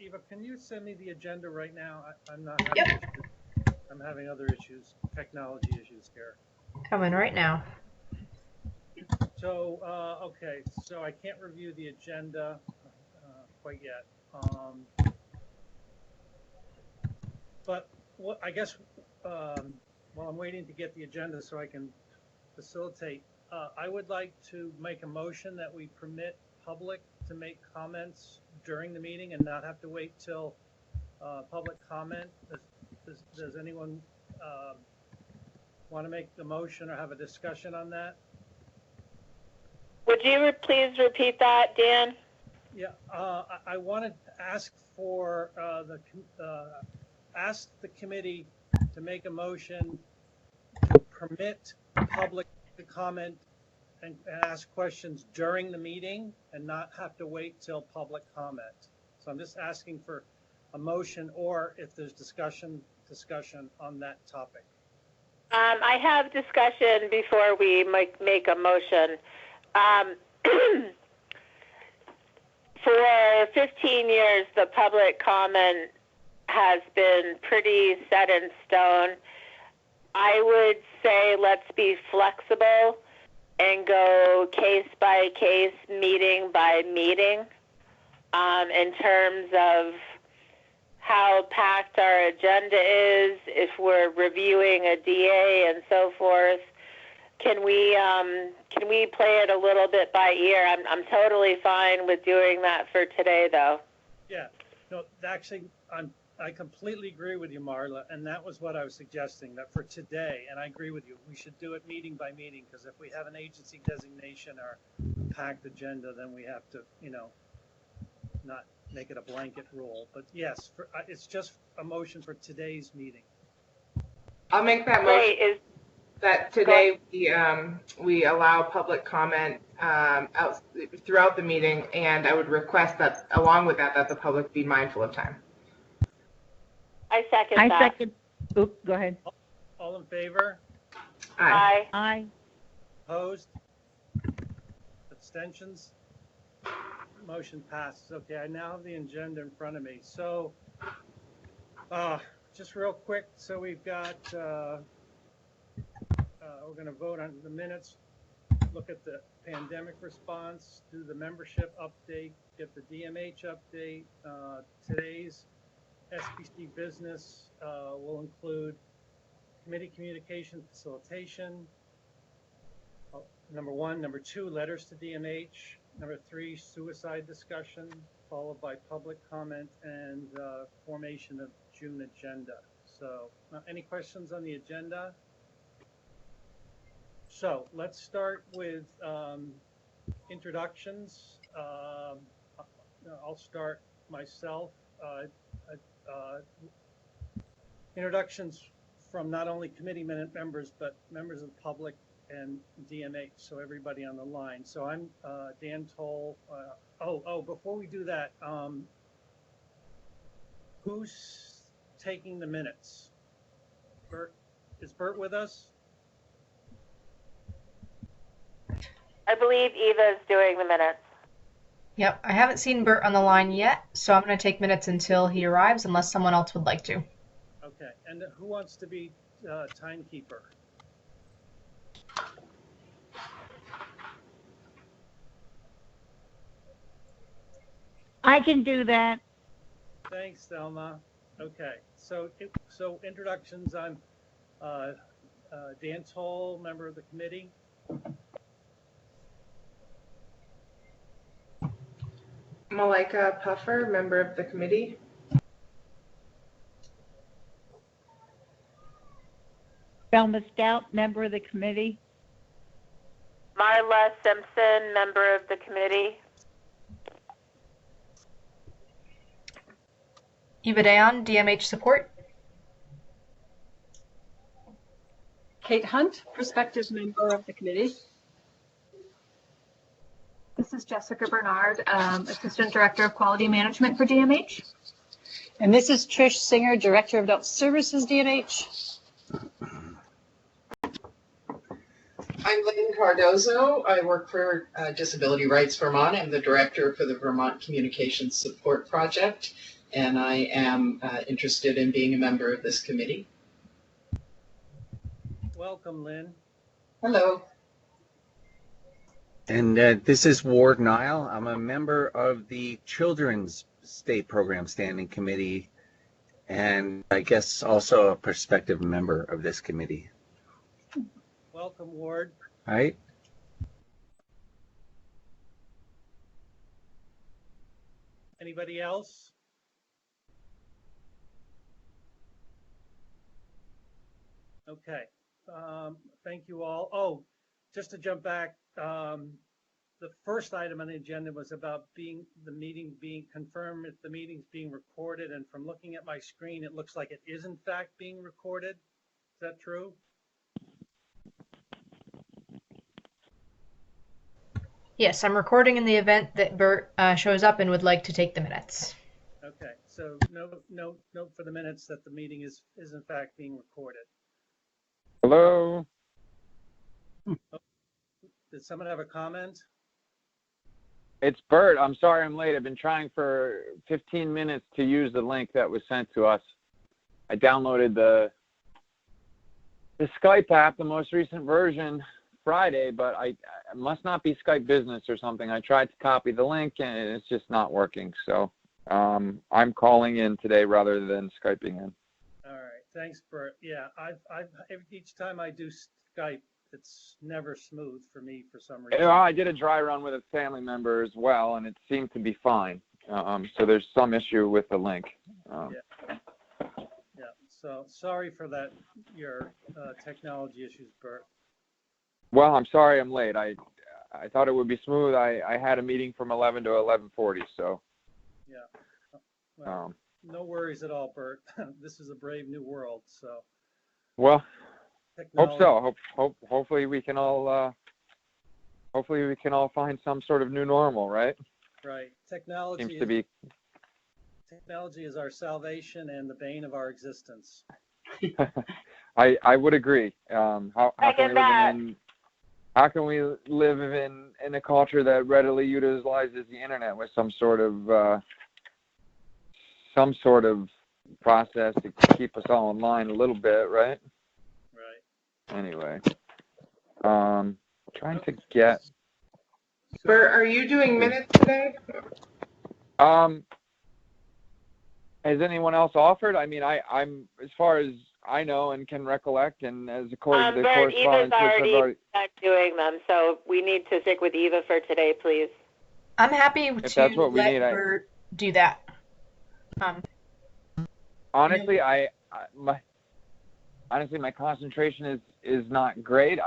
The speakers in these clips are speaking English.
Eva, can you send me the agenda right now? I'm not having Yep. issues. I'm having other issues, technology issues here. Coming right now. So, okay, so I can't review the agenda quite yet. But what I guess while I'm waiting to get the agenda so I can facilitate, I would like to make a motion that we permit public to make comments during the meeting and not have to wait till public comment. Does anyone want to make the motion or have a discussion on that? Would you please repeat that, Dan? Yeah, I wanted to ask for ask the committee to make a motion to permit public to comment and ask questions during the meeting and not have to wait till public comment. So I'm just asking for a motion, or if there's discussion on that topic. I have discussion before we make a motion. For 15 years, the public comment has been pretty set in stone. I would say let's be flexible and go case by case, meeting by meeting, in terms of how packed our agenda is, if we're reviewing a DA and so forth. Can we play it a little bit by ear? I'm totally fine with doing that for today, though. Yeah, no, actually, I completely agree with you, Marla, and that was what I was suggesting, that for today, and I agree with you, we should do it meeting by meeting, because if we have an agency designation or a packed agenda, then we have to, not make it a blanket rule. But yes, it's just a motion for today's meeting. I'll make that motion. That today we allow public comment out throughout the meeting, and I would request that along with that the public be mindful of time. I second that. Second. Oops, go ahead. All in favor? Aye. Aye. Opposed? Abstentions? Motion passes. Okay, I now have the agenda in front of me. So, just real quick, so we've got, we're going to vote on the minutes, look at the pandemic response, do the membership update, get the DMH update. Today's SPC business will include committee communication facilitation, number 1. Number 2, letters to DMH. Number 3, suicide discussion, followed by public comment and formation of June agenda. So, any questions on the agenda? So let's start with introductions. I'll start myself. Introductions from not only committee members, but members of the public and DMH, so everybody on the line. So I'm Dan Toll. Before we do that, who's taking the minutes? Bert, is Bert with us? I believe Eva is doing the minutes. Yep, I haven't seen Bert on the line yet, so I'm going to take minutes until he arrives, unless someone else would like to. Okay, and who wants to be timekeeper? I can do that. Thanks, Thelma. Okay, so introductions. I'm Dan Toll, member of the committee. Malika Puffer, member of the committee. Thelma Stout, member of the committee. Marla Simpson, member of the committee. Eva Dayon, DMH support. Kate Hunt, prospective member of the committee. This is Jessica Bernard, Assistant Director of Quality Management for DMH. And this is Trish Singer, Director of Adult Services, DMH. I'm Lynn Cardozo. I work for Disability Rights Vermont. I'm the Director for the Vermont Communications Support Project. and I am interested in being a member of this committee. Welcome, Lynn. Hello. And this is Ward Nile. I'm a member of the Children's State Program Standing Committee, and I guess also a prospective member of this committee. Welcome, Ward. All right. Anybody else? Okay. Thank you all. Oh, just to jump back, the first item on the agenda was about the meeting being confirmed, if the meeting's being recorded, and from looking at my screen, it looks like it is in fact being recorded. Is that true? Yes, I'm recording in the event that Bert shows up and would like to take the minutes. Okay, so note for the minutes that the meeting is in fact being recorded. Hello. Did someone have a comment? It's Bert. I'm sorry I'm late. I've been trying for 15 minutes to use the link that was sent to us. I downloaded the Skype app, the most recent version, Friday, but I must not be Skype Business or something. I tried to copy the link and it's just not working. So I'm calling in today rather than Skyping in. All right, thanks, Bert. Yeah, each time I do Skype, it's never smooth for me for some reason. I did a dry run with a family member as well, and it seemed to be fine. So there's some issue with the link. Yeah. So sorry for that, your technology issues, Bert. Well, I'm sorry I'm late. I thought it would be smooth. I had a meeting from 11 to 11:40, so. Yeah. Well, no worries at all, Bert. This is a brave new world, so. Well, technology. hope so. Hopefully we can all find some sort of new normal, right? Right. Technology seems to be. Technology is our salvation and the bane of our existence. I would agree. How can we live in a culture that readily utilizes the internet with some sort of process to keep us all in line a little bit, right? Right. Anyway, trying to get. Bert, are you doing minutes today? Has anyone else offered? I mean, I'm as far as I know and can recollect, and as according to the correspondence, Eva's already doing them, so we need to stick with Eva for today, please. I'm happy to that's what we let need, Bert do that. Honestly, my concentration is not great.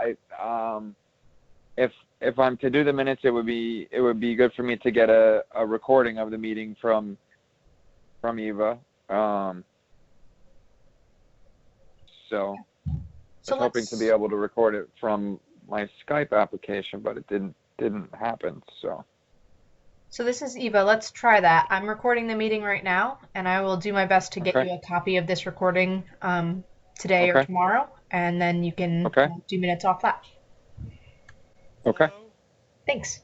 If I'm to do the minutes, it would be good for me to get a recording of the meeting from Eva. So I was hoping to be able to record it from my Skype application, but it didn't happen. So this is Eva. Let's try that. I'm recording the meeting right now, and I will do my best to get you a copy of this recording today or tomorrow, and then you can do minutes off that. Okay. Thanks.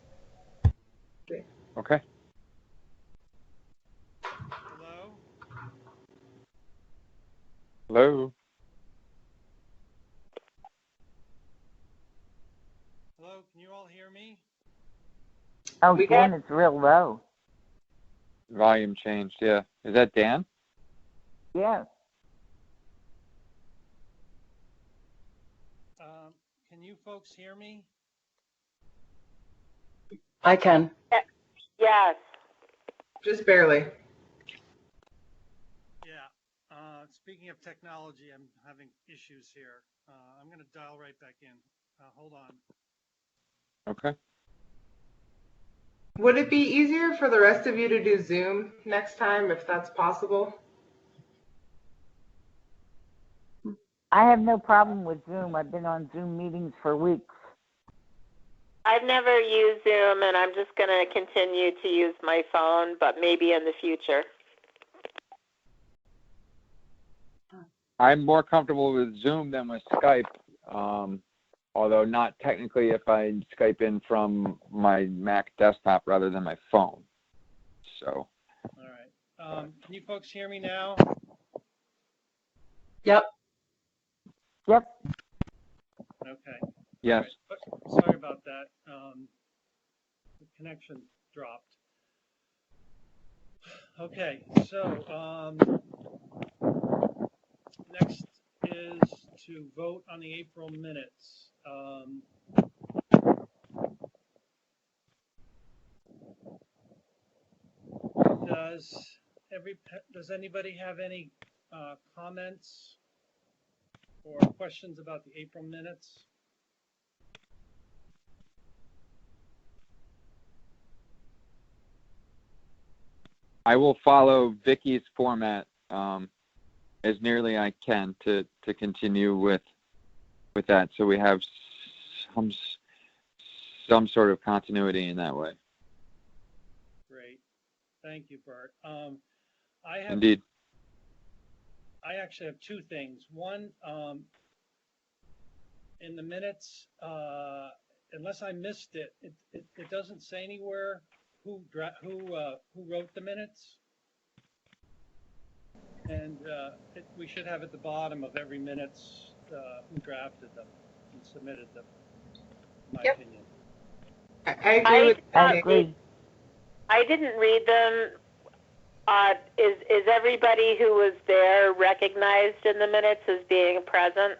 Okay. Hello? Hello? Hello, can you all hear me? Oh, Dan, it's real low. Volume changed, yeah. Is that Dan? Yeah. Can you folks hear me? I can. Yes. Just barely. Yeah. Speaking of technology, I'm having issues here. I'm going to dial right back in. Hold on. Okay. Would it be easier for the rest of you to do Zoom next time, if that's possible? I have no problem with Zoom. I've been on Zoom meetings for weeks. I've never used Zoom, and I'm just going to continue to use my phone, but maybe in the future. I'm more comfortable with Zoom than with Skype, although not technically if I Skype in from my Mac desktop rather than my phone. So. All right. Can you folks hear me now? Yep. Yep. Okay. Yes. Right. Sorry about that. The connection dropped. Okay, so next is to vote on the April minutes. Does anybody have any comments or questions about the April minutes? I will follow Vicky's format as nearly I can to continue with that, so we have some sort of continuity in that way. Great, thank you, Bert. Indeed. I actually have two things. One, in the minutes, unless I missed it, it doesn't say anywhere who wrote the minutes, and we should have at the bottom of every minutes who drafted them and submitted them. In my opinion. I agree with I agree. I didn't read them. Is everybody who was there recognized in the minutes as being present?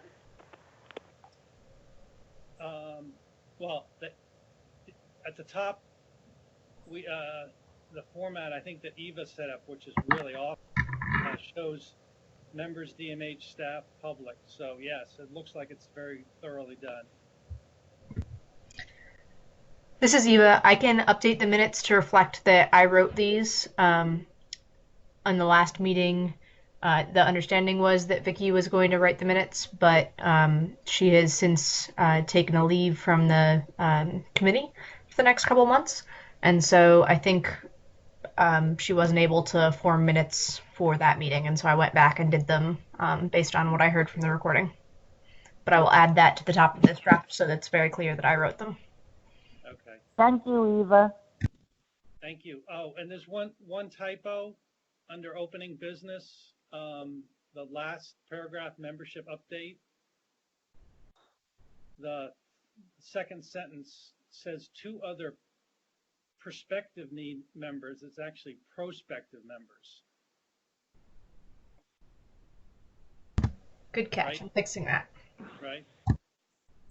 Well, at the top, the format I think that Eva set up, which is really awesome, shows members, DMH staff, public. So yes, it looks like it's very thoroughly done. This is Eva. I can update the minutes to reflect that I wrote these. On the last meeting, the understanding was that Vicky was going to write the minutes, but she has since taken a leave from the committee for the next couple months. And so I think she wasn't able to form minutes for that meeting. And so I went back and did them based on what I heard from the recording. But I will add that to the top of this draft so that it's very clear that I wrote them. Okay. Thank you, Eva. Thank you. Oh, and there's one typo under opening business, the last paragraph, membership update. The second sentence says 2 other prospective members. It's actually prospective members. Good catch. Right? I'm fixing that. Right?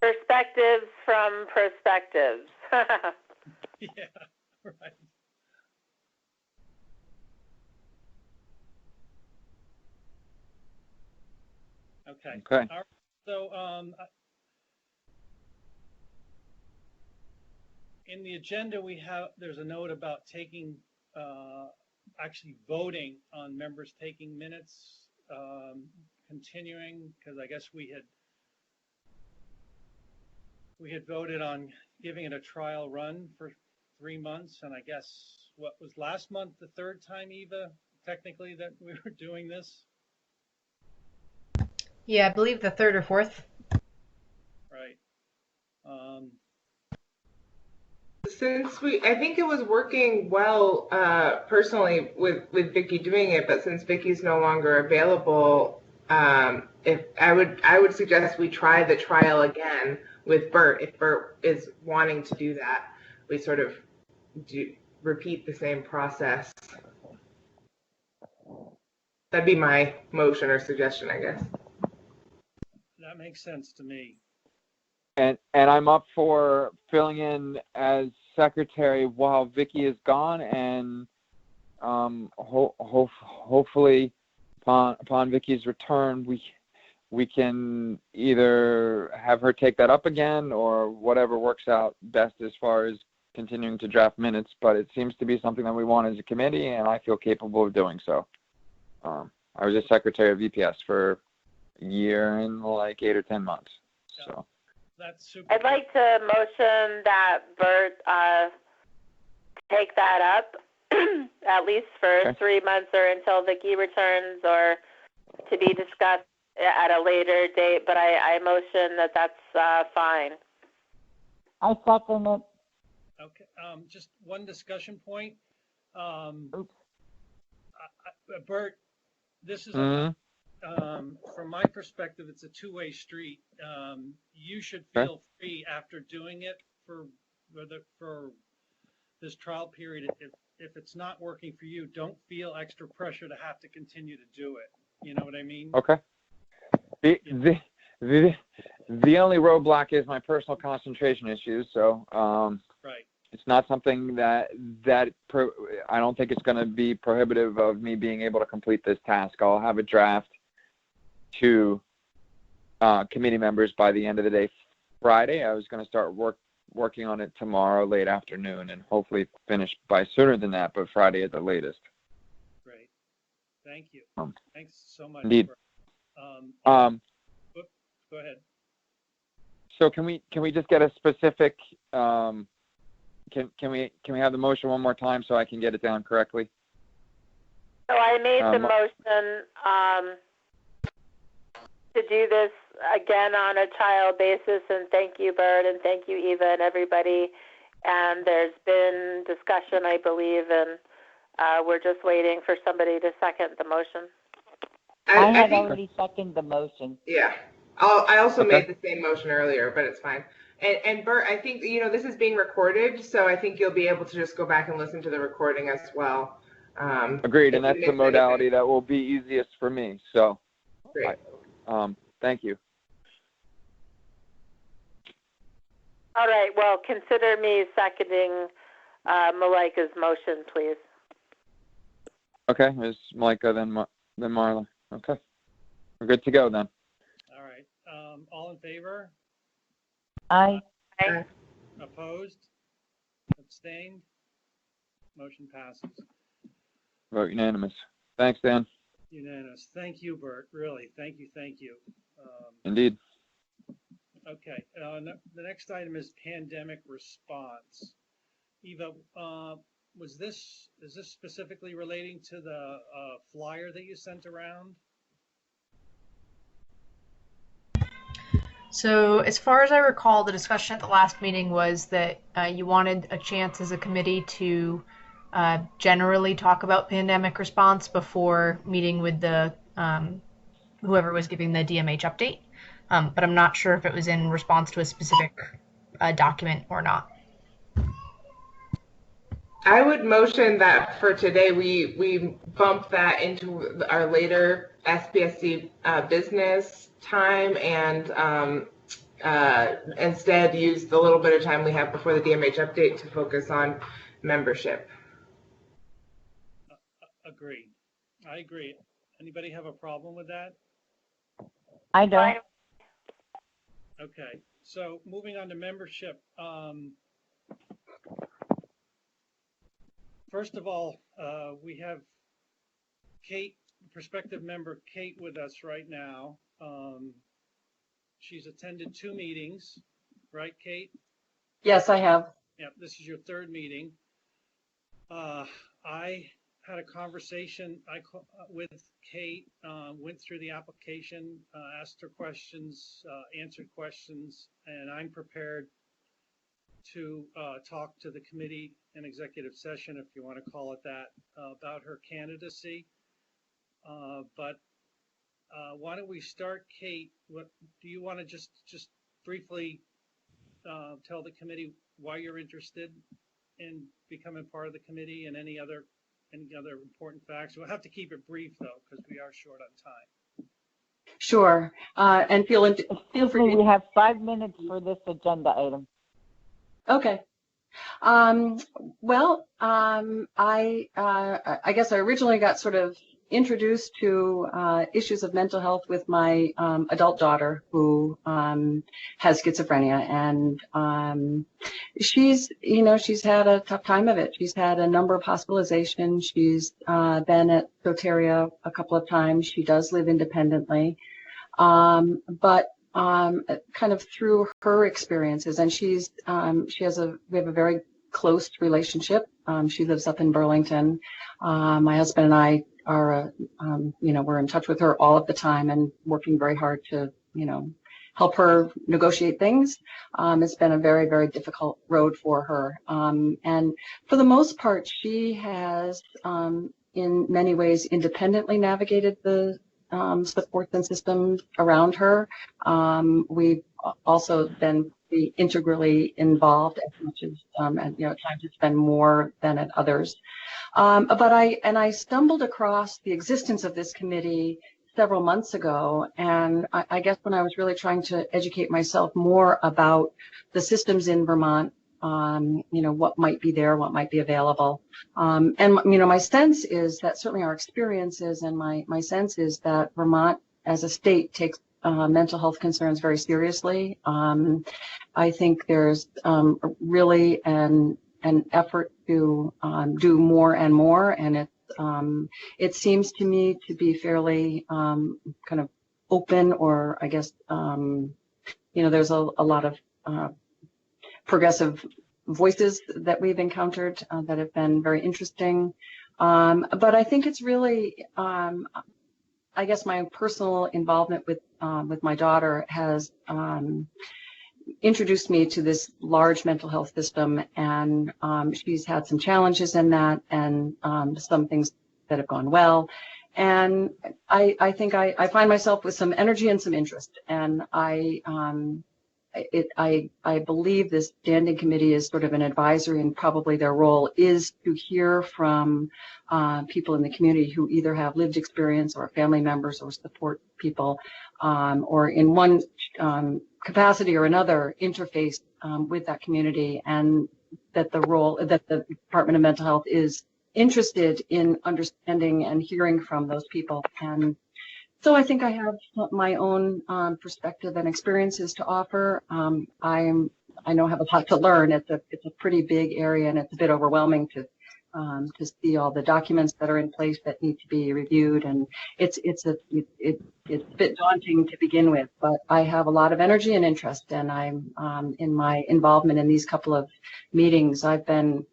Perspectives from perspectives. Yeah, right. Okay. Okay. All right. So in the agenda there's a note about taking actually voting on members taking minutes, continuing, because I guess we had voted on giving it a trial run for 3 months, and I guess what was last month the third time, Eva, technically, that we were doing this? Yeah, I believe the third or fourth. Right. Since I think it was working well personally with Vicky doing it, but since Vicky's no longer available, if I would suggest we try the trial again with Bert. If Bert is wanting to do that, we sort of repeat the same process. That'd be my motion or suggestion, I guess. That makes sense to me. And I'm up for filling in as secretary while Vicky is gone, and hopefully upon Vicky's return, we can either have her take that up again or whatever works out best as far as continuing to draft minutes. But it seems to be something that we want as a committee, and I feel capable of doing so. I was a secretary of EPS for a year and like 8 or 10 months. So. That's super. I'd like to motion that Bert take that up at least for 3 months or until Vicky returns, or to be discussed at a later date. But I motion that that's fine. I second it. Okay. Just one discussion point. Bert, this is Mhm. From my perspective, it's a two-way street. You should feel free after doing it for this trial period. If it's not working for you, don't feel extra pressure to have to continue to do it. You know what I mean? Okay. The only roadblock is my personal concentration issues. So right. It's not something that I don't think it's going to be prohibitive of me being able to complete this task. I'll have a draft to committee members by the end of the day Friday. I was going to start working on it tomorrow late afternoon and hopefully finish by sooner than that, but Friday at the latest. Great. Thank you. Thanks so much. Indeed. Go ahead. So can we just get a specific can we have the motion one more time so I can get it down correctly? So I made the motion to do this again on a trial basis, and thank you, Bert, and thank you, Eva, and everybody. And there's been discussion, I believe, and we're just waiting for somebody to second the motion. I had already seconded the motion. Yeah. I also made the same motion earlier, but it's fine. And Bert, I think, this is being recorded, so I think you'll be able to just go back and listen to the recording as well. Agreed, and that's the modality that will be easiest for me. So, great. Thank you. All right, well, consider me seconding Malika's motion, please. Okay, Ms. Malika, then Marla. Okay, we're good to go then. All right. All in favor? Aye. Aye. Opposed? Abstained? Motion passes. Vote unanimous. Thanks, Dan. Unanimous. Thank you, Bert. Really, thank you. Indeed. Okay. The next item is pandemic response. Eva, is this specifically relating to the flyer that you sent around? So as far as I recall, the discussion at the last meeting was that you wanted a chance as a committee to generally talk about pandemic response before meeting with the whoever was giving the DMH update. But I'm not sure if it was in response to a specific document or not. I would motion that for today we bump that into our later SPSC business time and instead use the little bit of time we have before the DMH update to focus on membership. Agreed. I agree. Anybody have a problem with that? I don't. Okay, so moving on to membership. First of all, we have Kate, prospective member Kate, with us right now. She's attended 2 meetings, right, Kate? Yes, I have. Yeah, this is your 3rd meeting. I had a conversation with Kate, went through the application, asked her questions, answered questions, and I'm prepared to talk to the committee in executive session, if you want to call it that, about her candidacy. But why don't we start, Kate? What do you want to just briefly tell the committee why you're interested in becoming part of the committee, and any other important facts? We'll have to keep it brief though, because we are short on time. Sure. And feel free. We have 5 minutes for this agenda item. Okay. Well, I guess I originally got sort of introduced to issues of mental health with my adult daughter who has schizophrenia, and she's had a tough time of it. She's had a number of hospitalizations. She's been at Soteria a couple of times. She does live independently, but kind of through her experiences, and we have a very close relationship. She lives up in Burlington. My husband and I are, we're in touch with her all of the time and working very hard to, help her negotiate things. It's been a very, very difficult road for her. And for the most part, she has in many ways independently navigated the supports and systems around her. We've also been integrally involved as much as, at times it's been more than at others. But I stumbled across the existence of this committee several months ago, and I guess when I was really trying to educate myself more about the systems in Vermont, what might be there, what might be available. And my sense is that certainly our experiences and my sense is that Vermont as a state takes mental health concerns very seriously. I think there's really an effort to do more and more, and it seems to me to be fairly kind of open, or I guess there's a lot of progressive voices that we've encountered that have been very interesting. But I think it's really, I guess my personal involvement with my daughter has introduced me to this large mental health system, and she's had some challenges in that, and some things that have gone well. And I think I find myself with some energy and some interest, and I believe this standing committee is sort of an advisory, and probably their role is to hear from people in the community who either have lived experience or family members or support people, or in one capacity or another interface with that community, and that the Department of Mental Health is interested in understanding and hearing from those people. And so I think I have my own perspective and experiences to offer. I know I have a lot to learn. It's a pretty big area, and it's a bit overwhelming to see all the documents that are in place that need to be reviewed, and it's a bit daunting to begin with. But I have a lot of energy and interest, and I'm in my involvement in these couple of meetings, I've been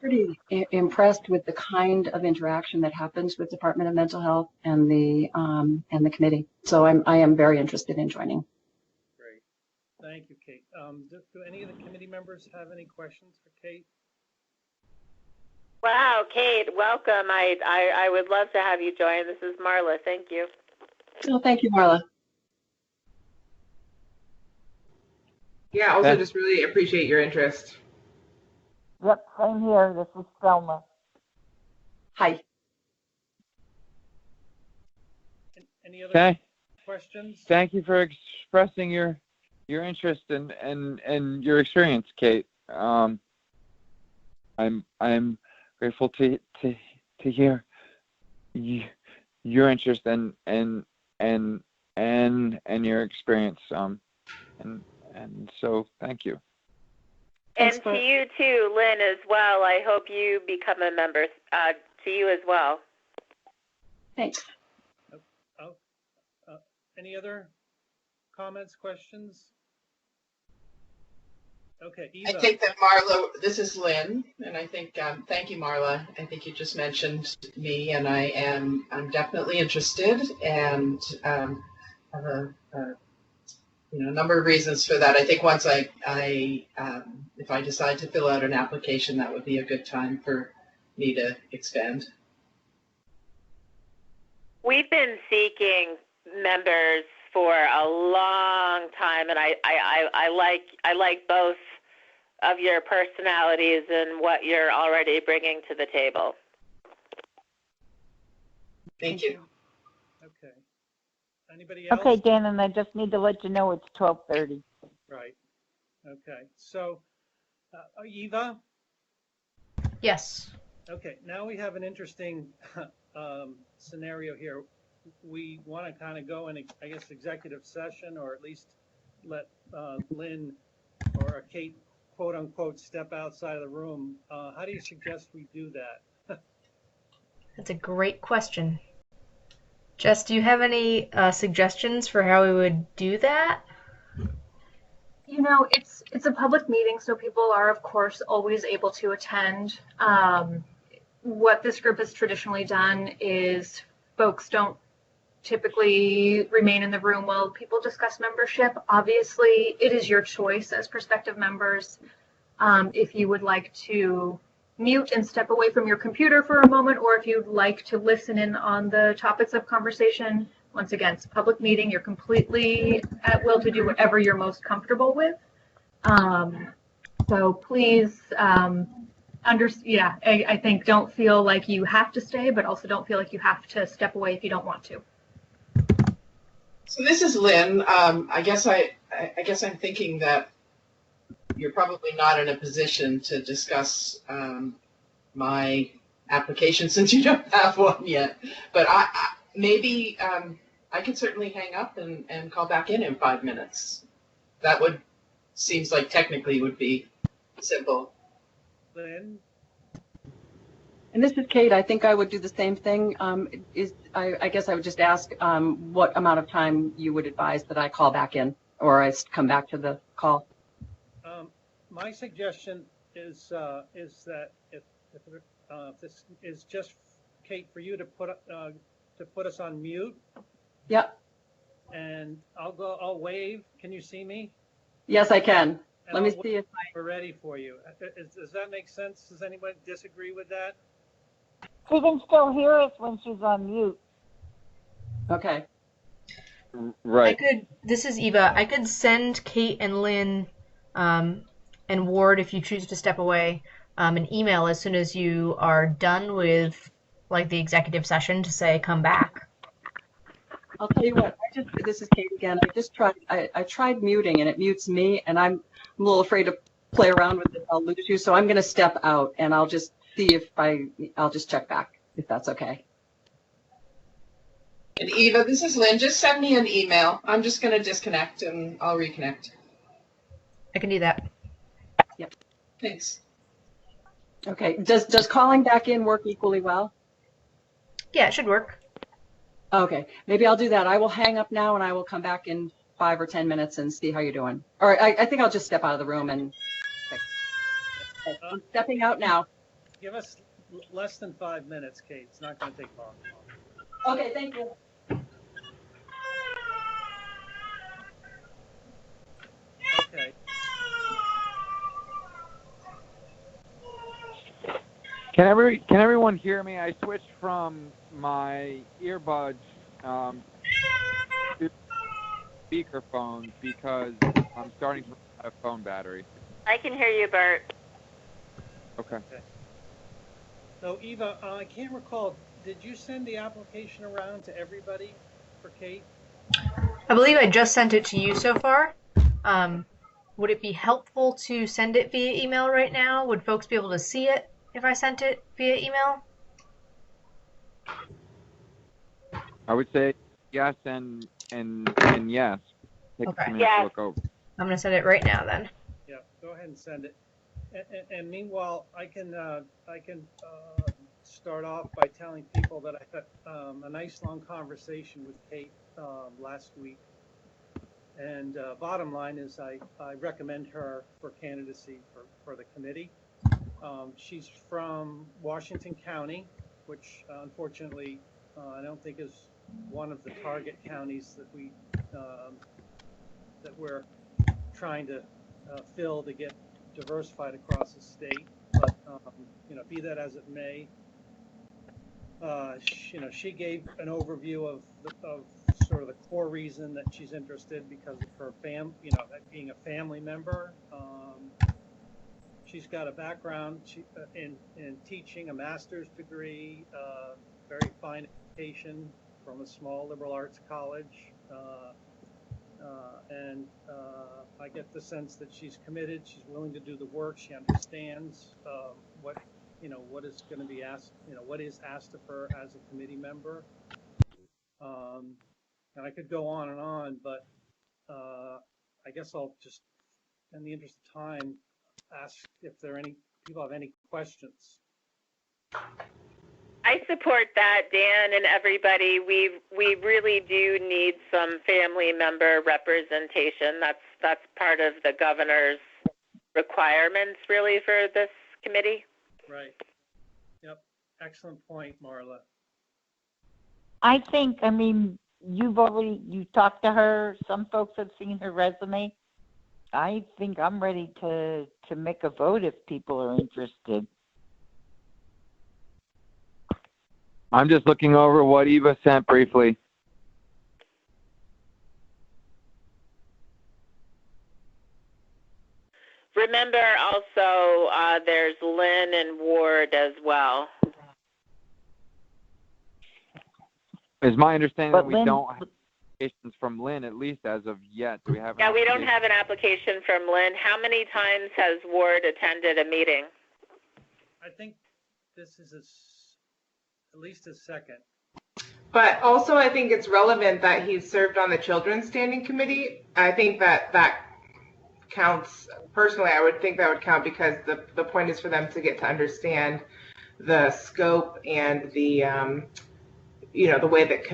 pretty impressed with the kind of interaction that happens with Department of Mental Health and the committee. So I am very interested in joining. Great, thank you, Kate. Do any of the committee members have any questions for Kate? Wow, Kate, welcome. I would love to have you join. This is Marla. Thank you. Oh, thank you, Marla. Yeah, also just really appreciate your interest. Yep, same here. This is Selma. Hi. Any other questions? Thank you for expressing your interest and your experience, Kate. I'm grateful to hear your interest and your experience. And so thank you. And to you too, Lynn, as well. I hope you become a member. To you as well. Thanks. Any other comments, questions? Okay, Eva. I think that Marla, this is Lynn, and I think, thank you, Marla. I think you just mentioned me, and I'm definitely interested, and have a number of reasons for that. I think once if I decide to fill out an application, that would be a good time for me to expand. We've been seeking members for a long time, and I like both of your personalities and what you're already bringing to the table. Thank you. Okay. Anybody else? Okay, Dan, and I just need to let you know it's 12:30. Right. Okay. So, Eva? Yes. Okay. Now we have an interesting scenario here. We want to kind of go in, I guess, executive session, or at least let Lynn or Kate, quote unquote, step outside of the room. How do you suggest we do that? That's a great question. Jess, do you have any suggestions for how we would do that? It's a public meeting, so people are, of course, always able to attend. What this group has traditionally done is folks don't typically remain in the room while people discuss membership. Obviously, it is your choice as prospective members if you would like to mute and step away from your computer for a moment, or if you'd like to listen in on the topics of conversation. Once again, it's a public meeting. You're completely at will to do whatever you're most comfortable with. So please, I think don't feel like you have to stay, but also don't feel like you have to step away if you don't want to. So this is Lynn. I guess I'm thinking that you're probably not in a position to discuss my application since you don't have one yet. But maybe I can certainly hang up and call back in 5 minutes. That seems like technically would be simple. Lynn? And this is Kate. I think I would do the same thing. I guess I would just ask what amount of time you would advise that I call back in or I come back to the call. My suggestion is that if this is just, Kate, for you to put us on mute. Yep. And I'll wave. Can you see me? Yes, I can. And Let me see if we're ready for you. Does that make sense? Does anybody disagree with that? She can still hear us when she's on mute. Okay. Right. This is Eva. I could send Kate and Lynn and Ward, if you choose to step away, an email as soon as you are done with like the executive session to say come back. I'll tell you what, this is Kate again. I tried muting and it mutes me, and I'm a little afraid to play around with it. I'll lose you. So I'm going to step out and I'll just see if I'll just check back if that's okay. And Eva, this is Lynn. Just send me an email. I'm just going to disconnect and I'll reconnect. I can do that. Yep. Thanks. Okay. Does calling back in work equally well? Yeah, it should work. Okay. Maybe I'll do that. I will hang up now and I will come back in 5 or 10 minutes and see how you're doing. Or I think I'll just step out of the room and I'm stepping out now. Give us less than 5 minutes, Kate. It's not going to take long. Okay, thank you. Okay. Can everyone hear me? I switched from my earbuds to speakerphone because I'm starting to run out of phone battery. I can hear you, Bert. Okay. So Eva, I can't recall, did you send the application around to everybody for Kate? I believe I just sent it to you so far. Would it be helpful to send it via email right now? Would folks be able to see it if I sent it via email? I would say yes and yes. Take Okay. a minute to look over. I'm going to send it right now then. Yeah, go ahead and send it. And meanwhile, I can start off by telling people that I had a nice long conversation with Kate last week. And bottom line is I recommend her for candidacy for the committee. She's from Washington County, which unfortunately I don't think is one of the target counties that we're trying to fill to get diversified across the state. But be that as it may, she gave an overview of sort of the core reason that she's interested because of her being a family member. She's got a background in teaching, a master's degree, very fine education from a small liberal arts college. And I get the sense that she's committed. She's willing to do the work. She understands what is going to be asked. What is asked of her as a committee member. And I could go on, but I guess I'll just, in the interest of time, ask if any people have any questions. I support that, Dan and everybody. We really do need some family member representation. That's part of the governor's requirements, really, for this committee. Right. Yep. Excellent point, Marla. I mean, you talked to her. Some folks have seen her resume. I think I'm ready to make a vote if people are interested. I'm just looking over what Eva sent briefly. Remember also, there's Lynn and Ward as well. Is my understanding But that we Lynn- don't have applications from Lynn, at least as of yet. Do we have? Yeah, we don't have an application from Lynn. How many times has Ward attended a meeting? I think this is at least his second. But also, I think it's relevant that he's served on the Children's Standing Committee. I think that counts. Personally, I would think that would count because the point is for them to get to understand the scope and the the way that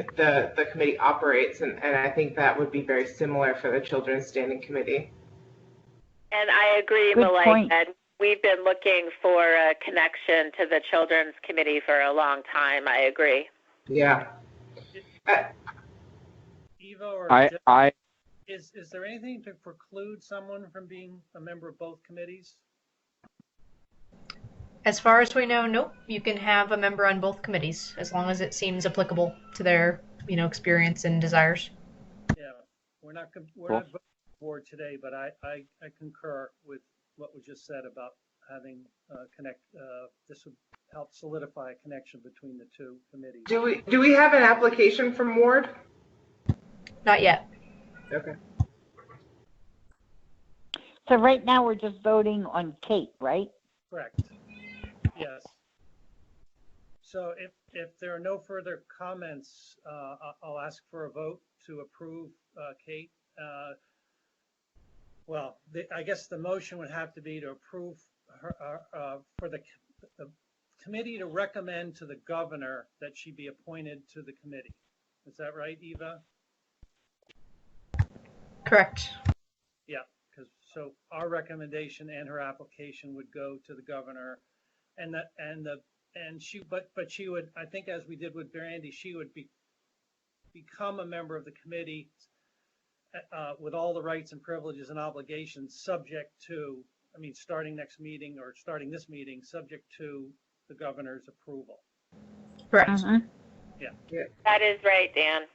the committee operates, and I think that would be very similar for the Children's Standing Committee. And I agree, Good Malika. point. We've been looking for a connection to the Children's Committee for a long time. I agree. Yeah. Eva or I is there anything to preclude someone from being a member of both committees? As far as we know, nope. You can have a member on both committees as long as it seems applicable to their, experience and desires. Yeah, we're not voting board today, but I concur with what was just said about having this would help solidify a connection between the two committees. Do we have an application from Ward? Not yet. Okay. So right now we're just voting on Kate, right? Correct. Yes. So if there are no further comments, I'll ask for a vote to approve Kate. I guess the motion would have to be to approve her, for the committee to recommend to the governor that she be appointed to the committee. Is that right, Eva? Correct. Yeah, so our recommendation and her application would go to the governor, but she would, I think, as we did with Brandy, she would become a member of the committee with all the rights and privileges and obligations, subject to, starting next meeting or starting this meeting, subject to the governor's approval. Correct. Yeah. That is right, Dan.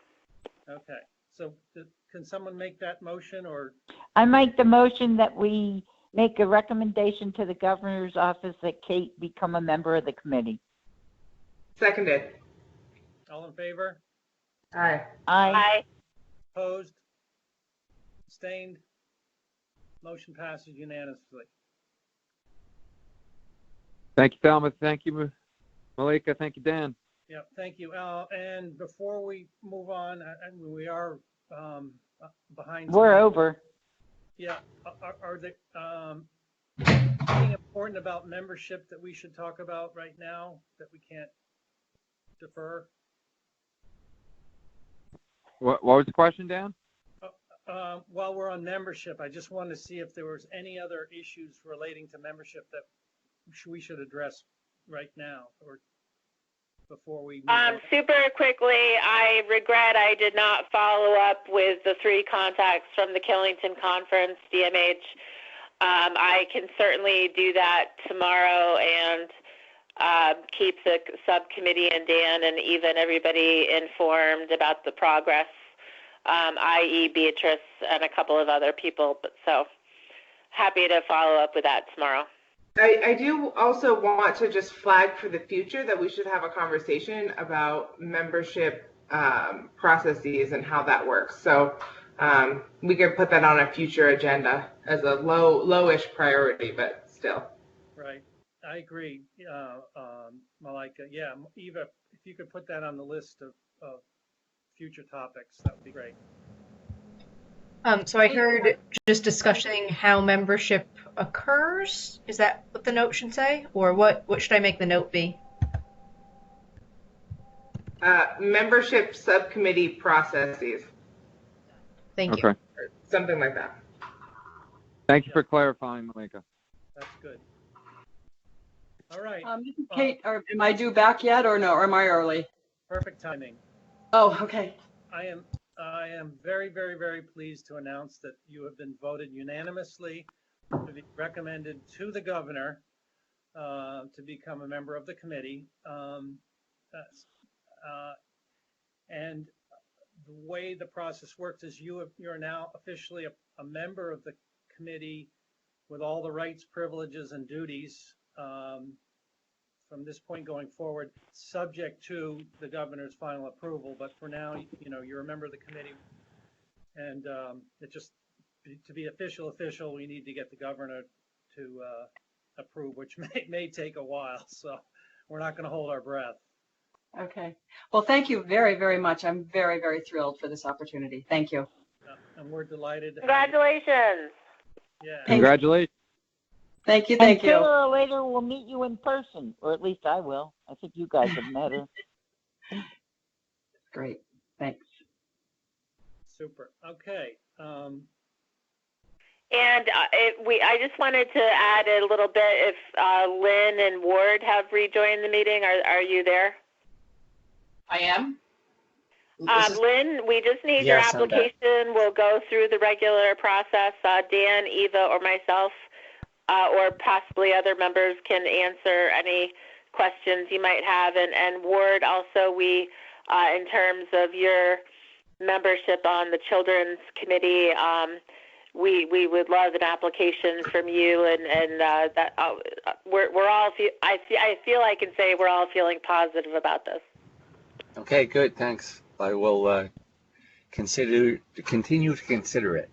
Okay. So can someone make that motion, or? I make the motion that we make a recommendation to the governor's office that Kate become a member of the committee. Seconded. All in favor? Aye. Aye. Opposed? Abstained? Motion passes unanimously. thank you, Thelma. Thank you, Malika. Thank you, Dan. Yeah, thank you. And before we move on, we are behind. We're over. Yeah. Are there anything important about membership that we should talk about right now that we can't defer? What was the question, Dan? While we're on membership, I just wanted to see if there was any other issues relating to membership that we should address right now, or before we move on. Super quickly, I regret I did not follow up with the 3 contacts from the Killington Conference, DMH. I can certainly do that tomorrow and keep the subcommittee and Dan and Eva and everybody informed about the progress, i.e. Beatrice and a couple of other people. So happy to follow up with that tomorrow. I do also want to just flag for the future that we should have a conversation about membership processes and how that works. So we could put that on a future agenda as a lowish priority, but still. Right. I agree, Malika. Yeah, Eva, if you could put that on the list of future topics, that would be great. So I heard just discussing how membership occurs. Is that what the note should say? Or what should I make the note be? Membership subcommittee processes. Thank you. Okay. Something like that. Thank you for clarifying, Malika. That's good. All right. Kate, am I due back yet or no? Or am I early? Perfect timing. Oh, okay. I am very, very, very pleased to announce that you have been voted unanimously to be recommended to the governor to become a member of the committee. And the way the process works is you're now officially a member of the committee with all the rights, privileges, and duties from this point going forward, subject to the governor's final approval. But for now, you're a member of the committee, and it just to be official, we need to get the governor to approve, which may take a while. So we're not going to hold our breath. Okay. Well, thank you very, very much. I'm very, very thrilled for this opportunity. Thank you. And we're delighted. Congratulations. Yeah. Congratulations. Thank you. Thank you. Sooner or later, we'll meet you in person, or at least I will. I think you guys have met her. Great. Thanks. Super. Okay. And I just wanted to add a little bit. If Lynn and Ward have rejoined the meeting, are you there? I am. Lynn, we just need your application. We'll go through the regular process. Dan, Eva, or myself, or possibly other members can answer any questions you might have. And Ward, also, we, in terms of your membership on the Children's Committee, we would love an application from you, and that we're all. I feel I can say we're all feeling positive about this. Okay, good. Thanks. I will continue to consider it.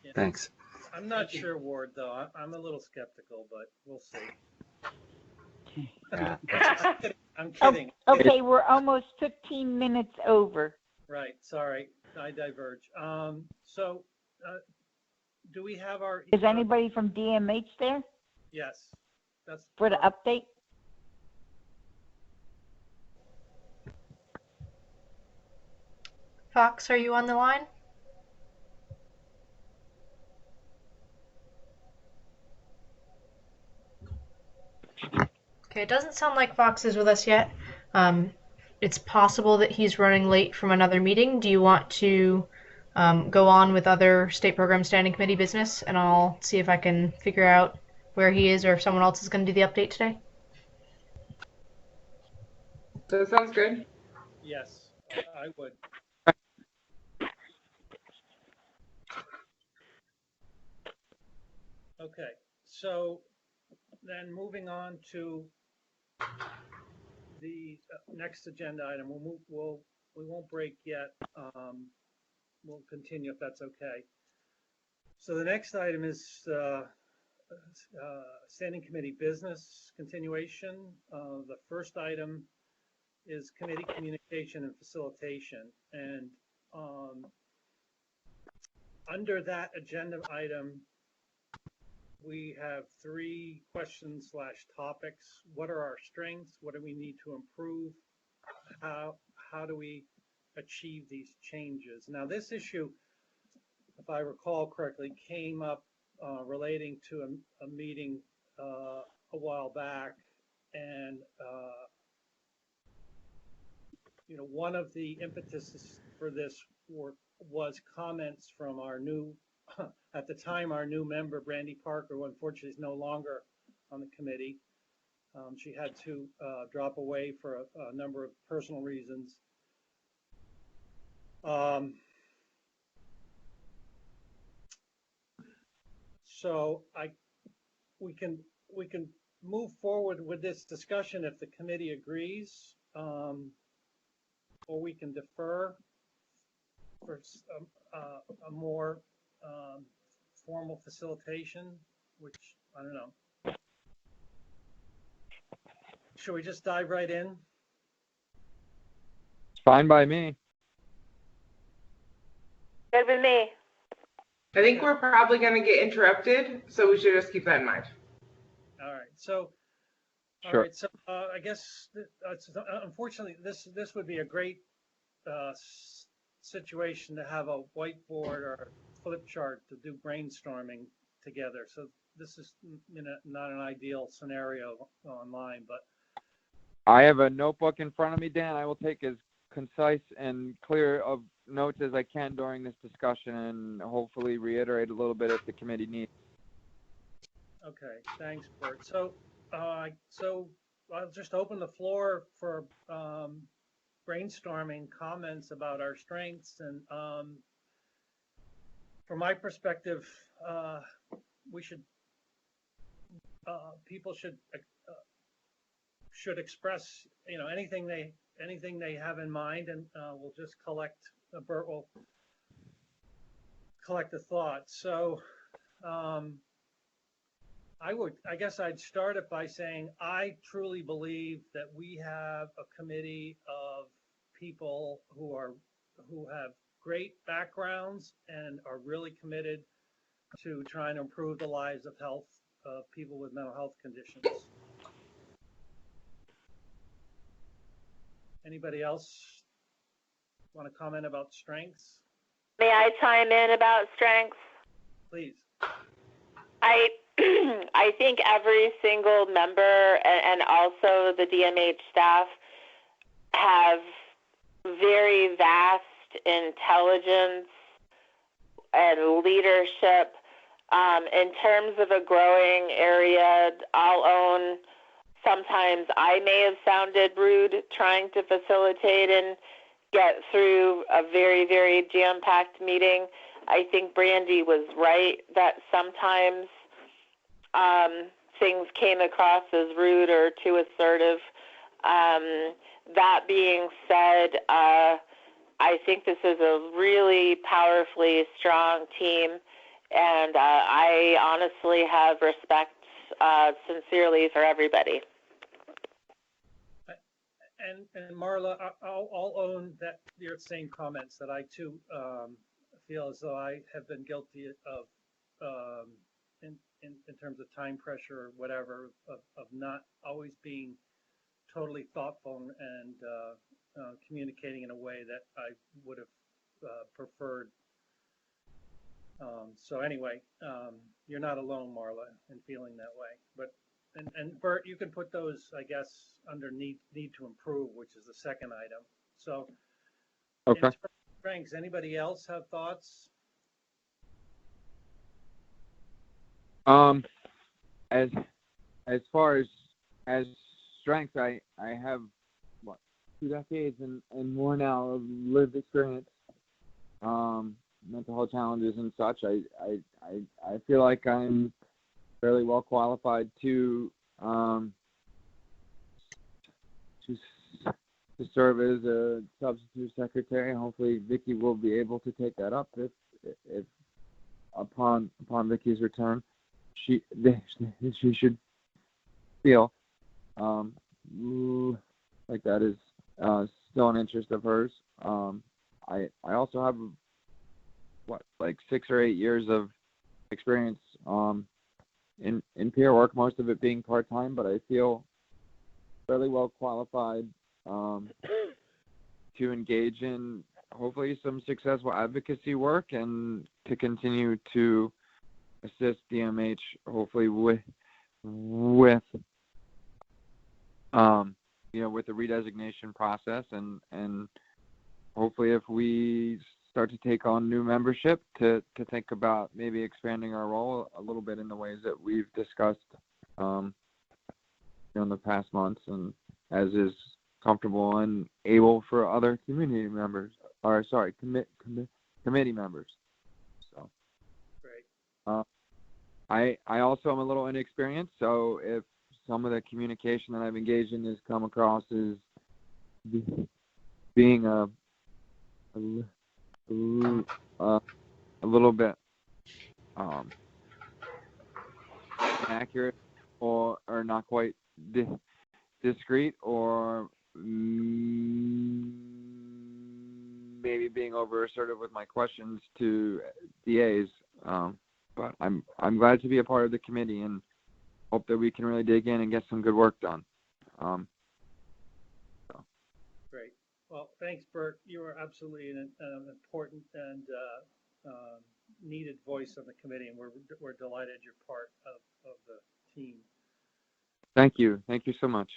Yeah. Thanks. I'm not sure, Ward, though. I'm a little skeptical, but we'll see. I'm kidding. Okay, we're almost 15 minutes over. Right. Sorry, I diverge. So, do we have our? Is anybody from DMH there? Yes. That's for the update. Fox, are you on the line? Okay, it doesn't sound like Fox is with us yet. It's possible that he's running late from another meeting. Do you want to go on with other State Program Standing Committee business, and I'll see if I can figure out where he is or if someone else is going to do the update today? That sounds good. Yes, I would. Okay, so then moving on to the next agenda item, we won't break yet. We'll continue if that's okay. So the next item is Standing Committee business continuation. The first item is committee communication and facilitation, and under that agenda item, we have 3 questions / topics. What are our strengths? What do we need to improve? How do we achieve these changes? Now, this issue, if I recall correctly, came up relating to a meeting a while back, and one of the impetuses for this work was comments from our new, at the time, our new member, Brandy Parker, who unfortunately is no longer on the committee. She had to drop away for a number of personal reasons. So we can move forward with this discussion if the committee agrees, or we can defer for a more formal facilitation, which I don't know. Should we just dive right in? It's fine by me. Good with me. I think we're probably going to get interrupted, so we should just keep that in mind. All right. So, Sure. All right. So I guess unfortunately this would be a great situation to have a whiteboard or a flip chart to do brainstorming together. So this is not an ideal scenario online, but I have a notebook in front of me, Dan. I will take as concise and clear of notes as I can during this discussion, and hopefully reiterate a little bit if the committee needs. Okay, thanks, Bert. So I'll just open the floor for brainstorming comments about our strengths. And from my perspective, we should people should express, you know, anything they have in mind, and we'll just collect. Bert will collect the thoughts. So I guess I'd start it by saying I truly believe that we have a committee of people who have great backgrounds and are really committed to trying to improve the lives of people with mental health conditions. Anybody else want to comment about strengths? May I chime in about strengths? Please. I think every single member and also the DMH staff have very vast intelligence and leadership. In terms of a growing area, I'll own, sometimes I may have sounded rude trying to facilitate and get through a very, very jam-packed meeting. I think Brandy was right that sometimes things came across as rude or too assertive. That being said, I think this is a really powerfully strong team, and I honestly have respect sincerely for everybody. And Marla, I'll own that your same comments, that I too feel as though I have been guilty of, in terms of time pressure or whatever, of not always being totally thoughtful and communicating in a way that I would have preferred. So anyway, you're not alone, Marla, in feeling that way. But and Bert, you can put those, I guess, under need to improve, which is the second item. So, okay. In terms of strengths, anybody else have thoughts? As far as strength, I have what, 2 decades and more now of lived experience, mental health challenges and such. I feel like I'm fairly well qualified to serve as a substitute secretary. Hopefully Vicky will be able to take that up if upon Vicky's return. She should feel like that is still an interest of hers. I also have like 6 or 8 years of experience in peer work, most of it being part-time, but I feel fairly well qualified to engage in hopefully some successful advocacy work and to continue to assist DMH hopefully with with the redesignation process and hopefully if we start to take on new membership to think about maybe expanding our role a little bit in the ways that we've discussed in the past months, and as is comfortable and able for other community members, or sorry, committee members. So, great. I also am a little inexperienced, so if some of the communication that I've engaged in has come across as being a little bit inaccurate or not quite discreet, or maybe being over assertive with my questions to DAs. But I'm glad to be a part of the committee and hope that we can really dig in and get some good work done. Great. Well, thanks, Bert. You are absolutely an important and needed voice on the committee, and we're delighted you're part of the team. Thank you. Thank you so much.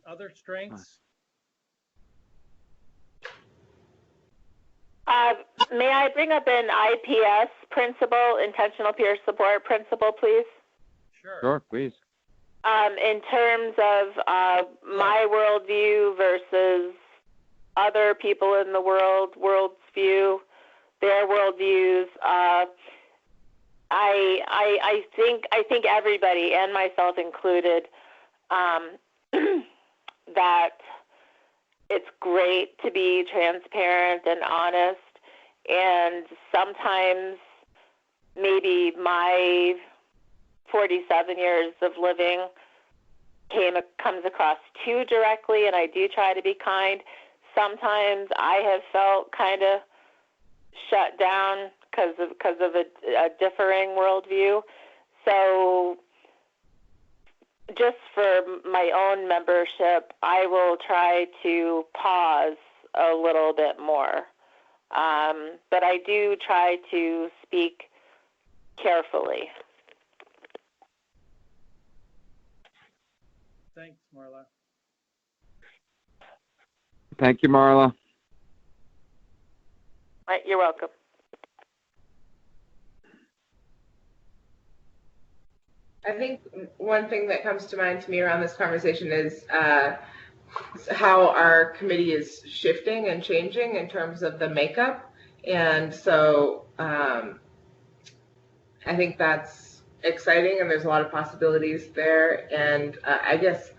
Other strengths? May I bring up an IPS principle, intentional peer support principle, please? Sure. Sure, please. In terms of my worldview versus other people in the world's view, their worldviews, I think everybody, and myself included, that it's great to be transparent and honest, and sometimes maybe my 47 years of living comes across too directly, and I do try to be kind. Sometimes I have felt kind of shut down because of a differing worldview. So just for my own membership, I will try to pause a little bit more. But I do try to speak carefully. Thanks, Marla. Thank you, Marla. You're welcome. I think one thing that comes to mind to me around this conversation is how our committee is shifting and changing in terms of the makeup. And so I think that's exciting, and there's a lot of possibilities there. And I guess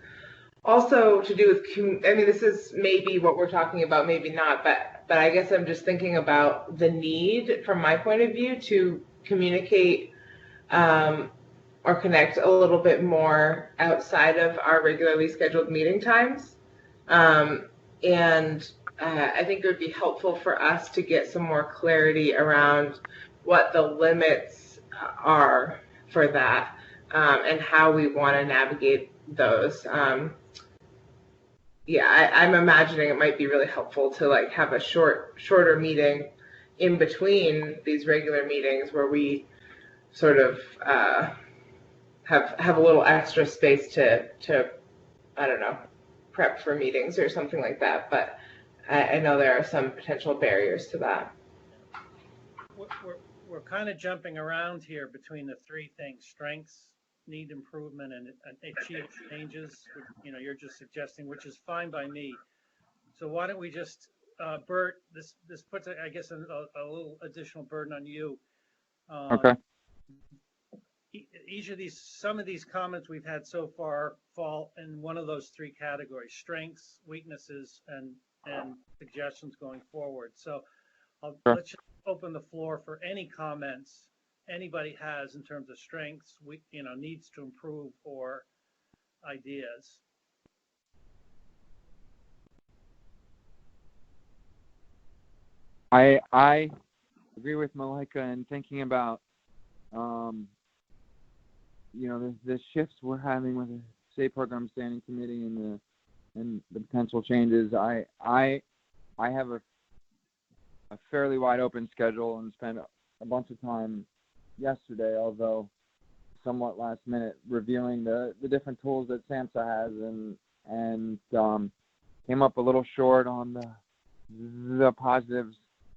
also to do with, I mean, this is maybe what we're talking about, maybe not, but I guess I'm just thinking about the need, from my point of view, to communicate or connect a little bit more outside of our regularly scheduled meeting times. And I think it would be helpful for us to get some more clarity around what the limits are for that, and how we want to navigate those. I'm imagining it might be really helpful to like have a shorter meeting in between these regular meetings where we sort of have a little extra space to I don't know, prep for meetings or something like that. But I know there are some potential barriers to that. We're kind of jumping around here between the three things: strengths, need improvement, and achieve changes. You know, you're just suggesting, which is fine by me. So why don't we just, Bert, this puts, I guess, a little additional burden on you. Okay. Some of these comments we've had so far fall in one of those three categories: strengths, weaknesses, and suggestions going forward. So let's just open the floor for any comments anybody has in terms of strengths, needs to improve, or ideas. I agree with Malika in thinking about the shifts we're having with the state program standing committee and the potential changes. I have a fairly wide open schedule and spent a bunch of time yesterday, although somewhat last minute, reviewing the different tools that SAMHSA has, and came up a little short on the positive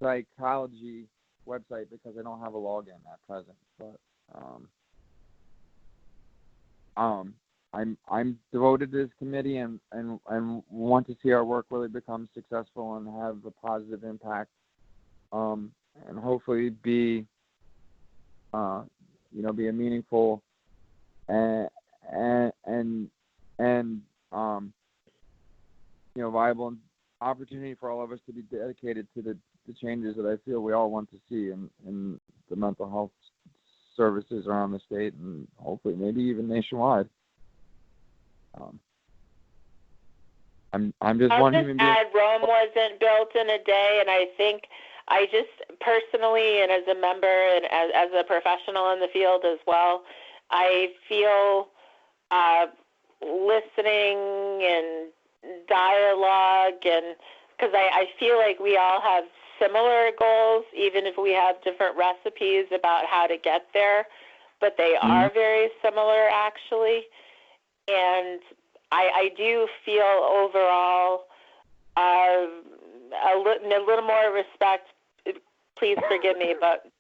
psychology website because I don't have a login at present. But I'm devoted to this committee and want to see our work really become successful and have a positive impact, and hopefully be a meaningful and viable opportunity for all of us to be dedicated to the changes that I feel we all want to see in the mental health services around the state and hopefully maybe even nationwide. I'm just one human being. Rome wasn't built in a day, and I think I just personally, and as a member and as a professional in the field as well, I feel listening and dialogue, and because I feel like we all have similar goals, even if we have different recipes about how to get there, but they are very similar actually. And I do feel overall a little more respect, please forgive me, but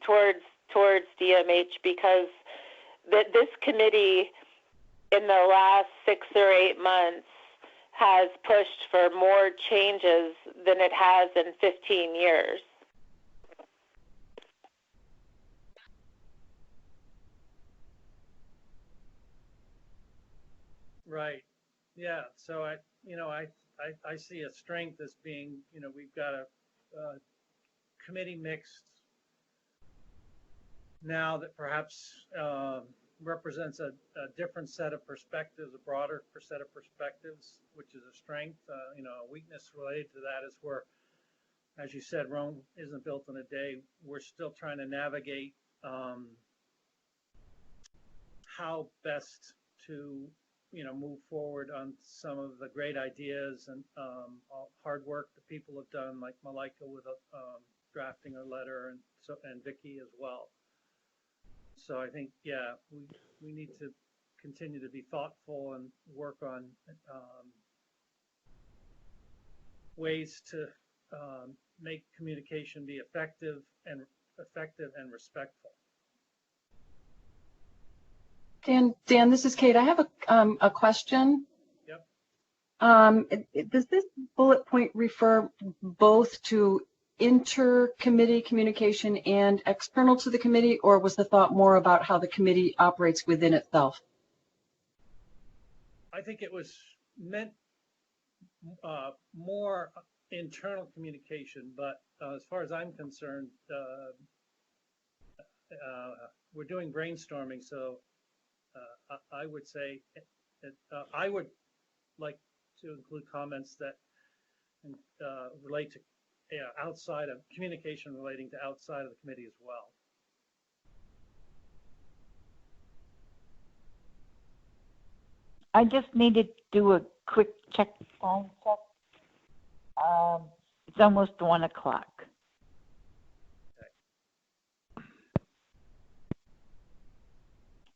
towards DMH, because this committee in the last 6 or 8 months has pushed for more changes than it has in 15 years. Right. Yeah. So I see a strength as being, we've got a committee mixed now that perhaps represents a different set of perspectives, a broader set of perspectives, which is a strength. A weakness related to that is where, as you said, Rome isn't built in a day. We're still trying to navigate how best to, move forward on some of the great ideas and hard work that people have done, like Malika with drafting a letter, and Vicky as well. So I think, yeah, we need to continue to be thoughtful and work on ways to make communication be effective and respectful. Dan, this is Kate. I have a question. Yep. Does this bullet point refer both to inter-committee communication and external to the committee, or was the thought more about how the committee operates within itself? I think it was meant more internal communication, but as far as I'm concerned, we're doing brainstorming, so I would say I would like to include comments that relate to outside of communication relating to outside of the committee as well. I just needed to do a quick check. It's almost 1 o'clock. Okay.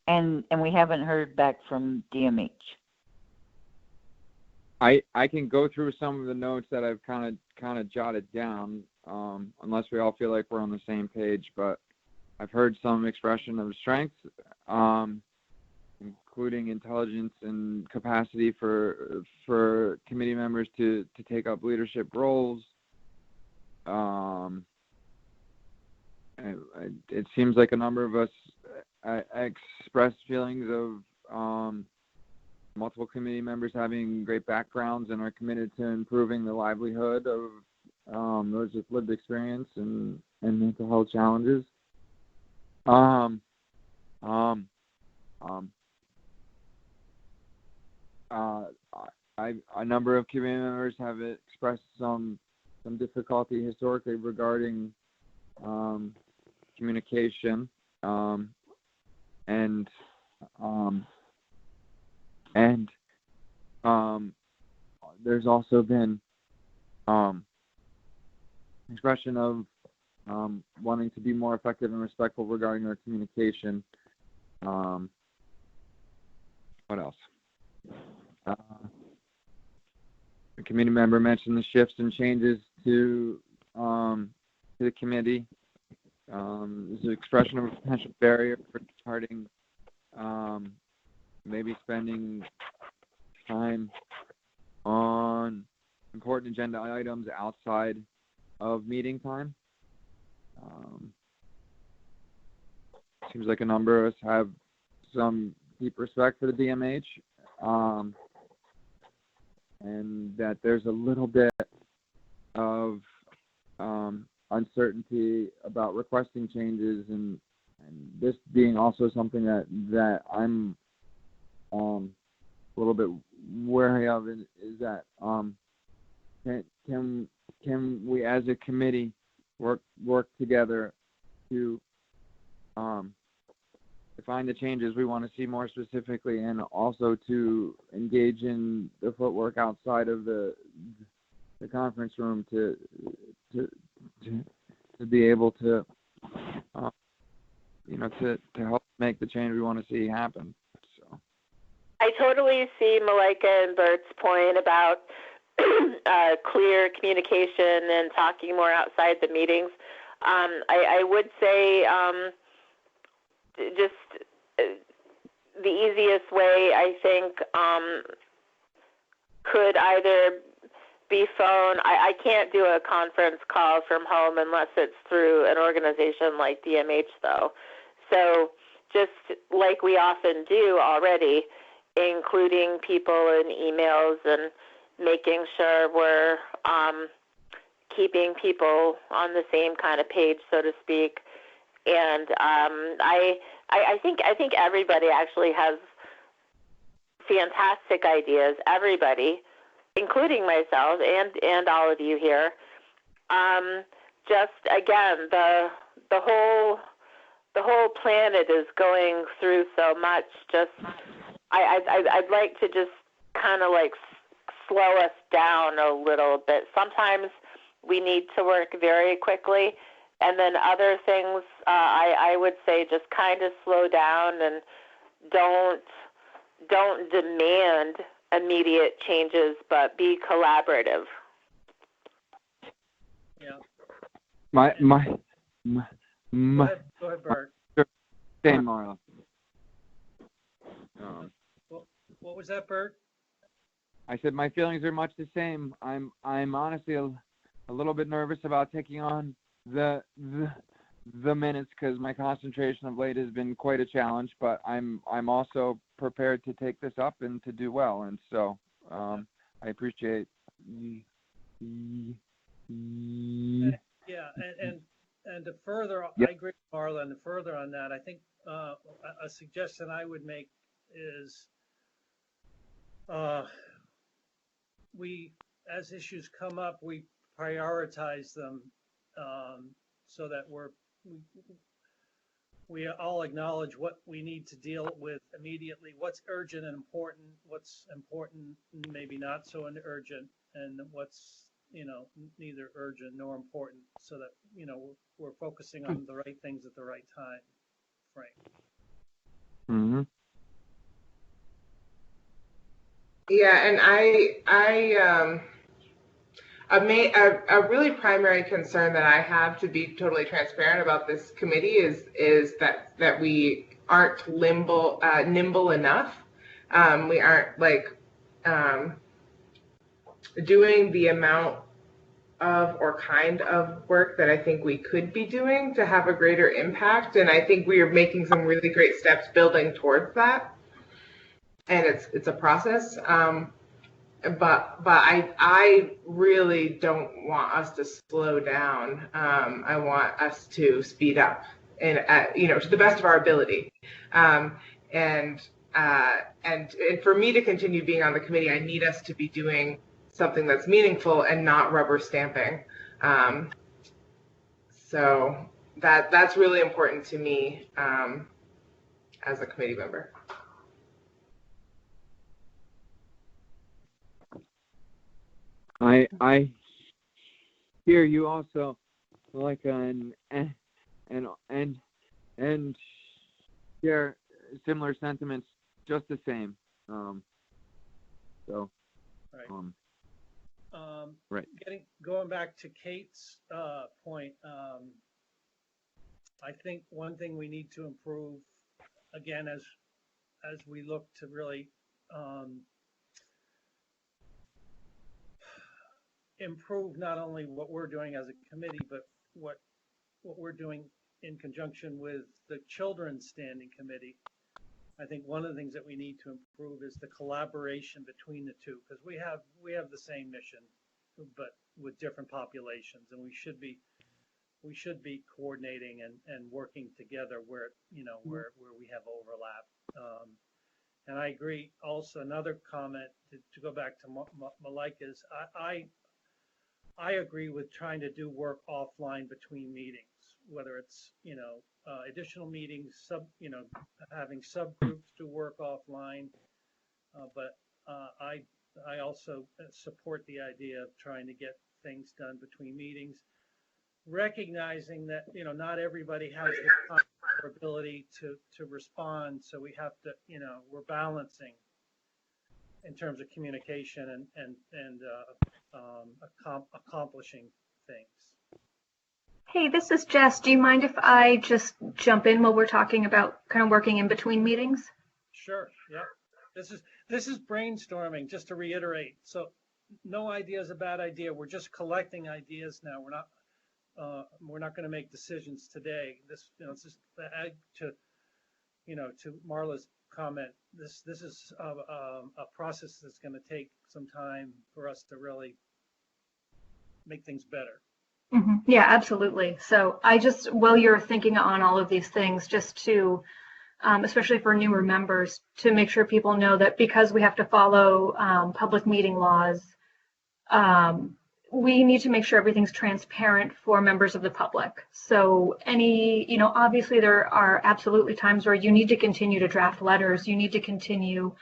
And we haven't heard back from DMH. I can go through some of the notes that I've kind of jotted down, unless we all feel like we're on the same page. But I've heard some expression of strength, including intelligence and capacity for committee members to take up leadership roles. It seems like a number of us expressed feelings of multiple committee members having great backgrounds and are committed to improving the livelihood of those with lived experience and mental health challenges. A number of committee members have expressed some difficulty historically regarding communication, and there's also been expression of wanting to be more effective and respectful regarding our communication. What else? A committee member mentioned the shifts and changes to the committee. There's an expression of a potential barrier for starting, maybe spending time on important agenda items outside of meeting time. Seems like a number of us have some deep respect for the DMH, and that there's a little bit of uncertainty about requesting changes, and this being also something that I'm a little bit wary of is that can we as a committee work together to define the changes we want to see more specifically, and also to engage in the footwork outside of the conference room to be able to to help make the change we want to see happen. So I totally see Malika and Bert's point about clear communication and talking more outside the meetings. I would say just the easiest way, I think, could either be phone. I can't do a conference call from home unless it's through an organization like DMH, though. So just like we often do already, including people in emails and making sure we're keeping people on the same kind of page, so to speak. And I think everybody actually has fantastic ideas. Everybody, including myself and all of you here. Just again, the whole planet is going through so much. Just I'd like to just kind of like slow us down a little bit. Sometimes we need to work very quickly, and then other things I would say just kind of slow down and don't demand immediate changes, but be collaborative. Yeah. Go ahead, Bert. Same, Marla. What was that, Bert? I said my feelings are much the same. I'm honestly a little bit nervous about taking on the minutes because my concentration of late has been quite a challenge. But I'm also prepared to take this up and to do well. And so I appreciate. Yeah, and to further, yep. I agree with Marla, and to further on that, I think a suggestion I would make is we, as issues come up, we prioritize them so that we all acknowledge what we need to deal with immediately, what's urgent and important, what's important, maybe not so urgent, and what's neither urgent nor important, so that we're focusing on the right things at the right time frame. Mm-hmm. Yeah, and a really primary concern that I have, to be totally transparent about this committee, is that we aren't nimble enough. We aren't doing the amount of or kind of work that I think we could be doing to have a greater impact. And I think we are making some really great steps building towards that. And it's a process. But I really don't want us to slow down. I want us to speed up, and to the best of our ability. And for me to continue being on the committee, I need us to be doing something that's meaningful and not rubber stamping. So that's really important to me as a committee member. I hear you also, and share similar sentiments, just the same. So. Right. Right. Going back to Kate's point, I think one thing we need to improve, again, as we look to really improve not only what we're doing as a committee, but what we're doing in conjunction with the Children's Standing Committee. I think one of the things that we need to improve is the collaboration between the two, because we have the same mission, but with different populations, and we should be coordinating and working together where we have overlap. And I agree. Also, another comment to go back to Malika's, I agree with trying to do work offline between meetings, whether it's additional meetings, having subgroups to work offline. But I also support the idea of trying to get things done between meetings, recognizing that not everybody has the time or ability to respond. So we have to we're balancing in terms of communication and accomplishing things. Hey, this is Jess. Do you mind if I just jump in while we're talking about kind of working in between meetings? Sure. Yeah. This is brainstorming, just to reiterate. So no idea is a bad idea. We're just collecting ideas now. We're not going to make decisions today. This, it's just to Marla's comment. This is a process that's going to take some time for us to really make things better. Mm-hmm. Yeah, absolutely. So while you're thinking on all of these things, just to, especially for newer members, to make sure people know that because we have to follow public meeting laws, we need to make sure everything's transparent for members of the public. So obviously there are absolutely times where you need to continue to draft letters, you need to continue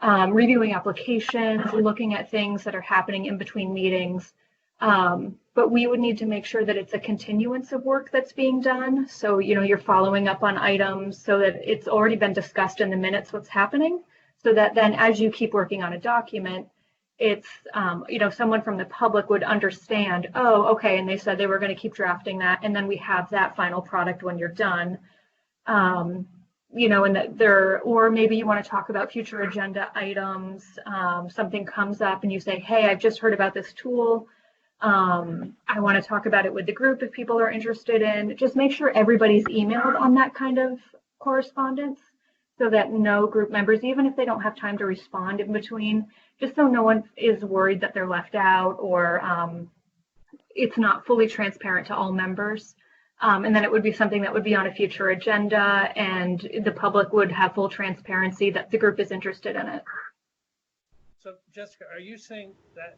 reviewing applications, looking at things that are happening in between meetings. But we would need to make sure that it's a continuance of work that's being done. So, you're following up on items so that it's already been discussed in the minutes what's happening, so that then as you keep working on a document, it's, someone from the public would understand, oh, okay, and they said they were going to keep drafting that, and then we have that final product when you're done. And that or maybe you want to talk about future agenda items, something comes up and you say, hey, I've just heard about this tool. I want to talk about it with the group if people are interested in. Just make sure everybody's emailed on that kind of correspondence so that no group members, even if they don't have time to respond in between, just so no one is worried that they're left out or it's not fully transparent to all members. And then it would be something that would be on a future agenda and the public would have full transparency that the group is interested in it. So Jessica, are you saying that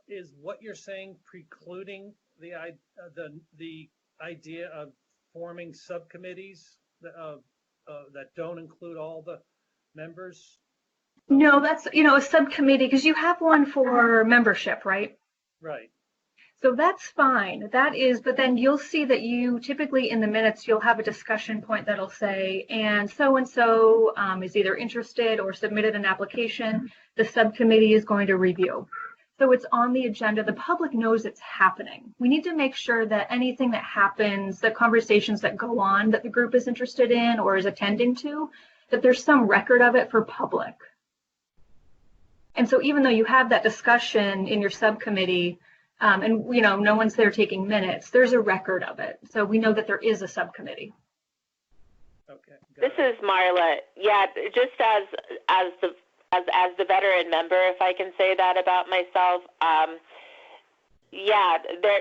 is what you're saying precluding the idea of forming subcommittees that don't include all the members? No, that's, a subcommittee, because you have one for membership, right? Right. So that's fine. That is, but then you'll see that you typically in the minutes, you'll have a discussion point that'll say, and so is either interested or submitted an application. The subcommittee is going to review. So it's on the agenda. The public knows it's happening. We need to make sure that anything that happens, the conversations that go on that the group is interested in or is attending to, that there's some record of it for public. And so even though you have that discussion in your subcommittee, and no one's there taking minutes, there's a record of it. So we know that there is a subcommittee. Okay. This is Marla. Yeah, just as the veteran member, if I can say that about myself, yeah,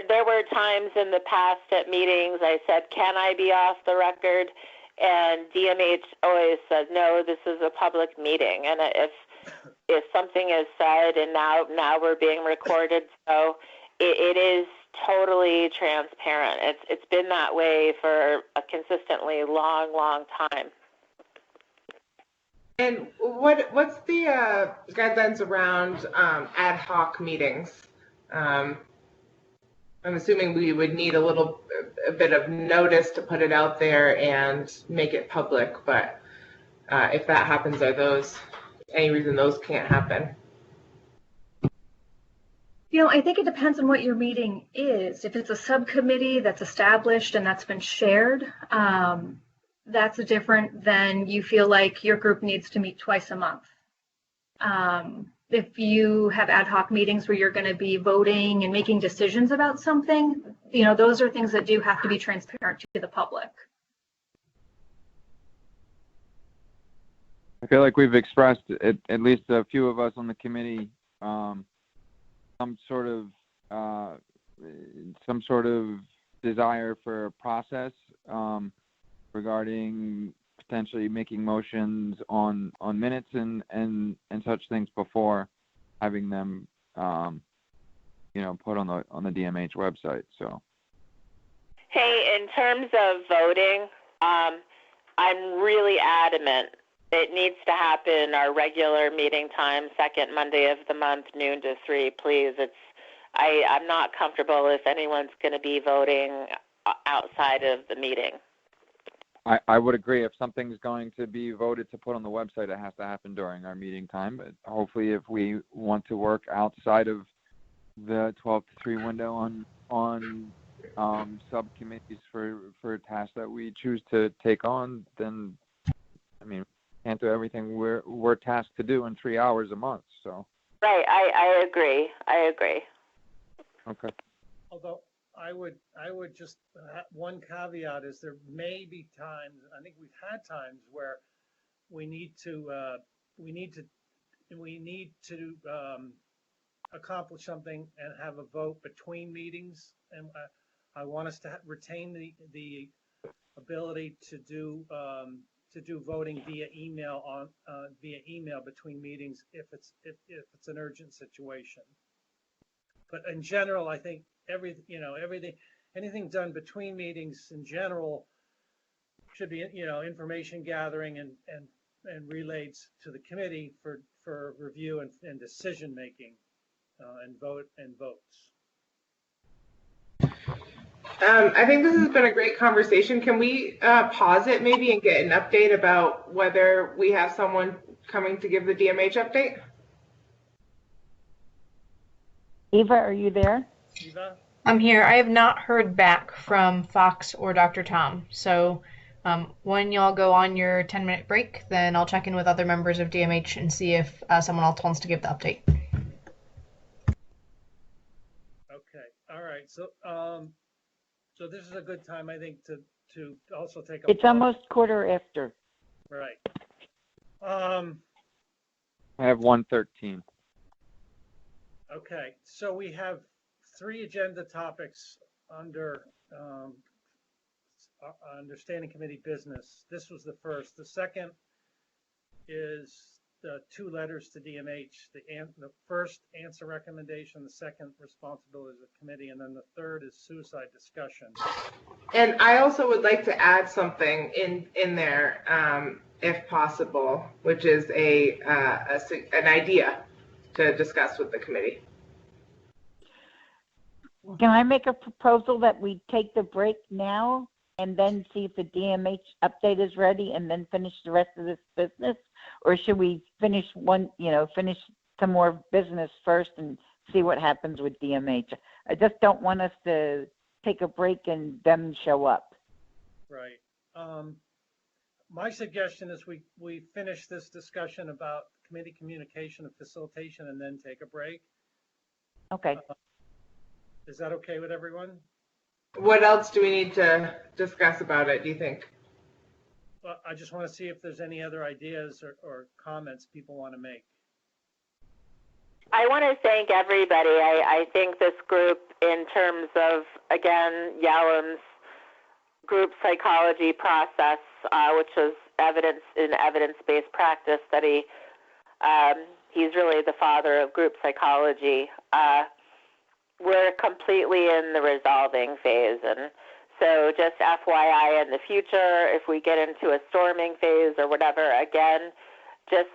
there were times in the past at meetings I said, can I be off the record? And DMH always said, no, this is a public meeting. And if something is said and now we're being recorded, so it is totally transparent. It's been that way for a consistently long time. And what's the guidelines around ad hoc meetings? I'm assuming we would need a bit of notice to put it out there and make it public, but if that happens, are those any reason those can't happen? I think it depends on what your meeting is. If it's a subcommittee that's established and that's been shared, that's different than you feel like your group needs to meet twice a month. If you have ad hoc meetings where you're going to be voting and making decisions about something, those are things that do have to be transparent to the public. I feel like we've expressed, at least a few of us on the committee, some sort of desire for a process regarding potentially making motions on minutes and such things before having them put on the DMH website. So hey, in terms of voting, I'm really adamant it needs to happen our regular meeting time, second Monday of the month, noon to 3, please. I'm not comfortable if anyone's going to be voting outside of the meeting. I would agree. If something's going to be voted to put on the website, it has to happen during our meeting time. But hopefully, if we want to work outside of the 12 to 3 window on subcommittees for tasks that we choose to take on, then can't do everything we're tasked to do in 3 hours a month. So. Right. I agree. Okay. Although I would just, one caveat is there may be times, I think we've had times where we need to accomplish something and have a vote between meetings, and I want us to retain the ability to do voting via email between meetings if it's an urgent situation. But in general, I think anything done between meetings in general should be, information gathering and relayed to the committee for review and decision making and votes. I think this has been a great conversation. Can we pause it maybe and get an update about whether we have someone coming to give the DMH update? Eva, are you there? Eva? I'm here. I have not heard back from Fox or Dr. Tom. So when y'all go on your 10-minute break, then I'll check in with other members of DMH and see if someone else wants to give the update. Okay. All right. So so this is a good time, I think, to also take a It's almost quarter after. Right. I have 113. Okay. So we have 3 agenda topics under standing committee business. This was the first. The second is the 2 letters to DMH. The first, answer recommendation. The second, responsibilities of committee. And then the third is suicide discussion. And I also would like to add something in there, if possible, which is an idea to discuss with the committee. Can I make a proposal that we take the break now and then see if the DMH update is ready and then finish the rest of this business? Or should we finish some more business first and see what happens with DMH? I just don't want us to take a break and them show up. Right. My suggestion is we finish this discussion about committee communication and facilitation and then take a break. Okay. Is that okay with everyone? What else do we need to discuss about it, do you think? Well, I just want to see if there's any other ideas or comments people want to make. I want to thank everybody. I think this group, in terms of, again, Yalim's group psychology process, which was evidence-based practice study, he's really the father of group psychology. We're completely in the resolving phase, and so just FYI, in the future, if we get into a storming phase or whatever, again, just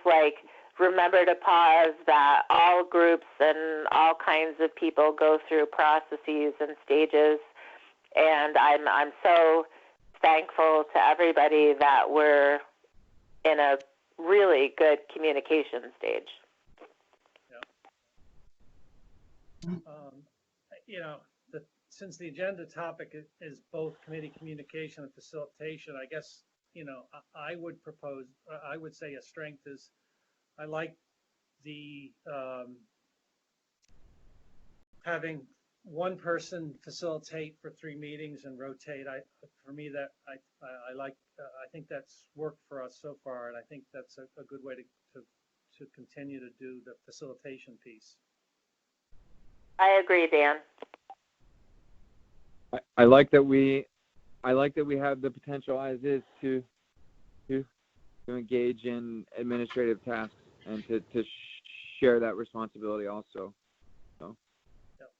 remember to pause that all groups and all kinds of people go through processes and stages, and I'm so thankful to everybody that we're in a really good communication stage. Since the agenda topic is both committee communication and facilitation, I guess, I would say a strength is I like the having one person facilitate for 3 meetings and rotate. I think that's worked for us so far, and I think that's a good way to continue to do the facilitation piece. I agree, Dan. I like that we have the potential as is to engage in administrative tasks and to share that responsibility also. So. Yep.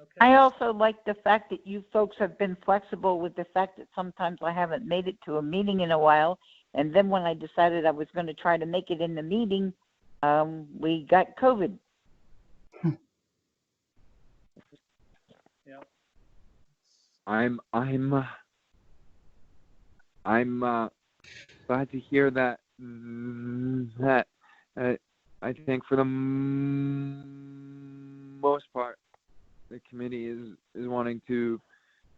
Okay. I also like the fact that you folks have been flexible with the fact that sometimes I haven't made it to a meeting in a while, and then when I decided I was going to try to make it in the meeting, we got COVID. Yeah. I'm glad to hear that I think for the most part the committee is wanting to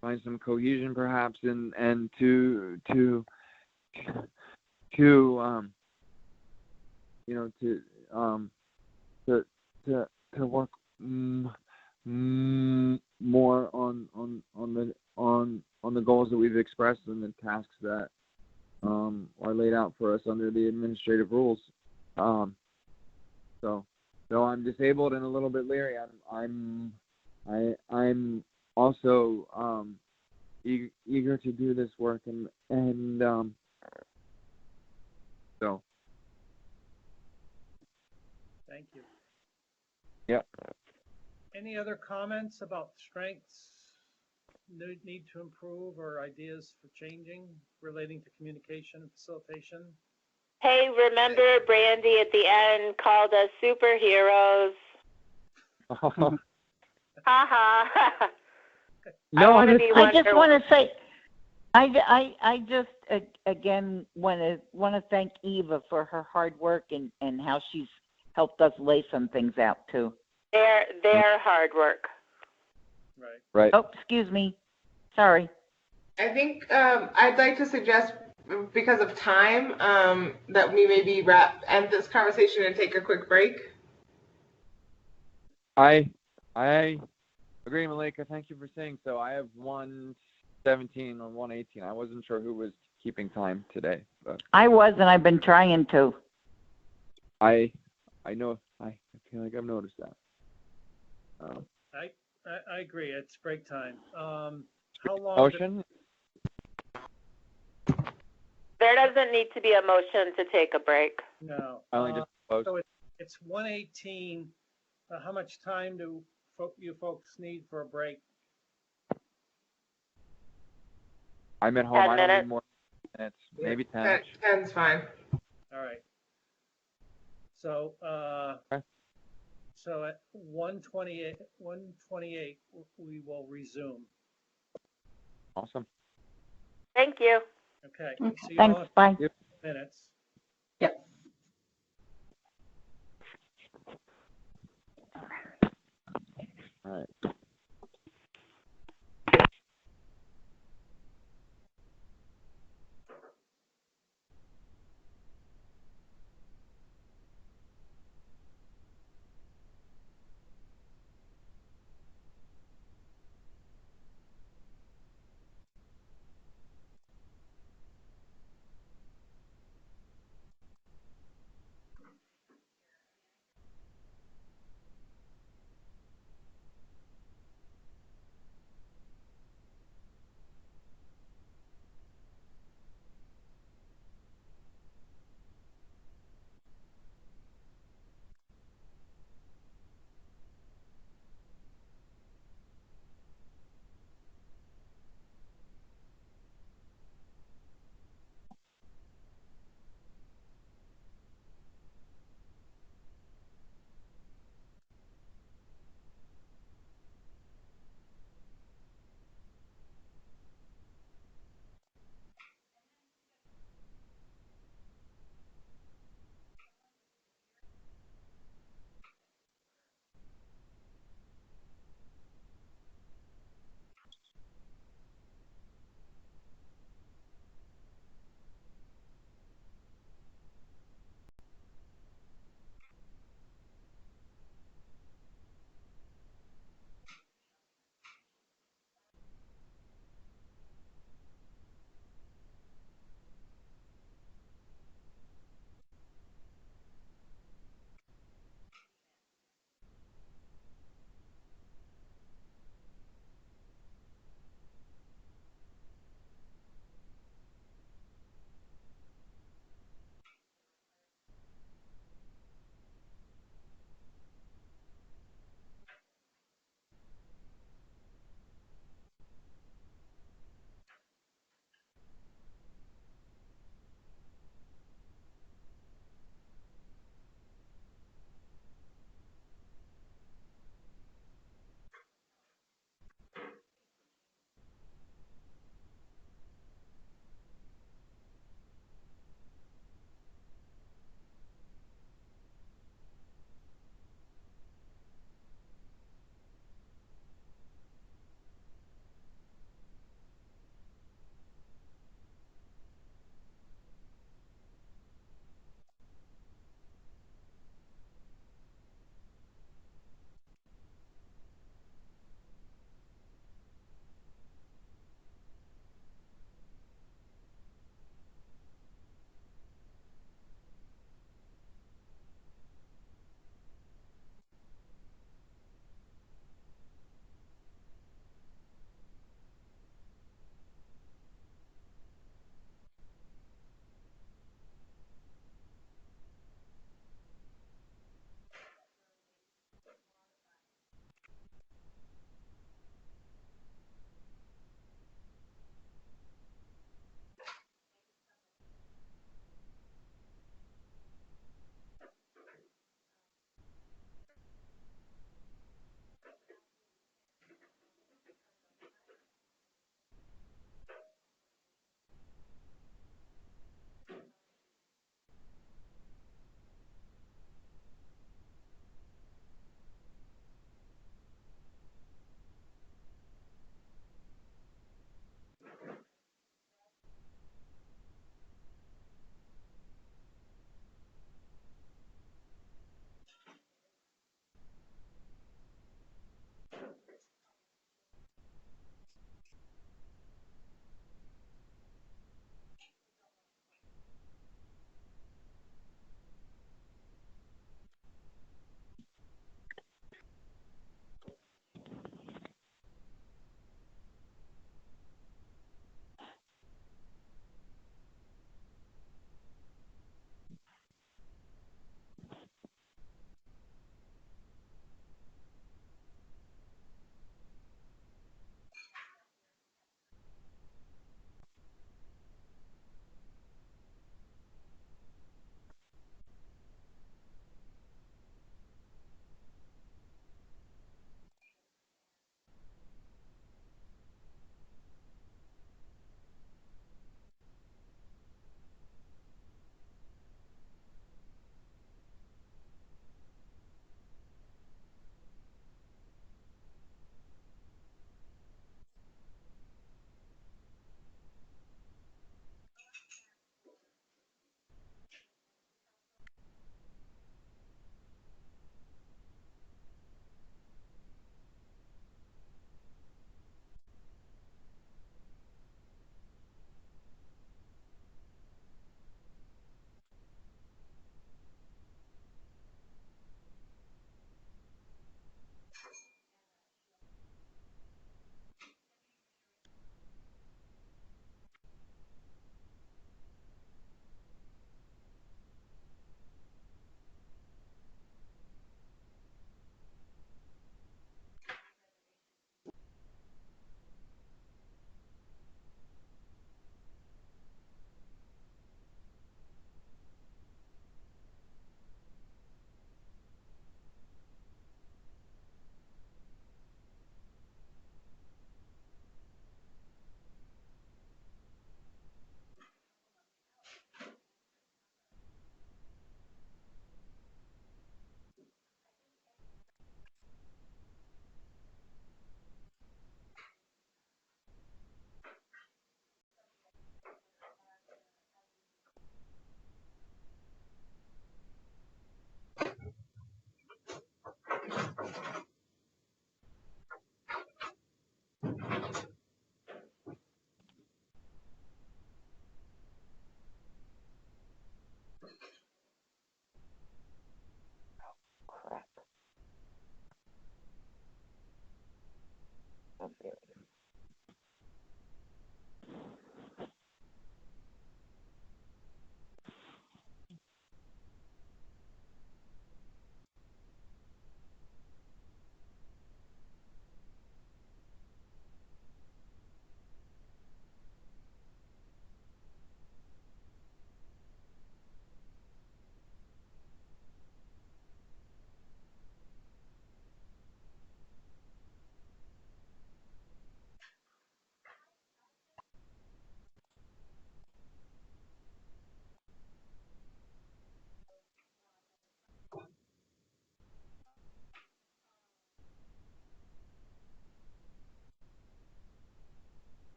find some cohesion perhaps and to to to work more on the goals that we've expressed and the tasks that are laid out for us under the administrative rules. So though I'm disabled and a little bit leery, I'm also eager to do this work and so. Thank you. Yep. Any other comments about strengths, need to improve, or ideas for changing relating to communication and facilitation? Hey, remember Brandy at the end called us superheroes? Ha ha. No, I just want to say, I just again want to thank Eva for her hard work and how she's helped us lay some things out too. Their hard work. Right. Oh, excuse me. Sorry. I think I'd like to suggest, because of time, that we maybe end this conversation and take a quick break. I agree, Malika. Thank you for saying so. I have 117 on 118. I wasn't sure who was keeping time today, but I was, and I've been trying to. I know. I feel like I've noticed that. I agree. It's break time. How long? Motion? There doesn't need to be a motion to take a break. No. I only just closed. So it's 1:18. How much time do you folks need for a break? I'm at home. 10 I don't minutes. need more minutes. Maybe 10. 10's fine. All right. So Okay. so at 1:28 we will resume. Awesome. Thank you. Okay. Okay. See you all Thanks. in Bye. minutes. Yep. All right.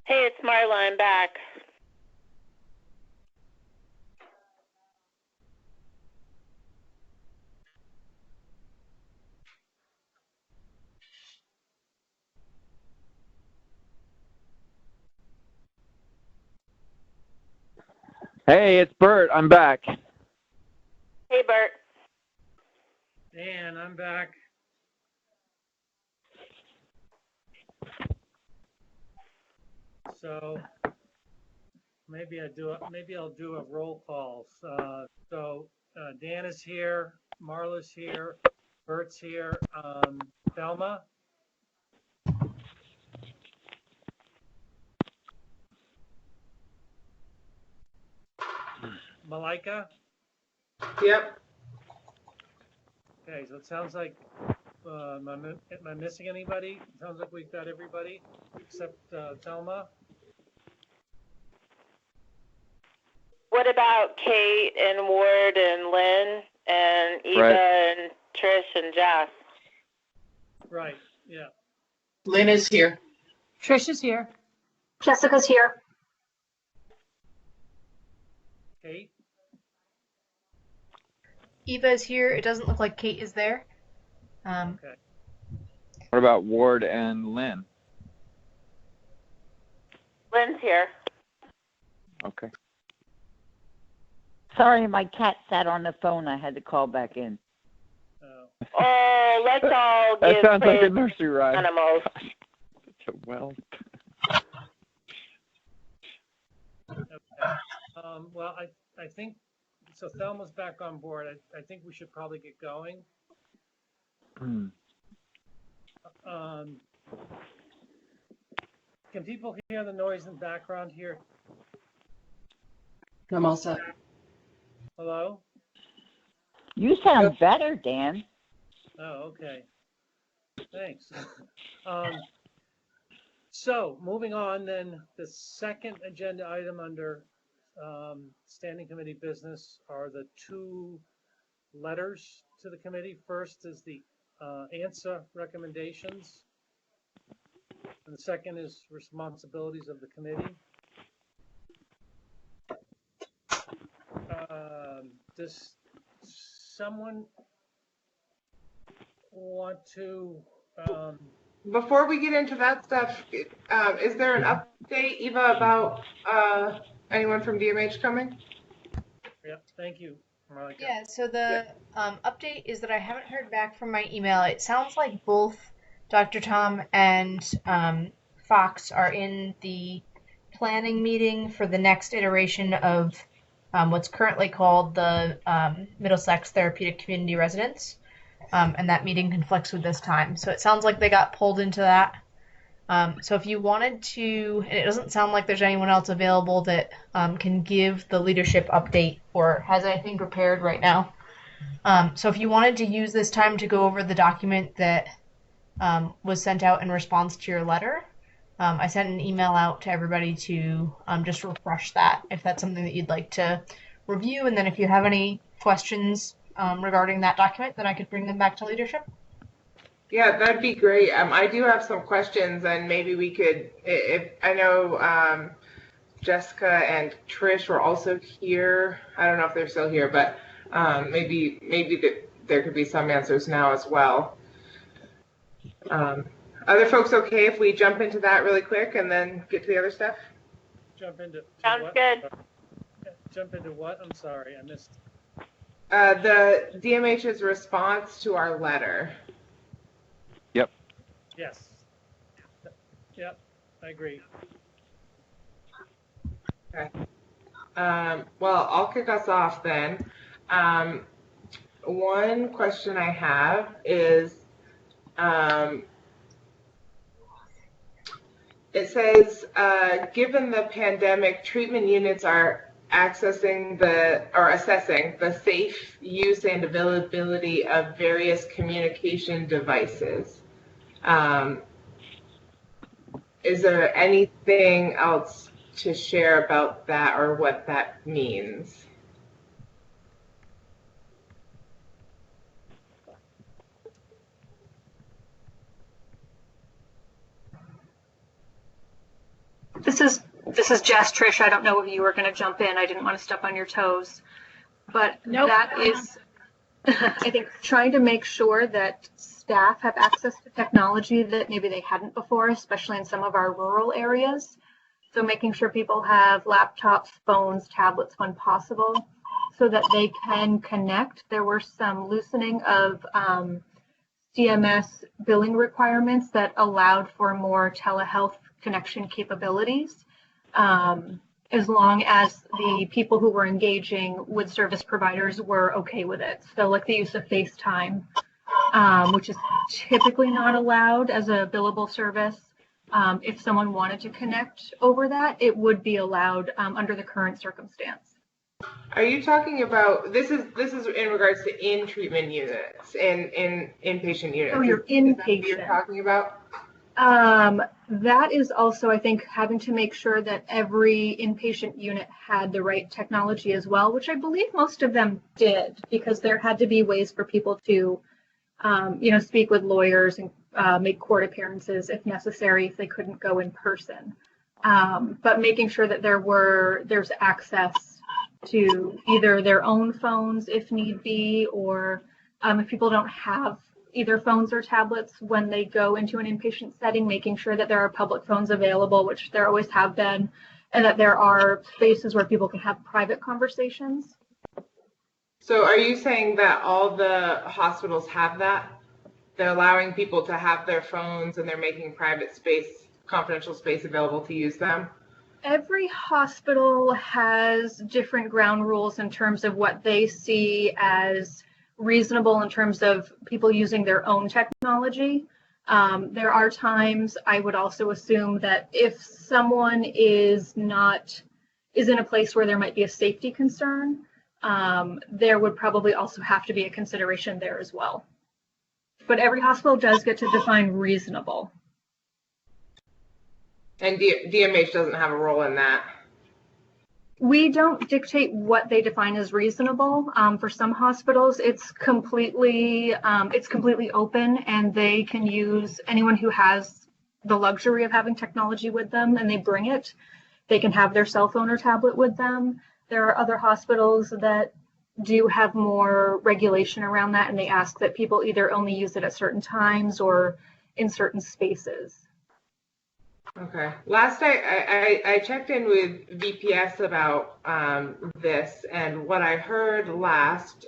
Hey, it's Marla. I'm back. Hey, it's Bert. I'm back. Hey, Bert. Dan, I'm back. So maybe I'll do a roll call. Dan is here, Marla's here, Bert's here. Thelma, Malika. Yep. Okay, so it sounds like am I missing anybody? It sounds like we've got everybody except Thelma. What about Kate and Ward and Lynn and Eva and Trish and Jess? Right, yeah. Lynn is here. Trish is here. Jessica's here. Kate? Eva is here. It doesn't look like Kate is there. Okay. What about Ward and Lynn? Lynn's here. Okay. Sorry, my cat sat on the phone. I had to call back in. Oh, let's all That give sounds like praise a nursery rhyme. animals. Such a well. Okay. Well, I think, so Thelma's back on board. I think we should probably get going. Can people hear the noise in the background here? I'm all set. Hello? You sound better, Dan. Oh, okay. Thanks. So moving on then, the second agenda item under standing committee business are the two letters to the committee. First is the ANSA recommendations, and the second is responsibilities of the committee. does someone want to, Before we get into that stuff, is there an update, Eva, about anyone from DMH coming? Yep, thank you, Monica. Yeah, so the update is that I haven't heard back from my email. It sounds like both Dr. Tom and Fox are in the planning meeting for the next iteration of what's currently called the Middlesex Therapeutic Community Residence. And that meeting conflicts with this time. So it sounds like they got pulled into that. So if you wanted to, and it doesn't sound like there's anyone else available that can give the leadership update or has anything prepared right now. So if you wanted to use this time to go over the document that was sent out in response to your letter, I sent an email out to everybody to just refresh that if that's something that you'd like to review. And then if you have any questions regarding that document, then I could bring them back to leadership. Yeah, that'd be great. I do have some questions, and maybe we could, if I know Jessica and Trish were also here. I don't know if they're still here, but maybe there could be some answers now as well. Other folks okay if we jump into that really quick and then get to the other stuff? Jump into Sounds what? good. Jump into what? I'm sorry, I missed. The DMH's response to our letter. Yes. Yep, I agree. Okay. Well, I'll kick us off then. One question I have is, it says, given the pandemic, treatment units are assessing the safe use and availability of various communication devices. Is there anything else to share about that or what that means? This is Jess. Trish, I don't know if you were going to jump in. I didn't want to step on your toes. But nope. That is, I think, trying to make sure that staff have access to technology that maybe they hadn't before, especially in some of our rural areas. So making sure people have laptops, phones, tablets when possible so that they can connect. There were some loosening of CMS billing requirements that allowed for more telehealth connection capabilities, as long as the people who were engaging with service providers were okay with it. So like the use of FaceTime, which is typically not allowed as a billable service. If someone wanted to connect over that, it would be allowed under the current circumstance. Are you talking about, this is in regards to in-treatment units, in inpatient units? Oh, you're inpatient. Is that what you're talking about? That is also, I think, having to make sure that every inpatient unit had the right technology as well, which I believe most of them did, because there had to be ways for people to, speak with lawyers and make court appearances if necessary, if they couldn't go in person. But making sure that there's access to either their own phones if need be, or if people don't have either phones or tablets when they go into an inpatient setting, making sure that there are public phones available, which there always have been, and that there are spaces where people can have private conversations. So are you saying that all the hospitals have that? They're allowing people to have their phones and they're making private space, confidential space available to use them? Every hospital has different ground rules in terms of what they see as reasonable in terms of people using their own technology. There are times I would also assume that if someone is in a place where there might be a safety concern, there would probably also have to be a consideration there as well. But every hospital does get to define reasonable. And DMH doesn't have a role in that? We don't dictate what they define as reasonable. For some hospitals, it's completely open, and they can use anyone who has the luxury of having technology with them, and they bring it. They can have their cell phone or tablet with them. There are other hospitals that do have more regulation around that, and they ask that people either only use it at certain times or in certain spaces. Okay. Last I checked in with VPS about this, and what I heard last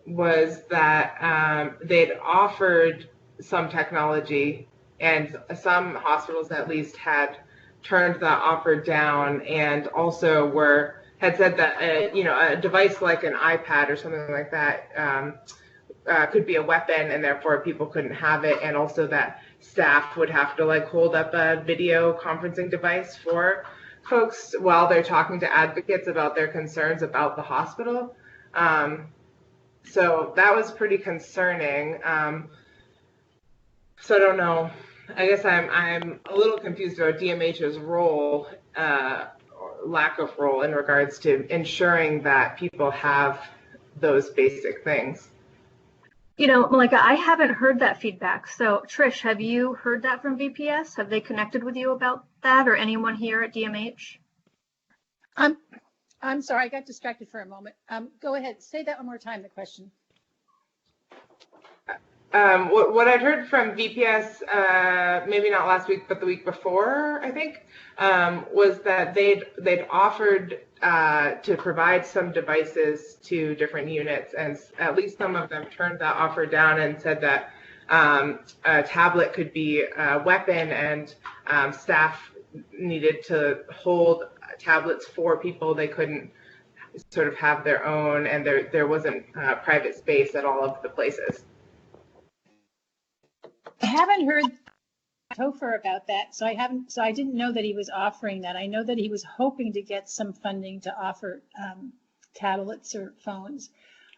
was that they'd offered some technology, and some hospitals at least had turned that offer down, and also had said that a device like an iPad or something like that could be a weapon, and therefore people couldn't have it, and also that staff would have to like hold up a video conferencing device for folks while they're talking to advocates about their concerns about the hospital. So that was pretty concerning. So I don't know. I guess I'm a little confused about DMH's role, or lack of role, in regards to ensuring that people have those basic things. Malika, I haven't heard that feedback. So Trish, have you heard that from VPS? Have they connected with you about that, or anyone here at DMH? I'm sorry, I got distracted for a moment. Go ahead, say that one more time, the question. What I'd heard from VPS, maybe not last week, but the week before, I think, was that they'd offered to provide some devices to different units, and at least some of them turned that offer down and said that a tablet could be a weapon, and staff needed to hold tablets for people. They couldn't sort of have their own, and there wasn't private space at all of the places. I haven't heard Topher about that, so I didn't know that he was offering that. I know that he was hoping to get some funding to offer tablets or phones.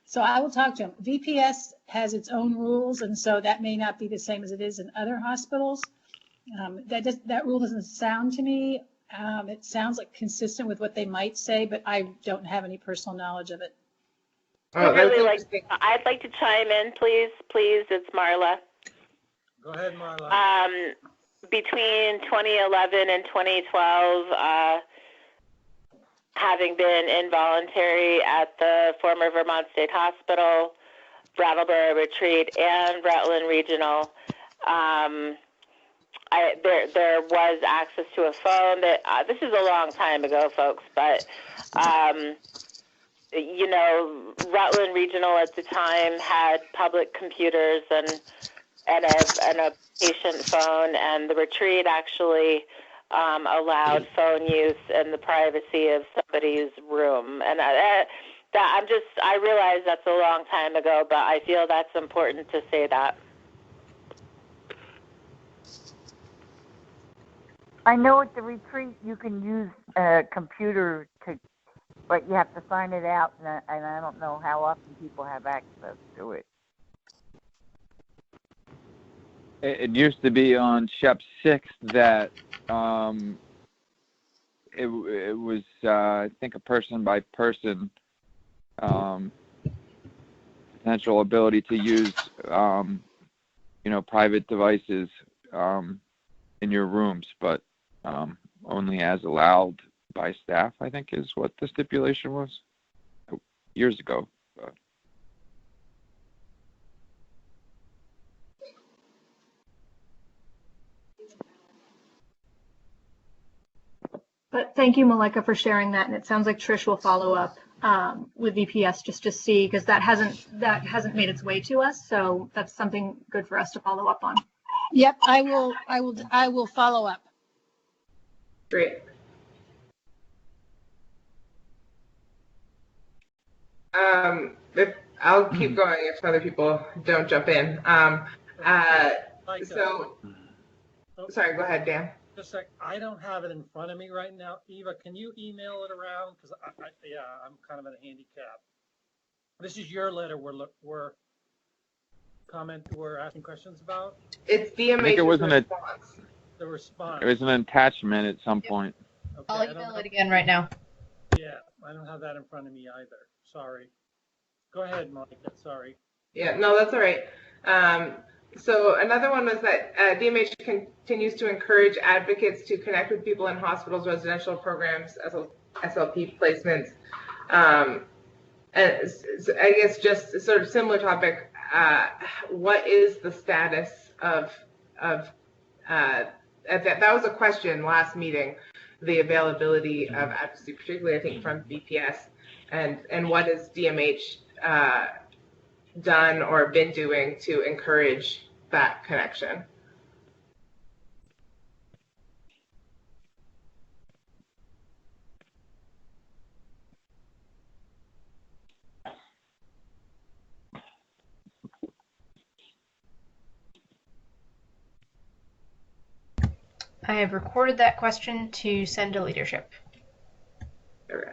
So I will talk to him. VPS has its own rules, and so that may not be the same as it is in other hospitals. That rule doesn't sound to me. It sounds like consistent with what they might say, but I don't have any personal knowledge of it. I'd like to chime in, please. It's Marla. Go ahead, Marla. Between 2011 and 2012, having been involuntary at the former Vermont State Hospital, Brattleboro Retreat, and Rutland Regional, there was access to a phone. This is a long time ago, folks, but Rutland Regional at the time had public computers and a patient phone, and the retreat actually allowed phone use in the privacy of somebody's room. And I realize that's a long time ago, but I feel that's important to say that. I know at the retreat you can use a computer but you have to sign it out, and I don't know how often people have access to it. It used to be on SHEP 6 that it was, I think, a person-by-person potential ability to use, private devices in your rooms, but only as allowed by staff, I think, is what the stipulation was years ago. But thank you, Malika, for sharing that. And it sounds like Trish will follow up with VPS just to see, because that hasn't made its way to us. So that's something good for us to follow up on. Yep, I will follow up. Great. I'll keep going if other people don't jump in. Sorry, go ahead, Dan. Just a sec. I don't have it in front of me right now. Eva, can you email it around? Because I'm kind of at a handicap. This is your letter we're asking questions about. It's DMH's I think it was response. The response. It was an attachment at some point. Okay, I'll email it again right now. Yeah, I don't have that in front of me either. Sorry. Go ahead, Monica. Sorry. Yeah, no, that's all right. So another one was that DMH continues to encourage advocates to connect with people in hospitals, residential programs, SLP placements, I guess just a sort of similar topic. What is the status of that was a question last meeting, the availability of advocacy, particularly I think from BPS, and what has DMH done or been doing to encourage that connection? I have recorded that question to send to leadership. Okay.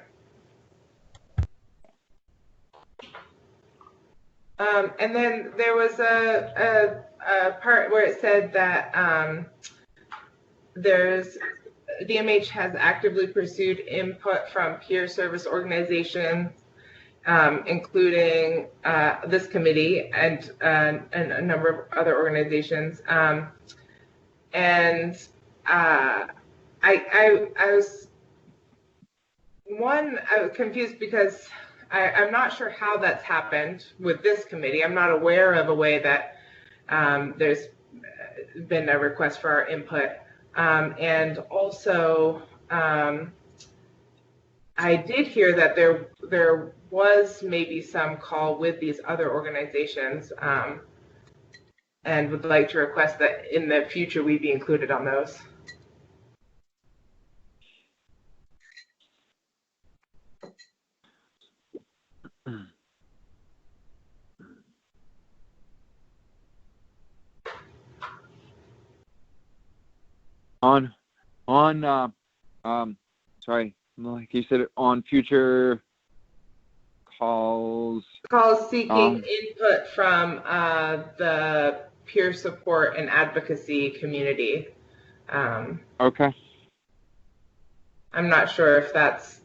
And then there was a part where it said that DMH has actively pursued input from peer service organizations, including this committee and a number of other organizations. I was confused because I'm not sure how that's happened with this committee. I'm not aware of a way that there's been a request for our input. And also, I did hear that there was maybe some call with these other organizations, and would like to request that in the future we be included on those. Sorry, like you said, on future calls seeking input from the peer support and advocacy community. Okay. I'm not sure if that's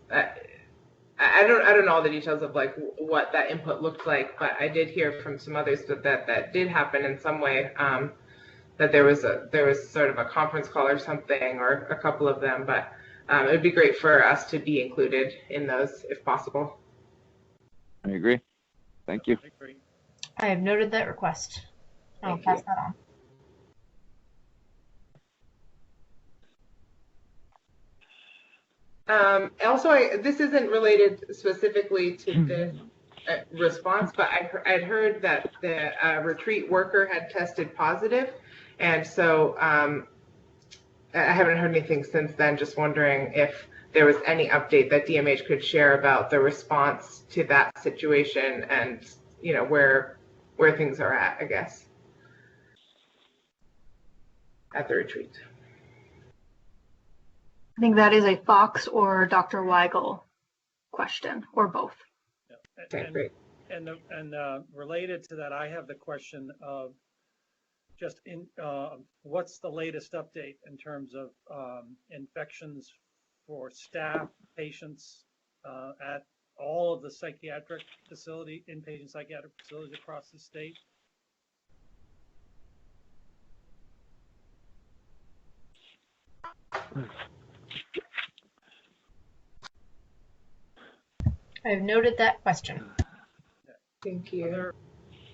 I don't know all the details of like what that input looked like, but I did hear from some others that did happen in some way, that there was sort of a conference call or something, or a couple of them, but it would be great for us to be included in those if possible. I agree. Thank you. I have noted that request. I'll pass that on. Also, this isn't related specifically to this response, but I'd heard that the retreat worker had tested positive, and so I haven't heard anything since then. Just wondering if there was any update that DMH could share about the response to that situation, and where things are at, I guess, at the retreat. I think that is a Fox or Dr. Weigel question, or both. Yeah. Great. And related to that, I have the question of just what's the latest update in terms of infections for staff, patients at all of the psychiatric facility, inpatient psychiatric facilities across the state? I've noted that question. Thank you.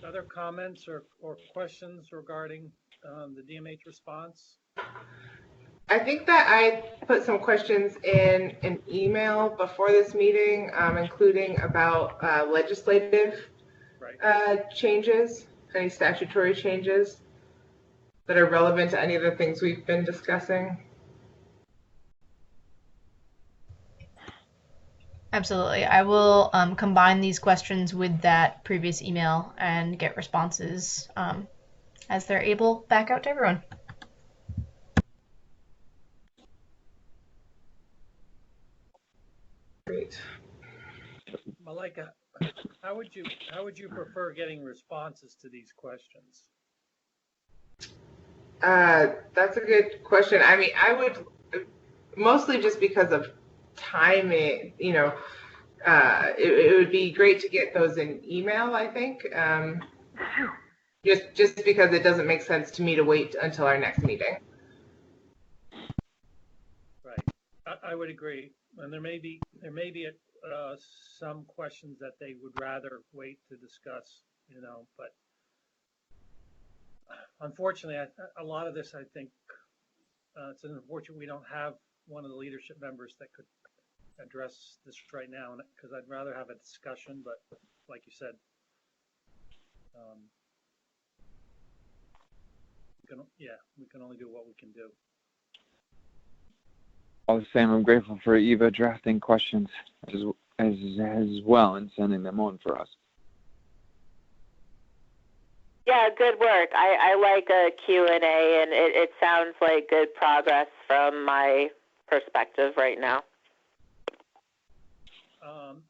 Other comments or questions regarding the DMH response? I think that I put some questions in an email before this meeting, including about legislative changes, any statutory changes that are relevant to any of the things we've been discussing. Absolutely. I will combine these questions with that previous email and get responses as they're able back out to everyone. Great. Malika, how would you prefer getting responses to these questions? That's a good question. I mean, I would mostly just because of timing, it would be great to get those in email, I think, just because it doesn't make sense to me to wait until our next meeting. Right. I would agree. And there may be some questions that they would rather wait to discuss, but unfortunately, a lot of this, I think, it's unfortunate we don't have one of the leadership members that could address this right now, because I'd rather have a discussion, but like you said, we can only do what we can do. All the same, I'm grateful for Eva drafting questions as well and sending them on for us. Yeah, good work. I like a Q&A, and it sounds like good progress from my perspective right now.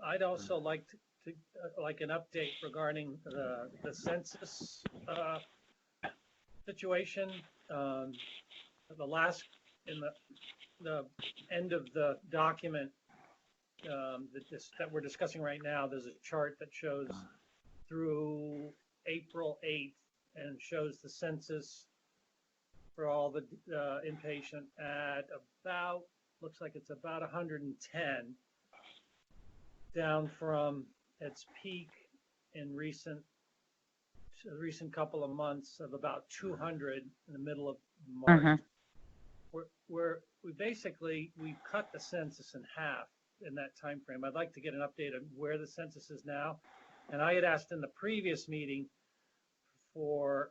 I'd also like to like an update regarding the census situation. In the end of the document that we're discussing right now, there's a chart that shows through April 8th and shows the census for all the inpatient at looks like it's about 110, down from its peak in recent couple of months of about 200 in the middle of March. Mm-hmm. We've cut the census in half in that time frame. I'd like to get an update on where the census is now. And I had asked in the previous meeting for,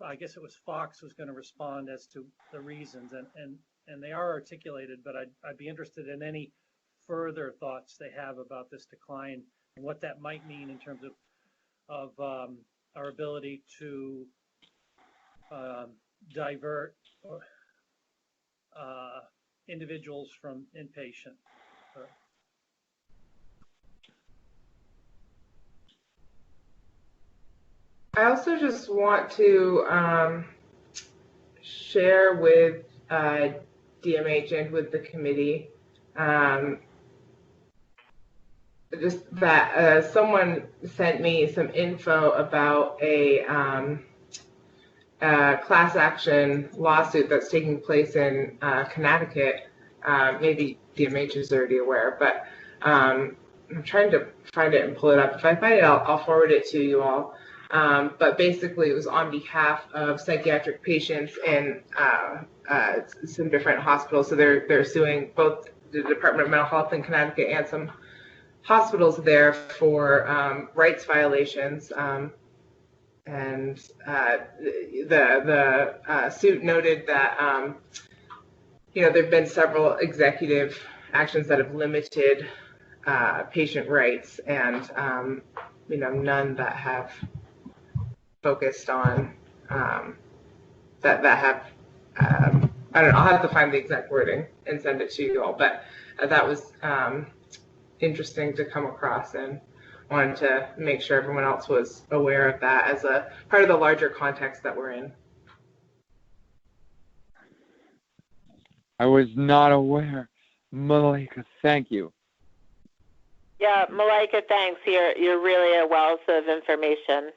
I guess it was Fox was going to respond as to the reasons, and they are articulated, but I'd be interested in any further thoughts they have about this decline and what that might mean in terms of our ability to divert individuals from inpatient. I also just want to share with DMH and with the committee just that someone sent me some info about a class action lawsuit that's taking place in Connecticut. Maybe DMH is already aware, but I'm trying to find it and pull it up. If I find it, I'll forward it to you all. But basically, it was on behalf of psychiatric patients in some different hospitals. So they're suing both the Department of Mental Health in Connecticut and some hospitals there for rights violations. And the suit noted that there have been several executive actions that have limited patient rights, and none that have focused on that have I don't know, I'll have to find the exact wording and send it to you all, but that was interesting to come across, and wanted to make sure everyone else was aware of that as a part of the larger context that we're in. I was not aware. Malika, thank you. Yeah, Malika, thanks. You're really a wealth of information.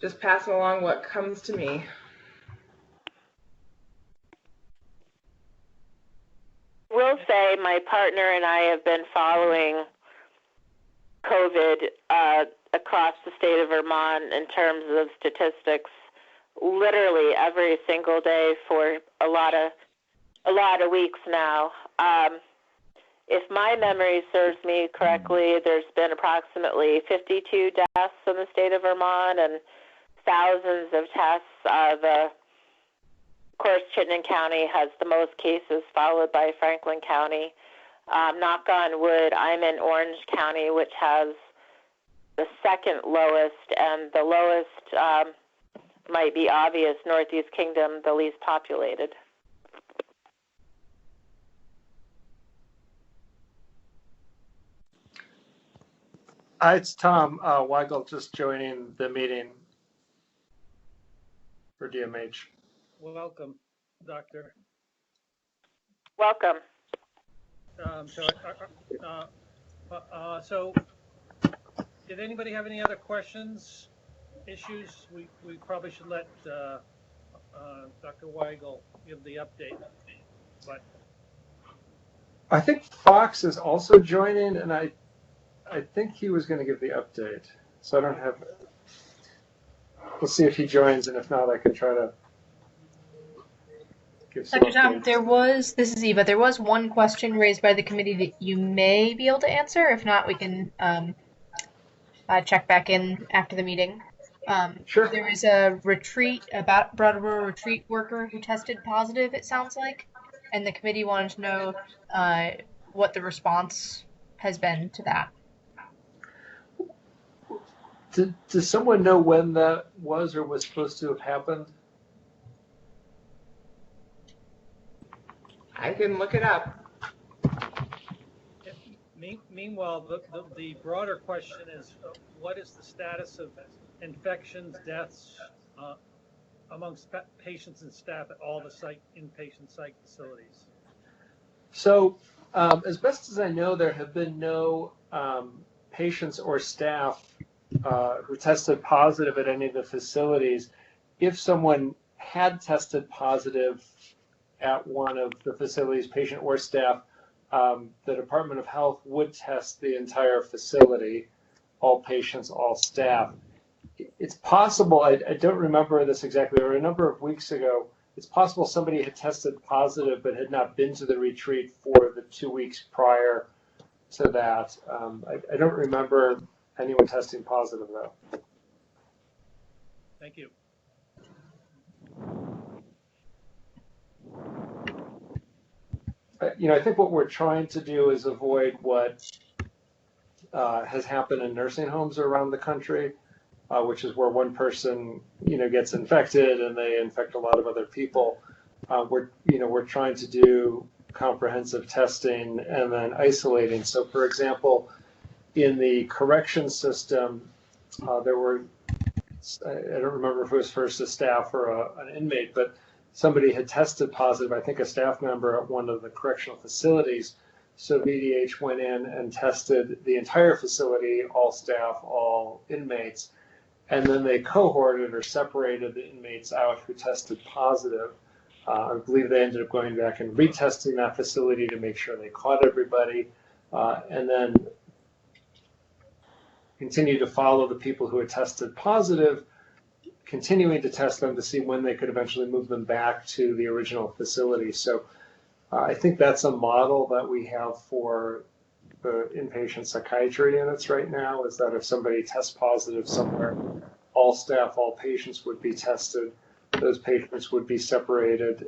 Just passing along what comes to me. Will say my partner and I have been following COVID across the state of Vermont in terms of statistics literally every single day for a lot of weeks now. If my memory serves me correctly, there's been approximately 52 deaths in the state of Vermont and thousands of tests. Of course, Chittenden County has the most cases, followed by Franklin County. Knock on wood, I'm in Orange County, which has the second lowest, and the lowest might be obvious, Northeast Kingdom, the least populated. It's Tom Weigel, just joining the meeting for DMH. Welcome, Doctor. Welcome. So, did anybody have any other questions, issues? We probably should let Dr. Weigel give the update. But I think Fox is also joining, and I think he was going to give the update. So I don't have. We'll see if he joins, and if not, I can try to give some Dr. Tom, updates. this is Eva, there was one question raised by the committee that you may be able to answer. If not, we can check back in after the meeting. Sure. There was a Brattleboro retreat worker who tested positive, it sounds like, and the committee wanted to know what the response has been to that. Does someone know when that was or was supposed to have happened? I can look it up. Meanwhile, the broader question is, what is the status of infections, deaths amongst patients and staff at all the inpatient psych facilities? So, as best as I know, there have been no patients or staff who tested positive at any of the facilities. If someone had tested positive at one of the facilities, patient or staff, the Department of Health would test the entire facility, all patients, all staff. It's possible, I don't remember this exactly, or a number of weeks ago, it's possible somebody had tested positive but had not been to the retreat for the 2 weeks prior to that. I don't remember anyone testing positive, though. Thank you. I think what we're trying to do is avoid what has happened in nursing homes around the country, which is where one person, gets infected and they infect a lot of other people. We're trying to do comprehensive testing and then isolating. So, for example, in the correction system, there were, I don't remember if it was first a staff or an inmate, but somebody had tested positive, I think a staff member at one of the correctional facilities. So VDH went in and tested the entire facility, all staff, all inmates, and then they cohorted or separated the inmates out who tested positive. I believe they ended up going back and retesting that facility to make sure they caught everybody, and then continue to follow the people who had tested positive, continuing to test them to see when they could eventually move them back to the original facility. So I think that's a model that we have for the inpatient psychiatry units right now, is that if somebody tests positive somewhere, all staff, all patients would be tested. Those patients would be separated,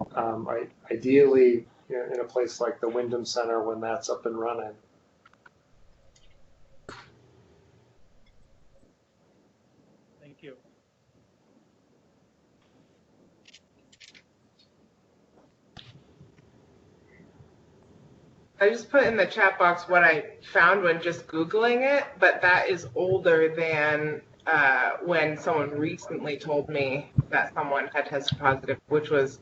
ideally in a place like the Wyndham Center when that's up and running. Thank you. I just put in the chat box what I found when just Googling it, but that is older than when someone recently told me that someone had tested positive, which was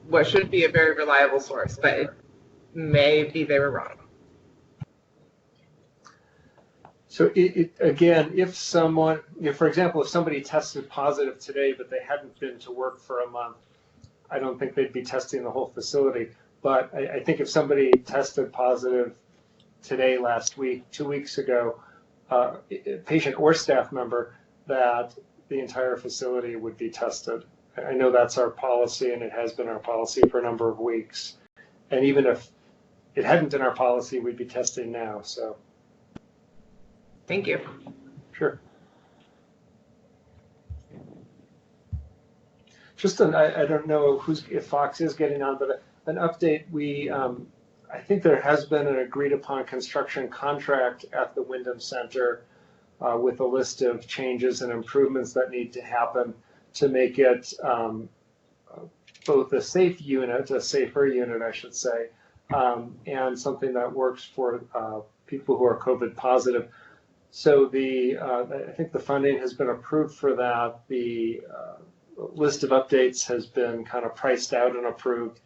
what should be a very reliable source, but it maybe they were wrong. So again, if someone, for example, if somebody tested positive today, but they hadn't been to work for a month, I don't think they'd be testing the whole facility. But I think if somebody tested positive today, last week, 2 weeks ago, patient or staff member, that the entire facility would be tested. I know that's our policy, and it has been our policy for a number of weeks. And even if it hadn't been our policy, we'd be testing now. So. Thank you. Sure. Just I don't know if Fox is getting on, but an update. I think there has been an agreed upon construction contract at the Wyndham Center with a list of changes and improvements that need to happen to make it both a safer unit, I should say, and something that works for people who are COVID positive. So I think the funding has been approved for that. The list of updates has been kind of priced out and approved.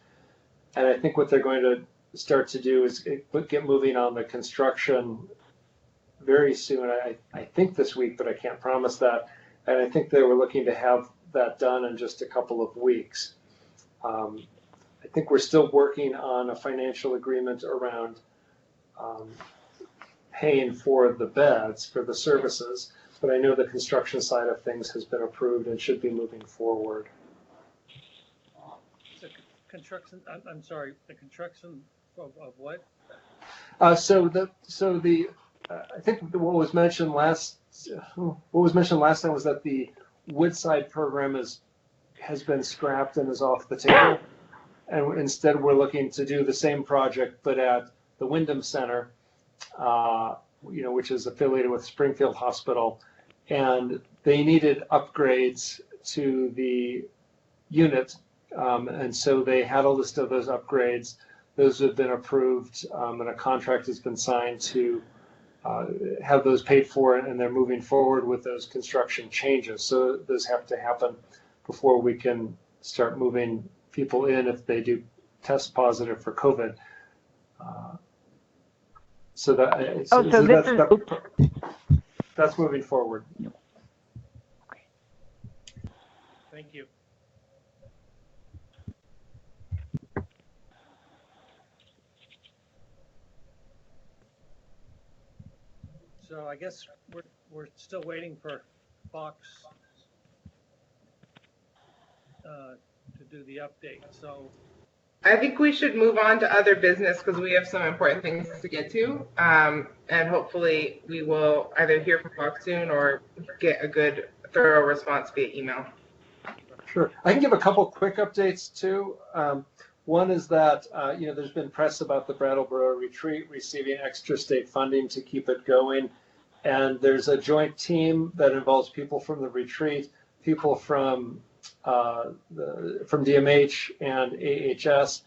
And I think what they're going to start to do is get moving on the construction very soon. I think this week, but I can't promise that. And I think they were looking to have that done in just a couple of weeks. I think we're still working on a financial agreement around paying for the beds, for the services, but I know the construction side of things has been approved and should be moving forward. So construction, I'm sorry, the construction of what? I think what was mentioned last time was that the Woodside program has been scrapped and is off the table, and instead we're looking to do the same project but at the Wyndham Center, which is affiliated with Springfield Hospital, and they needed upgrades to the unit, and so they had a list of those upgrades. Those have been approved, and a contract has been signed to have those paid for, and they're moving forward with those construction changes. So those have to happen before we can start moving people in if they do test positive for COVID. That's moving forward. Thank you. So I guess we're still waiting for Fox to do the update. So I think we should move on to other business because we have some important things to get to, and hopefully we will either hear from Fox soon or get a good, thorough response via email. Sure. I can give a couple quick updates too. One is that there's been press about the Brattleboro retreat receiving extra state funding to keep it going, and there's a joint team that involves people from the retreat, people from DMH and AHS,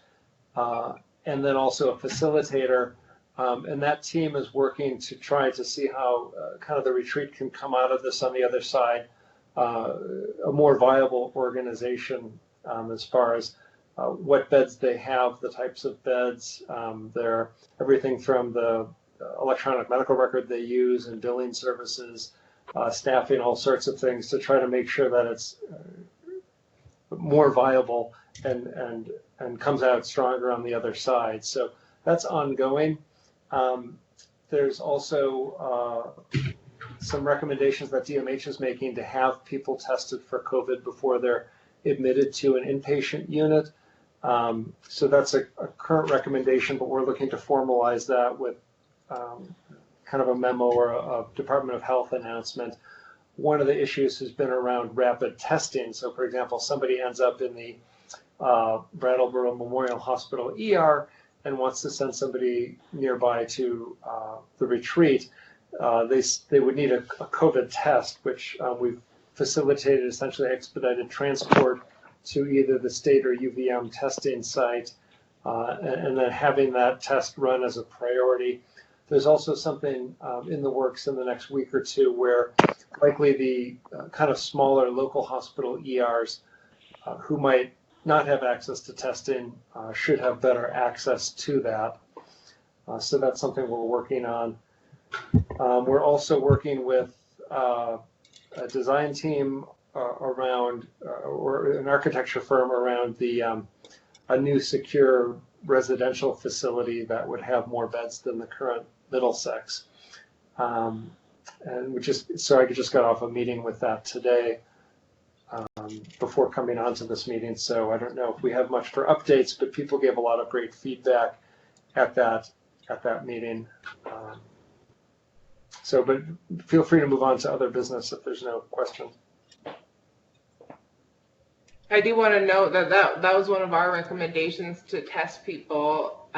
and then also a facilitator, and that team is working to try to see how kind of the retreat can come out of this on the other side, a more viable organization as far as what beds they have, the types of beds, they're everything from the electronic medical record they use and billing services, staffing, all sorts of things to try to make sure that it's more viable and comes out stronger on the other side. So that's ongoing. There's also some recommendations that DMH is making to have people tested for COVID before they're admitted to an inpatient unit. So that's a current recommendation, but we're looking to formalize that with kind of a memo or a Department of Health announcement. One of the issues has been around rapid testing. So, for example, somebody ends up in the Brattleboro Memorial Hospital ER and wants to send somebody nearby to the retreat. They would need a COVID test, which we've facilitated essentially expedited transport to either the state or UVM testing site, and then having that test run as a priority. There's also something in the works in the next week or two where likely the kind of smaller local hospital ERs who might not have access to testing should have better access to that. So that's something we're working on. We're also working with a design team around, or an architecture firm around a new secure residential facility that would have more beds than the current Middlesex. And so I just got off a meeting with that today before coming onto this meeting. So I don't know if we have much for updates, but people gave a lot of great feedback at that meeting. But feel free to move on to other business if there's no questions. I do want to note that was one of our recommendations, to test people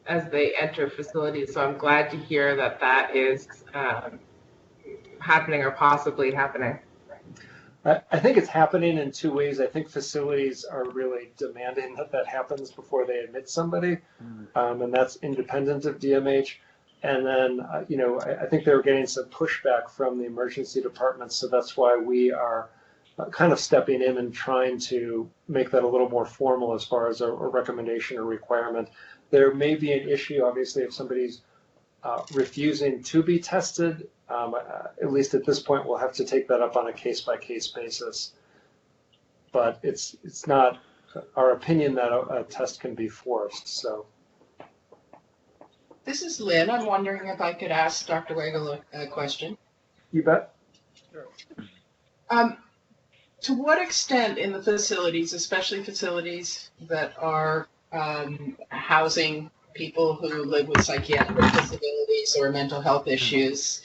as they enter facilities. So I'm glad to hear that is happening or possibly happening. I think it's happening in two ways. I think facilities are really demanding that happens before they admit somebody, and that's independent of DMH. And then, I think they were getting some pushback from the emergency department, so that's why we are kind of stepping in and trying to make that a little more formal as far as a recommendation or requirement. There may be an issue, obviously, if somebody's refusing to be tested. At least at this point, we'll have to take that up on a case-by-case basis. But it's not our opinion that a test can be forced. So. This is Lynn. I'm wondering if I could ask Dr. Weigel a question. You bet. Sure. To what extent in the facilities, especially facilities that are housing people who live with psychiatric disabilities or mental health issues,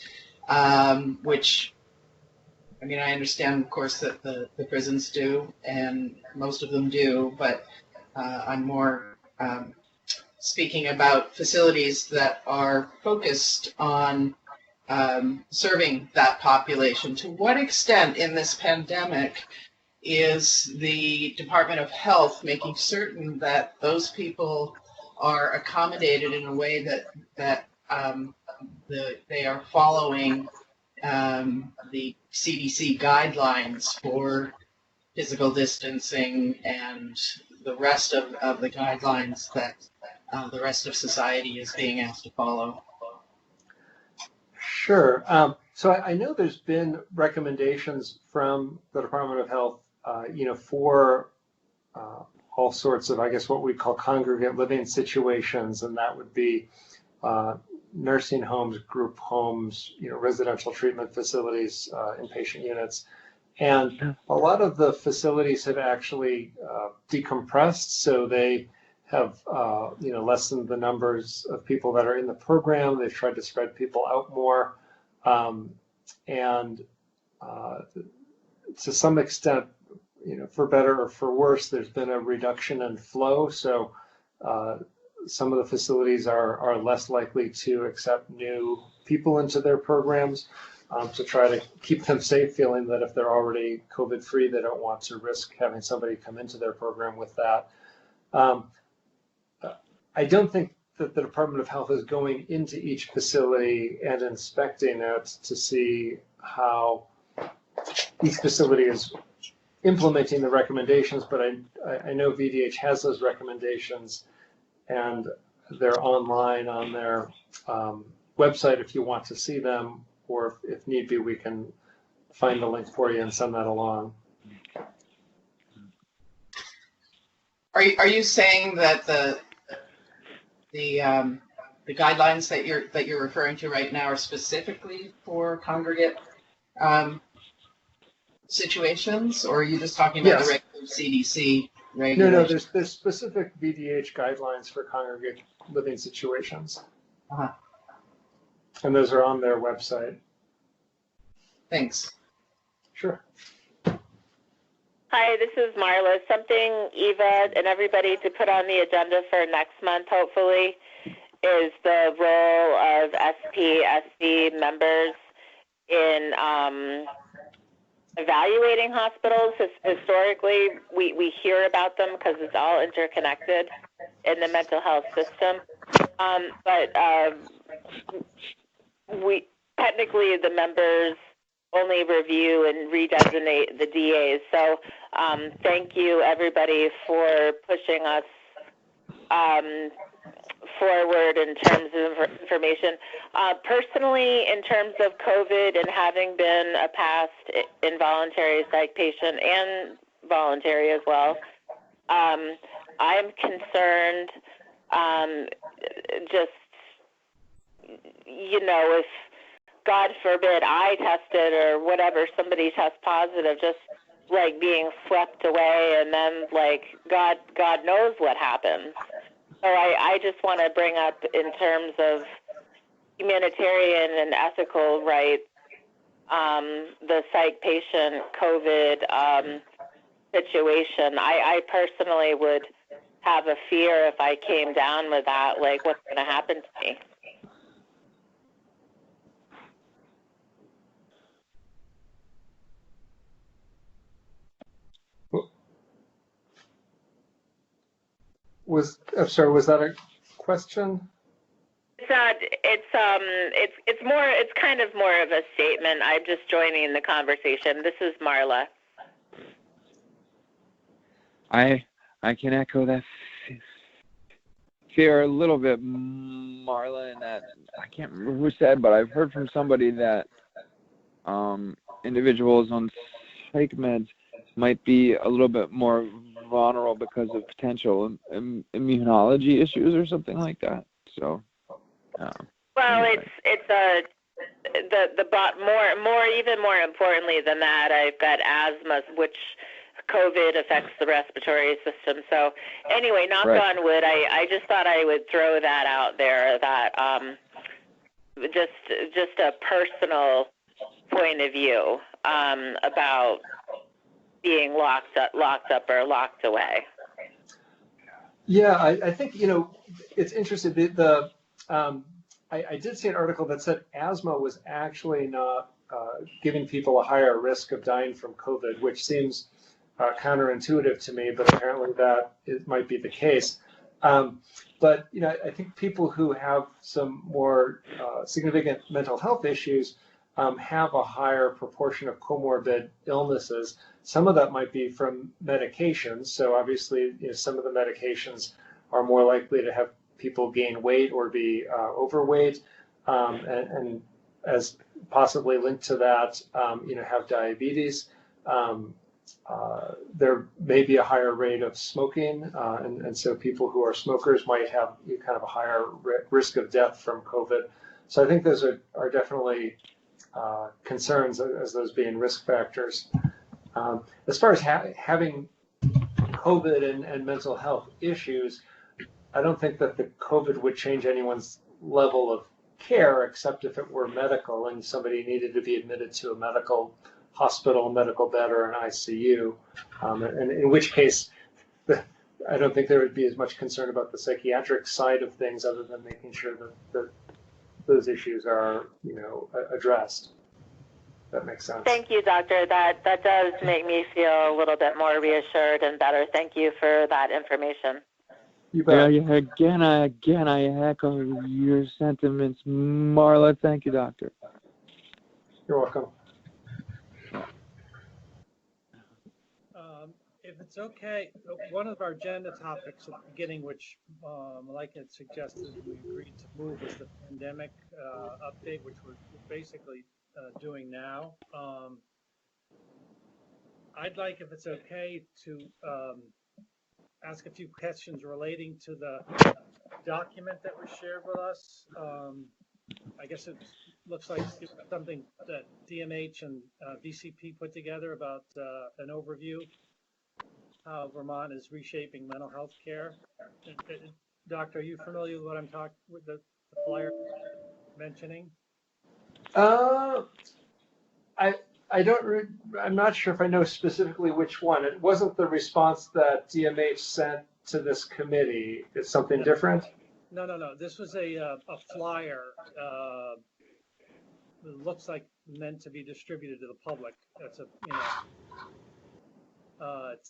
which, I mean, I understand, of course, that the prisons do, and most of them do, but I'm more speaking about facilities that are focused on serving that population. To what extent in this pandemic is the Department of Health making certain that those people are accommodated in a way that they are following the CDC guidelines for physical distancing and the rest of the guidelines that the rest of society is being asked to follow? Sure. So I know there's been recommendations from the Department of Health, for all sorts of, I guess, what we call congregate living situations, and that would be nursing homes, group homes, residential treatment facilities, inpatient units. And a lot of the facilities have actually decompressed, so they have lessened the numbers of people that are in the program. They've tried to spread people out more, and to some extent, for better or for worse, there's been a reduction in flow. So some of the facilities are less likely to accept new people into their programs, to try to keep them safe, feeling that if they're already COVID-free, they don't want to risk having somebody come into their program with that. I don't think that the Department of Health is going into each facility and inspecting it to see how each facility is implementing the recommendations, but I know VDH has those recommendations, and they're online on their website if you want to see them, or if need be, we can find the link for you and send that along. Are you saying that the guidelines that you're referring to right now are specifically for congregate situations, or are you just talking about the regular CDC regulations? No, there's specific VDH guidelines for congregate living situations. Uh-huh. And those are on their website. Thanks. Sure. Hi, this is Marla. Something Eva and everybody to put on the agenda for next month, hopefully, is the role of SPSC members in evaluating hospitals. Historically, we hear about them because it's all interconnected in the mental health system. But we technically, the members only review and redesignate the DAs. So thank you, everybody, for pushing us forward in terms of information. Personally, in terms of COVID and having been a past involuntary psych patient and voluntary as well, I'm concerned just, if God forbid I tested or whatever, somebody tests positive, just like being swept away, and then like God knows what happens. So I just want to bring up, in terms of humanitarian and ethical rights, the psych patient COVID situation. I personally would have a fear if I came down with that, like what's going to happen to me. Was that a question? It's kind of more of a statement. I'm just joining the conversation. This is Marla. I can echo that fear a little bit, Marla, in that I can't remember who said, but I've heard from somebody that individuals on psych meds might be a little bit more vulnerable because of potential immunology issues or something like that. So, well, anyway. Even more importantly than that, I've got asthma, which COVID affects the respiratory system. So anyway, knock on wood, I just thought I would throw that out there, that just a personal point of view about being locked up or locked away. Yeah, I think, it's interesting. I did see an article that said asthma was actually not giving people a higher risk of dying from COVID, which seems counterintuitive to me, but apparently it might be the case. But I think people who have some more significant mental health issues have a higher proportion of comorbid illnesses. Some of that might be from medications. So obviously, some of the medications are more likely to have people gain weight or be overweight, and as possibly linked to that, have diabetes. There may be a higher rate of smoking, and so people who are smokers might have kind of a higher risk of death from COVID. So I think those are definitely concerns as those being risk factors. As far as having COVID and mental health issues, I don't think that the COVID would change anyone's level of care, except if it were medical and somebody needed to be admitted to a medical hospital, medical bed, or an ICU, and in which case, I don't think there would be as much concern about the psychiatric side of things, other than making sure that those issues are, addressed. That makes sense. Thank you, doctor. That does make me feel a little bit more reassured and better. Thank you for that information. You bet. Yeah, again, I echo your sentiments, Marla. Thank you, doctor. You're welcome. If it's okay, one of our agenda topics at the beginning, which like it suggested, we agreed to move, was the pandemic update, which we're basically doing now. I'd like, if it's okay, to ask a few questions relating to the document that was shared with us. I guess it looks like it's something that DMH and VCP put together about an overview how Vermont is reshaping mental health care. Doctor, are you familiar with what I'm talking with the flyer mentioning? I'm not sure if I know specifically which one. It wasn't the response that DMH sent to this committee. It's something different? No. This was a flyer. It looks like meant to be distributed to the public. That's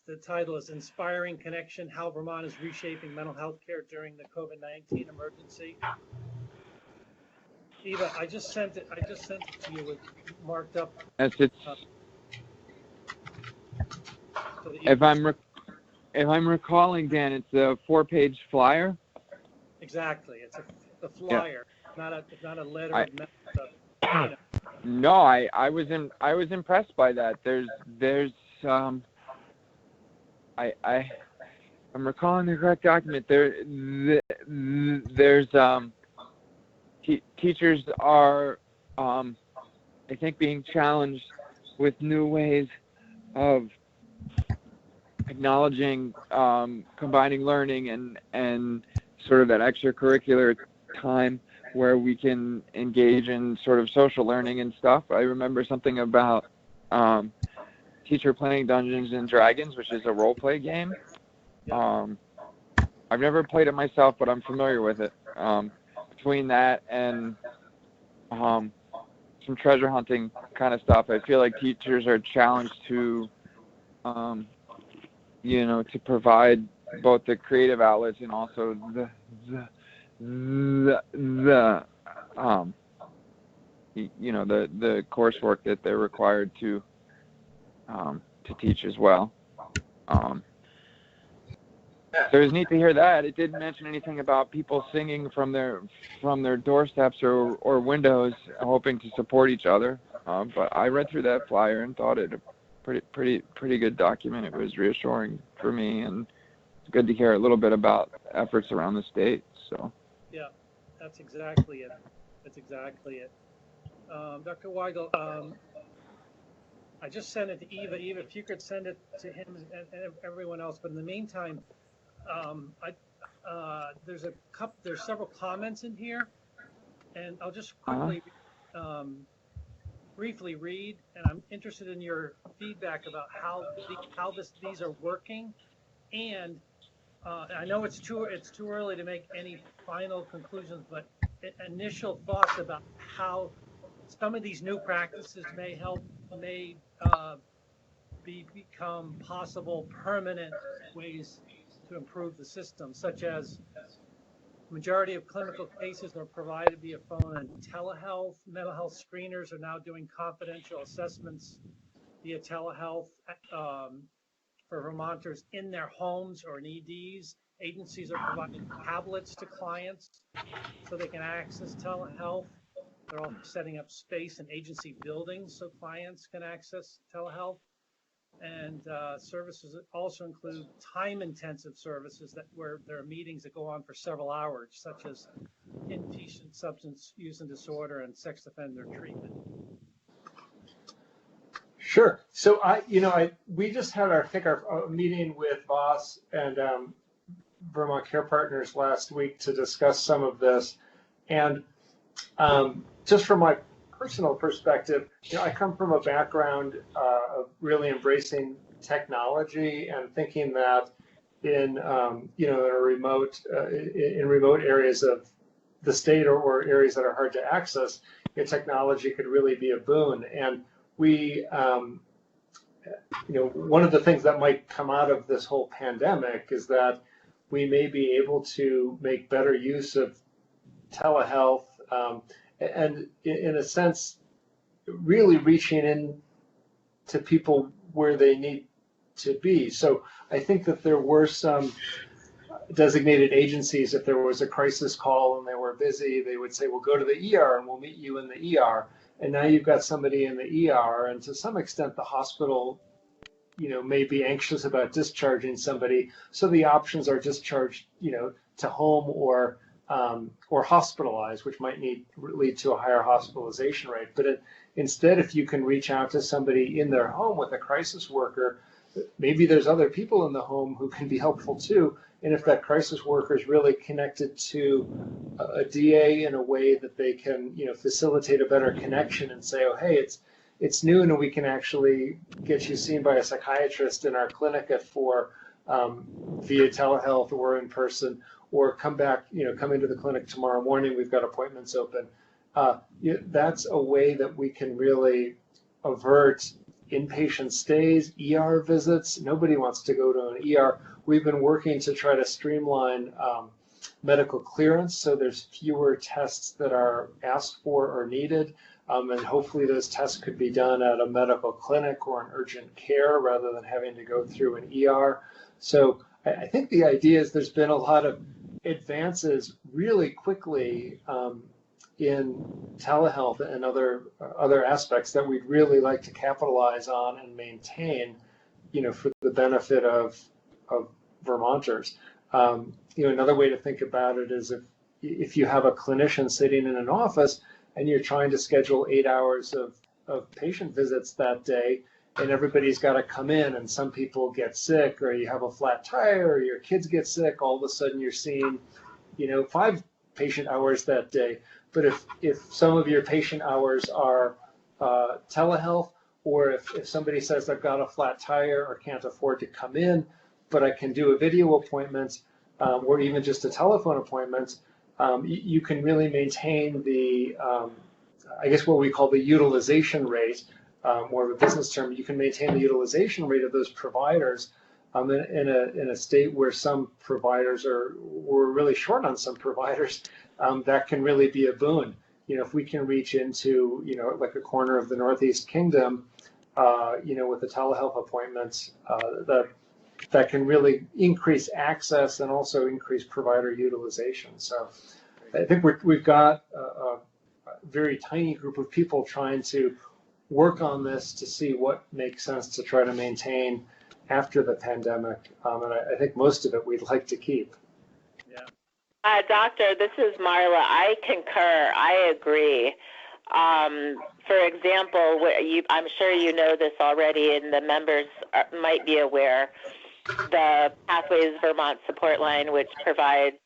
the title is Inspiring Connection, How Vermont is Reshaping Mental Health Care During the COVID-19 Emergency. Eva, I just sent it to you with marked up. If I'm recalling, Dan, it's a 4-page flyer. Exactly, it's a flyer, yeah. not a letter. No, I was impressed by that. I'm recalling the correct document. Teachers are, I think, being challenged with new ways of acknowledging, combining learning and sort of that extracurricular time where we can engage in sort of social learning and stuff. I remember something about teacher playing Dungeons and Dragons, which is a role play game. I've never played it myself, but I'm familiar with it. Between that and some treasure hunting kind of stuff, I feel like teachers are challenged to, to provide both the creative outlets and also the coursework that they're required to teach as well. So it was neat to hear that. It didn't mention anything about people singing from their doorsteps or windows, hoping to support each other. But I read through that flyer and thought it pretty good document. It was reassuring for me, and it's good to hear a little bit about efforts around the state. So. Yeah, that's exactly it. That's exactly it. Dr. Weigel, I just sent it to Eva. Eva, if you could send it to him and everyone else. But in the meantime, there's several comments in here, and I'll just quickly, briefly read. And I'm interested in your feedback about how these are working. And I know it's too early to make any final conclusions, but initial thoughts about how some of these new practices may become possible permanent ways to improve the system, such as majority of clinical cases are provided via phone and telehealth. Mental health screeners are now doing confidential assessments via telehealth for Vermonters in their homes or in EDs. Agencies are providing tablets to clients so they can access telehealth. They're also setting up space in agency buildings so clients can access telehealth. And services also include time-intensive services where there are meetings that go on for several hours, such as inpatient substance use and disorder and sex offender treatment. Sure. So we just had our meeting with Voss and Vermont Care Partners last week to discuss some of this, and just from my personal perspective, I come from a background of really embracing technology and thinking that in remote areas of the state or areas that are hard to access, technology could really be a boon. And we, one of the things that might come out of this whole pandemic is that we may be able to make better use of telehealth, and in a sense, really reaching in to people where they need to be. So I think that there were some designated agencies, if there was a crisis call and they were busy, they would say, well, go to the ER and we'll meet you in the ER. And now you've got somebody in the ER, and to some extent the hospital, may be anxious about discharging somebody. So the options are discharged, to home or hospitalized, which might lead to a higher hospitalization rate. But instead, if you can reach out to somebody in their home with a crisis worker, maybe there's other people in the home who can be helpful too. And if that crisis worker is really connected to a DA in a way that they can, facilitate a better connection and say, oh, hey, it's noon and we can actually get you seen by a psychiatrist in our clinic at 4 via telehealth or in person, or come into the clinic tomorrow morning, we've got appointments open. That's a way that we can really avert inpatient stays, ER visits. Nobody wants to go to an ER. We've been working to try to streamline medical clearance, so there's fewer tests that are asked for or needed, and hopefully those tests could be done at a medical clinic or an urgent care rather than having to go through an ER. So I think the idea is there's been a lot of advances really quickly in telehealth and other aspects that we'd really like to capitalize on and maintain, for the benefit of Vermonters. Another way to think about it is if you have a clinician sitting in an office and you're trying to schedule 8 hours of patient visits that day, and everybody's got to come in, and some people get sick, or you have a flat tire, or your kids get sick, all of a sudden you're seeing, 5 patient hours that day. But if some of your patient hours are telehealth, or if somebody says I've got a flat tire or can't afford to come in, but I can do a video appointment, or even just a telephone appointment, you can really maintain the, what we call the utilization rate, more of a business term. You can maintain the utilization rate of those providers in a state where some providers we're really short on some providers. That can really be a boon. If we can reach into, like a corner of the Northeast Kingdom, with the telehealth appointments, that can really increase access and also increase provider utilization. So I think we've got a very tiny group of people trying to work on this to see what makes sense to try to maintain after the pandemic. And I think most of it we'd like to keep. Yeah. Doctor, this is Marla. I concur. I agree. For example, I'm sure you know this already, and the members might be aware, the Pathways Vermont support line, which provides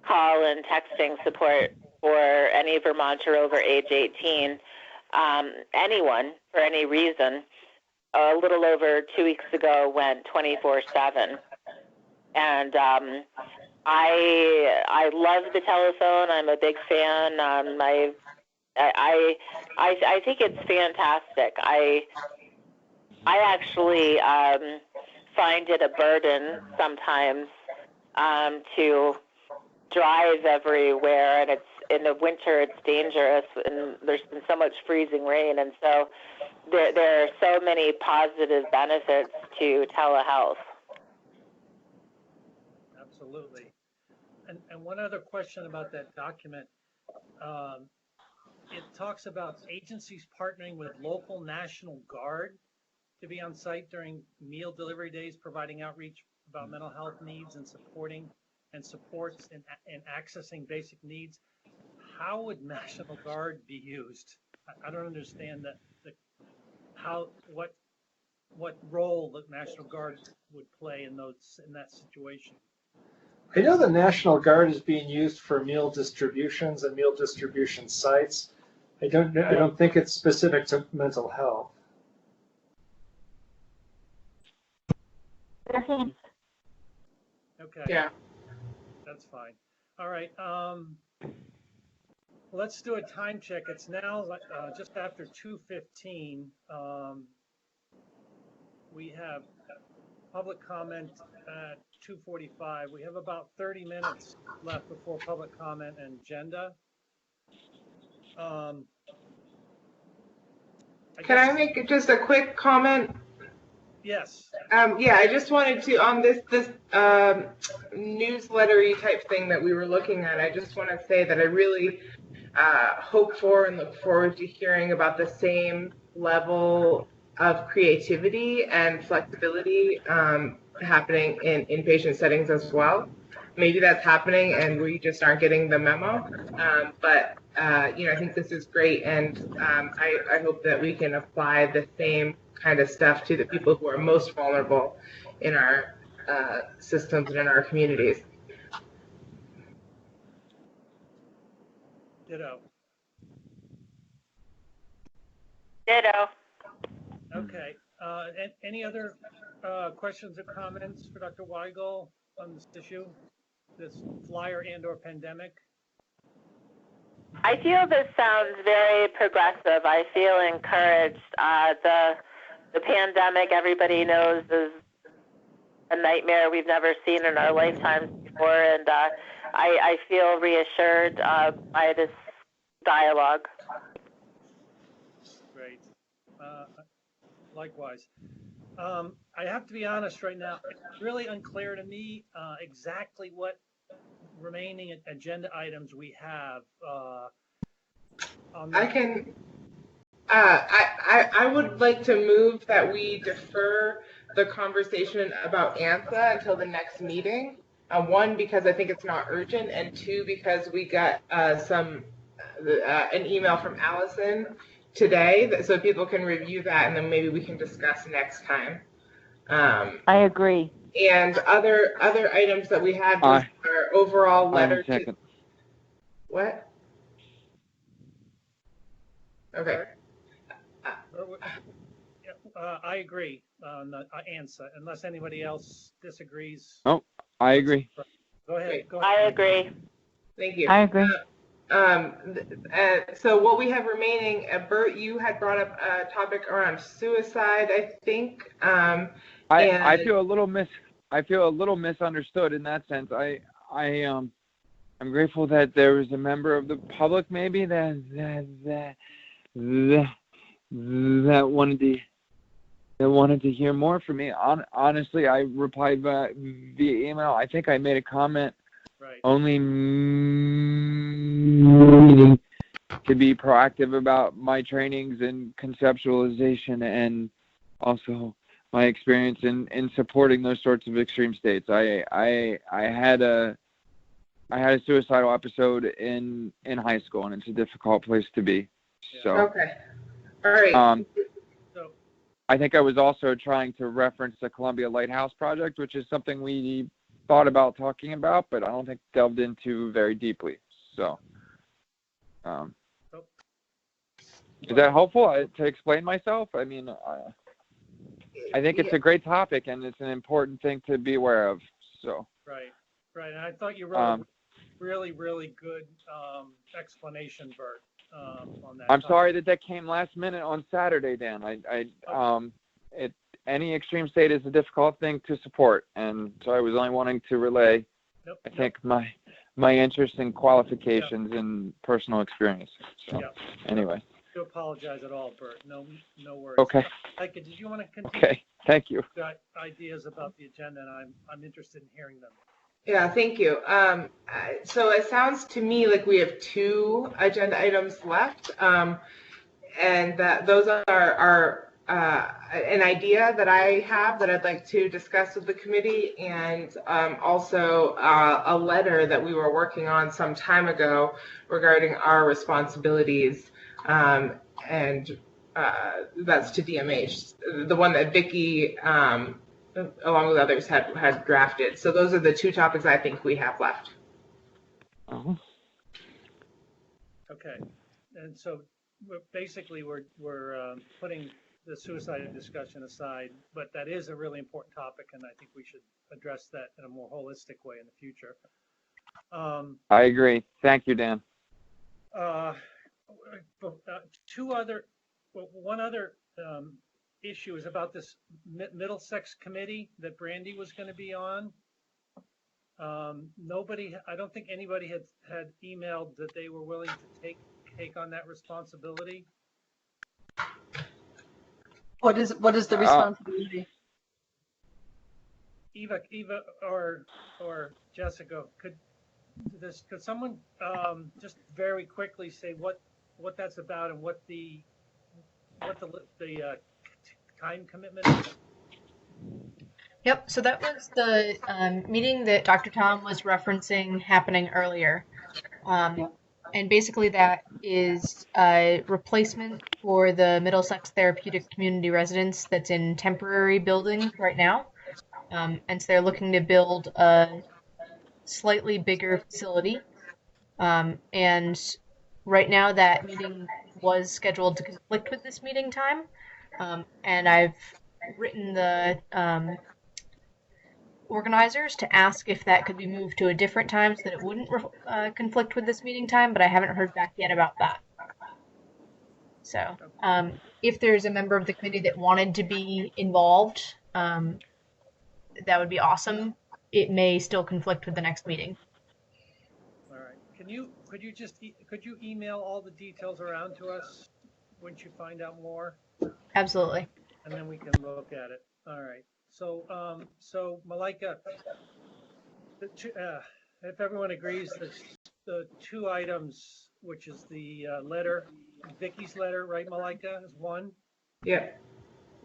call and texting support for any Vermonter over age 18, anyone for any reason, a little over 2 weeks ago went 24/7. And I love the telephone. I'm a big fan. I think it's fantastic. I actually find it a burden sometimes to drive everywhere, and it's in the winter it's dangerous, and there's been so much freezing rain, and so there are so many positive benefits to telehealth. Absolutely. And one other question about that document. It talks about agencies partnering with local National Guard to be on site during meal delivery days, providing outreach about mental health needs and supports in accessing basic needs. How would National Guard be used? I don't understand what role the National Guard would play in that situation. I know the National Guard is being used for meal distributions and meal distribution sites. I don't think it's specific to mental health. Okay. Yeah. That's fine. All right. Let's do a time check. It's now just after 2:15. We have public comment at 2:45. We have about 30 minutes left before public comment and agenda. Can I make just a quick comment? Yes. Yeah, I just wanted to, on this newsletter-y type thing that we were looking at, I just want to say that I really hope for and look forward to hearing about the same level of creativity and flexibility happening in inpatient settings as well. Maybe that's happening and we just aren't getting the memo. But I think this is great, and I hope that we can apply the same kind of stuff to the people who are most vulnerable in our systems and in our communities. Ditto. Ditto. Okay. Any other questions or comments for Dr. Weigel on this issue, this flyer and/or pandemic? I feel this sounds very progressive. I feel encouraged. The pandemic, everybody knows, is a nightmare we've never seen in our lifetimes before, and I feel reassured by this dialogue. Great. Likewise. I have to be honest right now, it's really unclear to me exactly what remaining agenda items we have. I would like to move that we defer the conversation about ANSA until the next meeting. One, because I think it's not urgent, and two, because we got an email from Allison today, so people can review that, and then maybe we can discuss next time. I agree. And other items that we had was our overall letter to. What? Okay. I agree on the ANSA, unless anybody else disagrees. Oh, I agree. Go ahead. I agree. Thank you. I agree. So what we have remaining, Bert, you had brought up a topic around suicide, I think. I feel a little misunderstood in that sense. I'm grateful that there was a member of the public maybe that wanted to hear more from me. Honestly, I replied via email. I think I made a comment only meaning to be proactive about my trainings in conceptualization and also my experience in supporting those sorts of extreme states. I had a suicidal episode in high school, and it's a difficult place to be. So okay, all right. I think I was also trying to reference the Columbia Lighthouse Project, which is something we thought about talking about, but I don't think delved into very deeply. So, is that helpful to explain myself? I mean, I think it's a great topic, and it's an important thing to be aware of. So. Right. And I thought you wrote a really, really good explanation, Bert, on that. I'm sorry that came last minute on Saturday, Dan. Any extreme state is a difficult thing to support, and so I was only wanting to relay, I think, my interest in qualifications and personal experience. So, anyway. To apologize at all, Bert. No worries. Okay. Micah, did you want to continue? Okay. Thank you. Got ideas about the agenda, and I'm interested in hearing them. Yeah, thank you. So it sounds to me like we have 2 agenda items left, and that those are an idea that I have that I'd like to discuss with the committee, and also a letter that we were working on some time ago regarding our responsibilities, and that's to DMH, the one that Vicki, along with others, had drafted. So those are the 2 topics I think we have left. Okay, and so basically we're putting the suicide discussion aside, but that is a really important topic, and I think we should address that in a more holistic way in the future. I agree. Thank you, Dan. One other issue is about this Middlesex committee that Brandy was going to be on. I don't think anybody had emailed that they were willing to take on that responsibility. What is the responsibility? Eva or Jessica, could someone just very quickly say what that's about and what the time commitment is? Yep, so that was the meeting that Dr. Tom was referencing happening earlier. And basically that is a replacement for the Middlesex Therapeutic Community Residence that's in temporary building right now. And so they're looking to build a slightly bigger facility. And right now that meeting was scheduled to conflict with this meeting time. And I've written the organizers to ask if that could be moved to a different time so that it wouldn't conflict with this meeting time, but I haven't heard back yet about that. So if there's a member of the committee that wanted to be involved, that would be awesome. It may still conflict with the next meeting. All right. Could you email all the details around to us once you find out more? Absolutely. And then we can look at it. All right. So, Malika, if everyone agrees that the 2 items, which is the letter, Vicky's letter, right, Malika, is one? Yeah.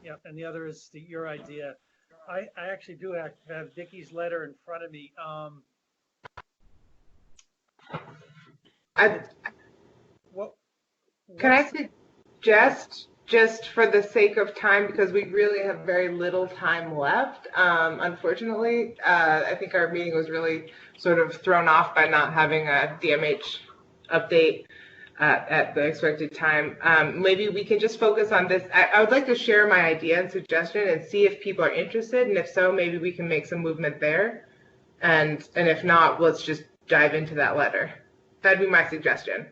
Yeah, and the other is your idea. I actually do have Vicky's letter in front of me. Can I suggest, just for the sake of time, because we really have very little time left, unfortunately, I think our meeting was really sort of thrown off by not having a DMH update at the expected time. Maybe we can just focus on this. I would like to share my idea and suggestion and see if people are interested, and if so, maybe we can make some movement there. And if not, let's just dive into that letter. That'd be my suggestion.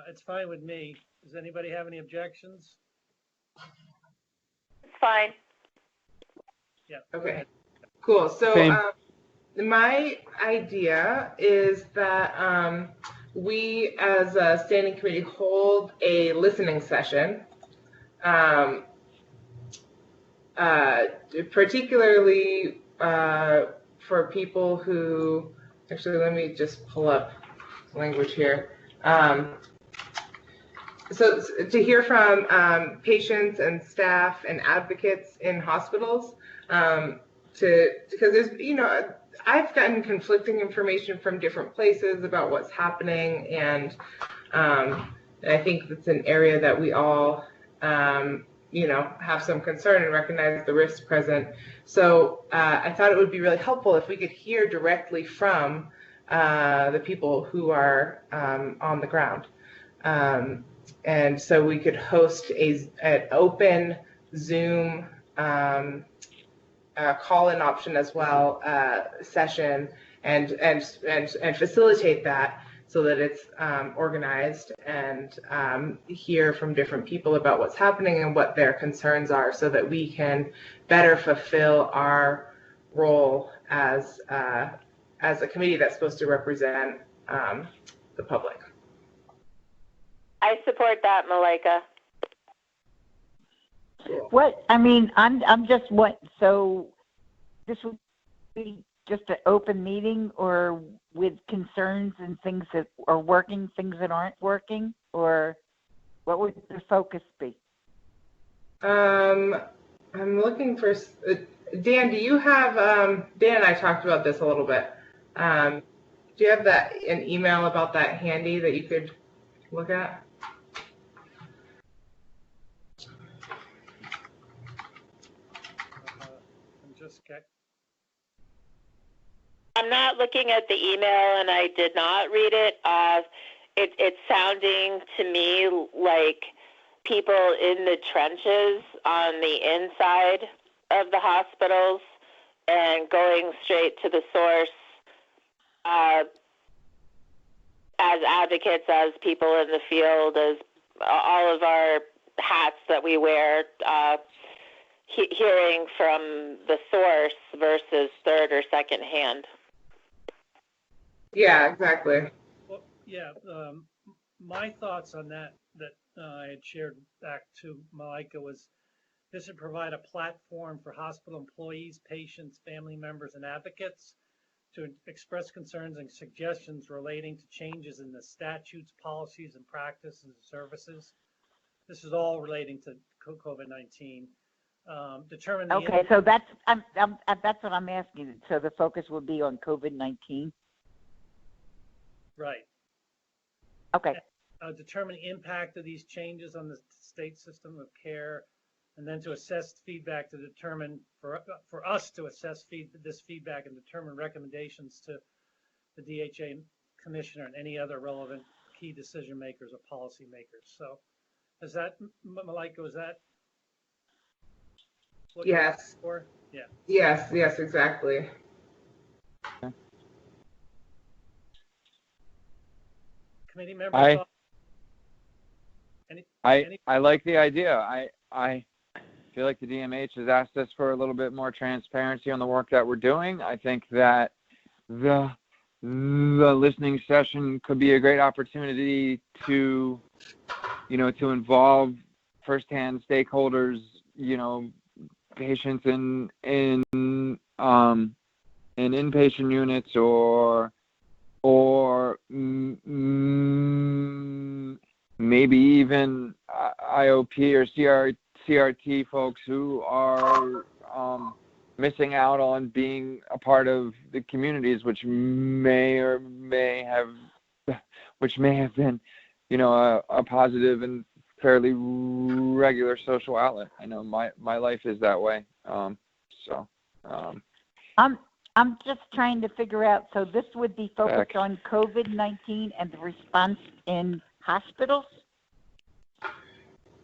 It's fine with me. Does anybody have any objections? It's fine. Yeah. Okay. Cool. So my idea is that we, as a standing committee, hold a listening session, particularly for people who, actually, let me just pull up language here. so to hear from patients and staff and advocates in hospitals, because there's, I've gotten conflicting information from different places about what's happening, and I think that's an area that we all, have some concern and recognize the risks present. So I thought it would be really helpful if we could hear directly from the people who are on the ground. And so we could host an open Zoom call-in option as well, session, and facilitate that so that it's organized, and hear from different people about what's happening and what their concerns are, so that we can better fulfill our role as a committee that's supposed to represent the public. I support that, Malika. I'm just what, so this would be just an open meeting, or with concerns and things that are working, things that aren't working, or what would the focus be? I'm looking for, Dan, do you have, Dan and I talked about this a little bit. Do you have an email about that handy that you could look at? I'm not looking at the email, and I did not read it. It's sounding to me like people in the trenches on the inside of the hospitals and going straight to the source as advocates, as people in the field, as all of our hats that we wear, hearing from the source versus third or second hand. Yeah, exactly. Well, yeah, my thoughts on that I had shared back to Malika was this would provide a platform for hospital employees, patients, family members, and advocates to express concerns and suggestions relating to changes in the statutes, policies, and practices and services. This is all relating to COVID-19. Determine the Okay, so that's what I'm asking. So the focus would be on COVID-19. Right. Okay. Determine the impact of these changes on the state system of care, and then to assess feedback to determine, for us to assess this feedback and determine recommendations to the DHA commissioner and any other relevant key decision makers or policy makers. So is that, Malika, is that what you're looking for? Yeah. Yes, exactly. Okay. Committee members? I like the idea. I feel like the DMH has asked us for a little bit more transparency on the work that we're doing. I think that the listening session could be a great opportunity to, to involve firsthand stakeholders, patients in inpatient units or maybe even IOP or CRT folks who are missing out on being a part of the communities, which may have been, a positive and fairly regular social outlet. I know my life is that way. I'm just trying to figure out, so this would be focused on COVID-19 and the response in hospitals?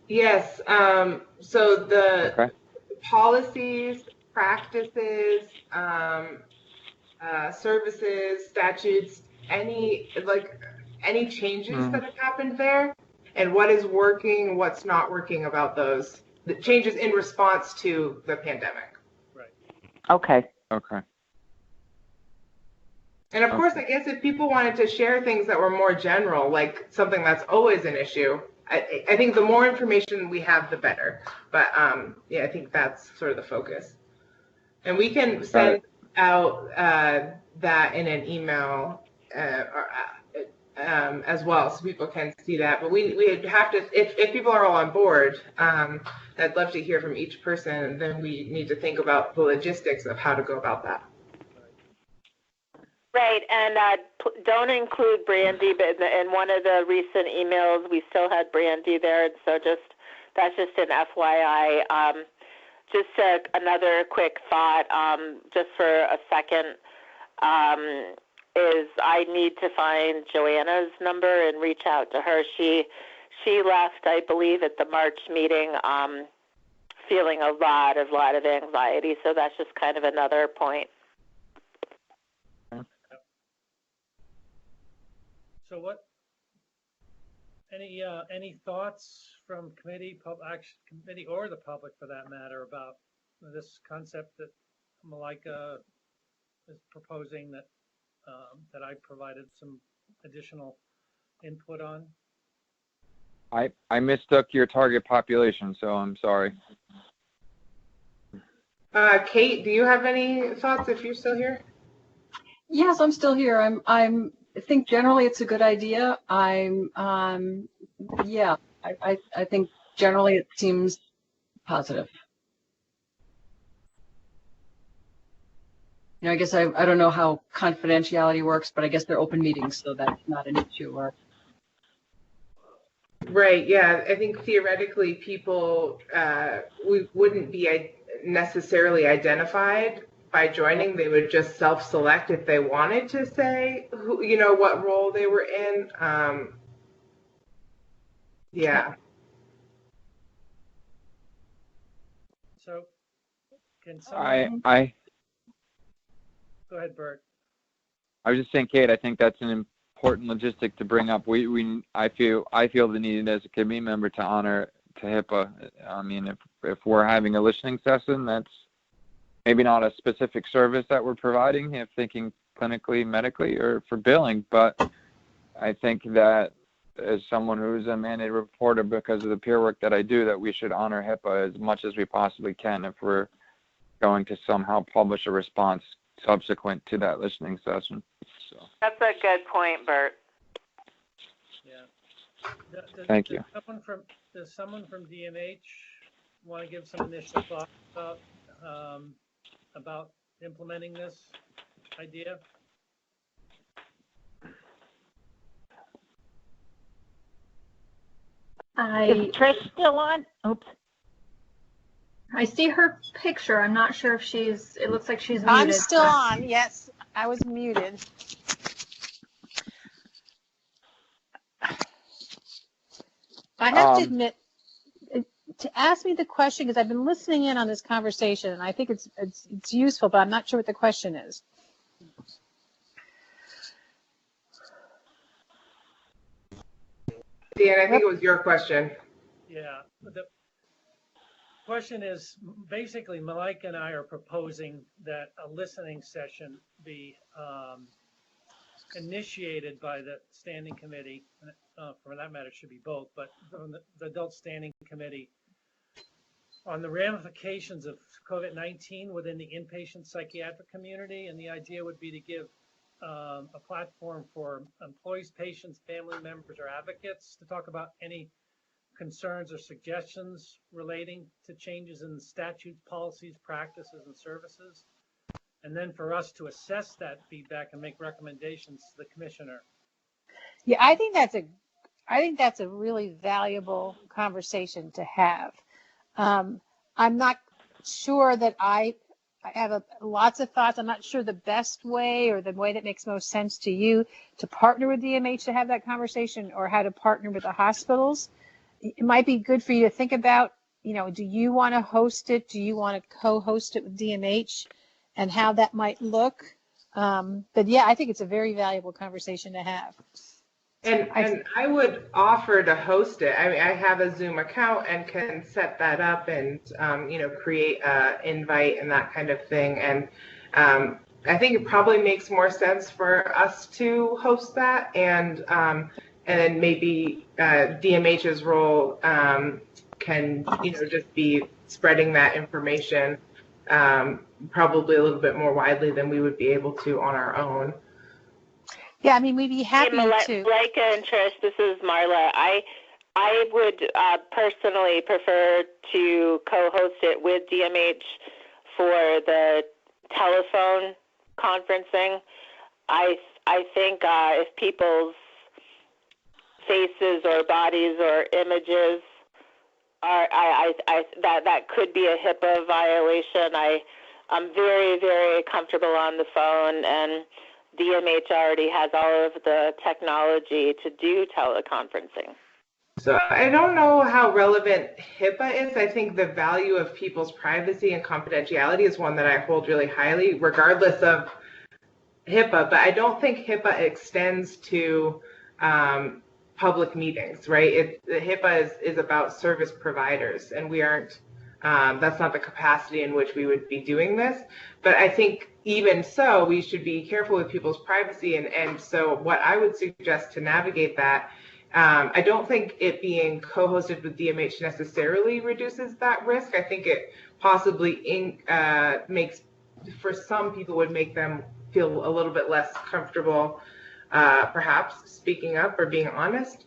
Yes. So the policies, practices, services, statutes, any changes that have happened there, and what is working, what's not working about those, the changes in response to the pandemic. Right. Okay. And of course, I guess if people wanted to share things that were more general, like something that's always an issue, I think the more information we have, the better. But I think that's sort of the focus. And we can send out that in an email as well, so people can see that. But we'd have to, if people are all on board, I'd love to hear from each person. Then we need to think about the logistics of how to go about that. Right, and don't include Brandy, but in one of the recent emails, we still had Brandy there, and so that's just an FYI. Just another quick thought, just for a second, is I need to find Joanna's number and reach out to her. She left, I believe, at the March meeting, feeling a lot of anxiety, so that's just kind of another point. So any thoughts from committee, action committee, or the public for that matter, about this concept that Malika is proposing that I provided some additional input on? I mistook your target population, so I'm sorry. Kate, do you have any thoughts if you're still here? Yes, I'm still here. I think generally it's a good idea. Yeah, I think generally it seems positive. You know, I guess I don't know how confidentiality works, but I guess they're open meetings, so that's not an issue. Or right, yeah. I think theoretically people we wouldn't be necessarily identified by joining. They would just self-select if they wanted to say who, you know, what role they were in. Yeah. So can someone... Go ahead, Bert. I was just saying, Kate, I think that's an important logistic to bring up. I feel the need as a committee member to honor to HIPAA. I mean, if we're having a listening session, that's maybe not a specific service that we're providing, if thinking clinically, medically, or for billing, but I think that as someone who's a mandated reporter because of the peer work that I do, that we should honor HIPAA as much as we possibly can if we're going to somehow publish a response subsequent to that listening session. So that's a good point, Bert. Yeah. Thank you. Does someone from DMH want to give some initial thoughts about implementing this idea? Is Trish still on? Oops. I see her picture. I'm not sure if she's, it looks like she's muted. I'm still on. Yes, I was muted. I have to admit, to ask me the question, because I've been listening in on this conversation, and I think it's useful, but I'm not sure what the question is. Dan, I think it was your question. Yeah. The question is, basically, Malika and I are proposing that a listening session be initiated by the standing committee. For that matter, it should be both, but the adult standing committee on the ramifications of COVID-19 within the inpatient psychiatric community. And the idea would be to give a platform for employees, patients, family members, or advocates to talk about any concerns or suggestions relating to changes in statutes, policies, practices, and services. And then for us to assess that feedback and make recommendations to the commissioner. Yeah, I think that's a really valuable conversation to have. I'm not sure that I have lots of thoughts. I'm not sure the best way or the way that makes most sense to you to partner with DMH to have that conversation, or how to partner with the hospitals. It might be good for you to think about, you know, do you want to host it? Do you want to co-host it with DMH, and how that might look? But yeah, I think it's a very valuable conversation to have. And I would offer to host it. I mean, I have a Zoom account and can set that up and, you know, create an invite and that kind of thing. And I think it probably makes more sense for us to host that, and then maybe DMH's role can, you know, just be spreading that information probably a little bit more widely than we would be able to on our own. Yeah, I mean, we'd be happy to. Blake and Trish, this is Marla. I would personally prefer to co-host it with DMH for the telephone conferencing. I think if people's faces or bodies or images are, that could be a HIPAA violation. I'm very, very comfortable on the phone, and DMH already has all of the technology to do teleconferencing. So I don't know how relevant HIPAA is. I think the value of people's privacy and confidentiality is one that I hold really highly, regardless of HIPAA. But I don't think HIPAA extends to public meetings, right? The HIPAA is about service providers, and we aren't. That's not the capacity in which we would be doing this. But I think even so, we should be careful with people's privacy. And so what I would suggest to navigate that, I don't think it being co-hosted with DMH necessarily reduces that risk. I think it possibly makes, for some people, would make them feel a little bit less comfortable, perhaps speaking up or being honest.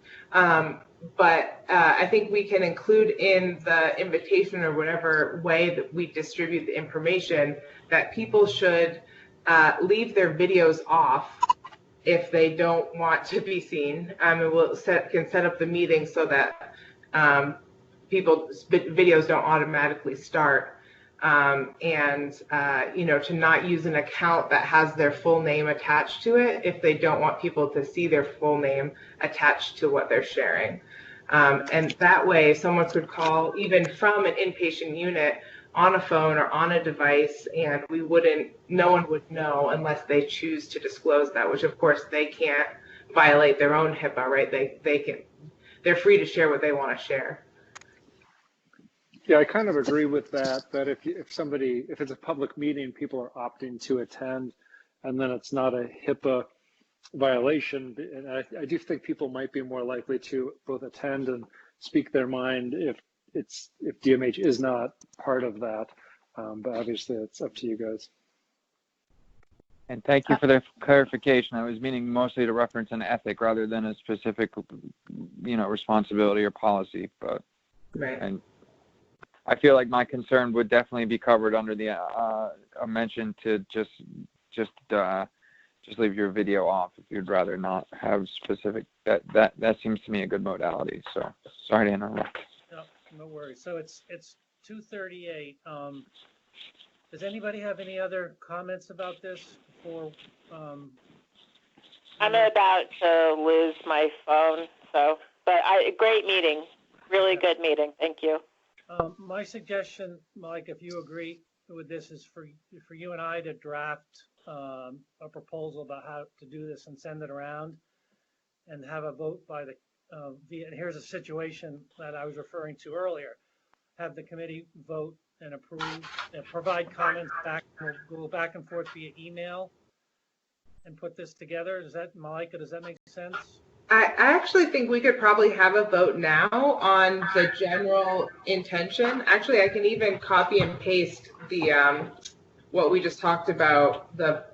But I think we can include in the invitation or whatever way that we distribute the information that people should leave their videos off if they don't want to be seen. And we'll can set up the meeting so that people's videos don't automatically start. To not use an account that has their full name attached to it if they don't want people to see their full name attached to what they're sharing. And that way someone could call even from an inpatient unit on a phone or on a device, and no one would know unless they choose to disclose that, which of course they can't violate their own HIPAA, right? They're free to share what they want to share. Yeah, I kind of agree with that if it's a public meeting, people are opting to attend, and then it's not a HIPAA violation. And I do think people might be more likely to both attend and speak their mind if DMH is not part of that. But obviously it's up to you guys. And thank you for the clarification. I was meaning mostly to reference an ethic rather than a specific, responsibility or policy. But right. And I feel like my concern would definitely be covered under the a mention to just leave your video off if you'd rather not have specific. That seems to me a good modality. So sorry to interrupt. No worries. So it's 2:38. Does anybody have any other comments about this before? I'm about to lose my phone. But great meeting, really good meeting. Thank you. My suggestion, Mike, if you agree with this, is for you and I to draft a proposal about how to do this and send it around, and have a vote by the. And here's a situation that I was referring to earlier. Have the committee vote and approve, and provide comments back. We'll go back and forth via email and put this together. Does that, Malika? Does that make sense? I actually think we could probably have a vote now on the general intention. Actually, I can even copy and paste the what we just talked about, the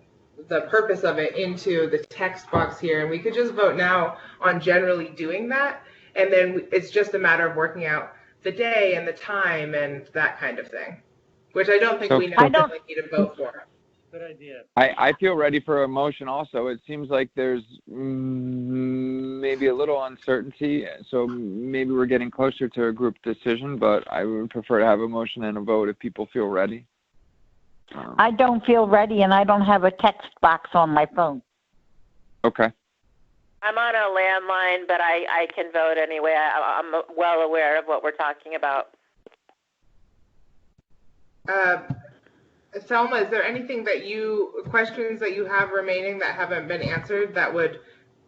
purpose of it, into the text box here, and we could just vote now on generally doing that, and then it's just a matter of working out the day and the time and that kind of thing, which I don't think we necessarily need to vote for. Good idea. I feel ready for a motion also. It seems like there's maybe a little uncertainty, so maybe we're getting closer to a group decision, but I would prefer to have a motion and a vote if people feel ready. I don't feel ready, and I don't have a text box on my phone. Okay. I'm on a landline, but I can vote anyway. I'm well aware of what we're talking about. Selma, is there anything questions that you have remaining that haven't been answered that would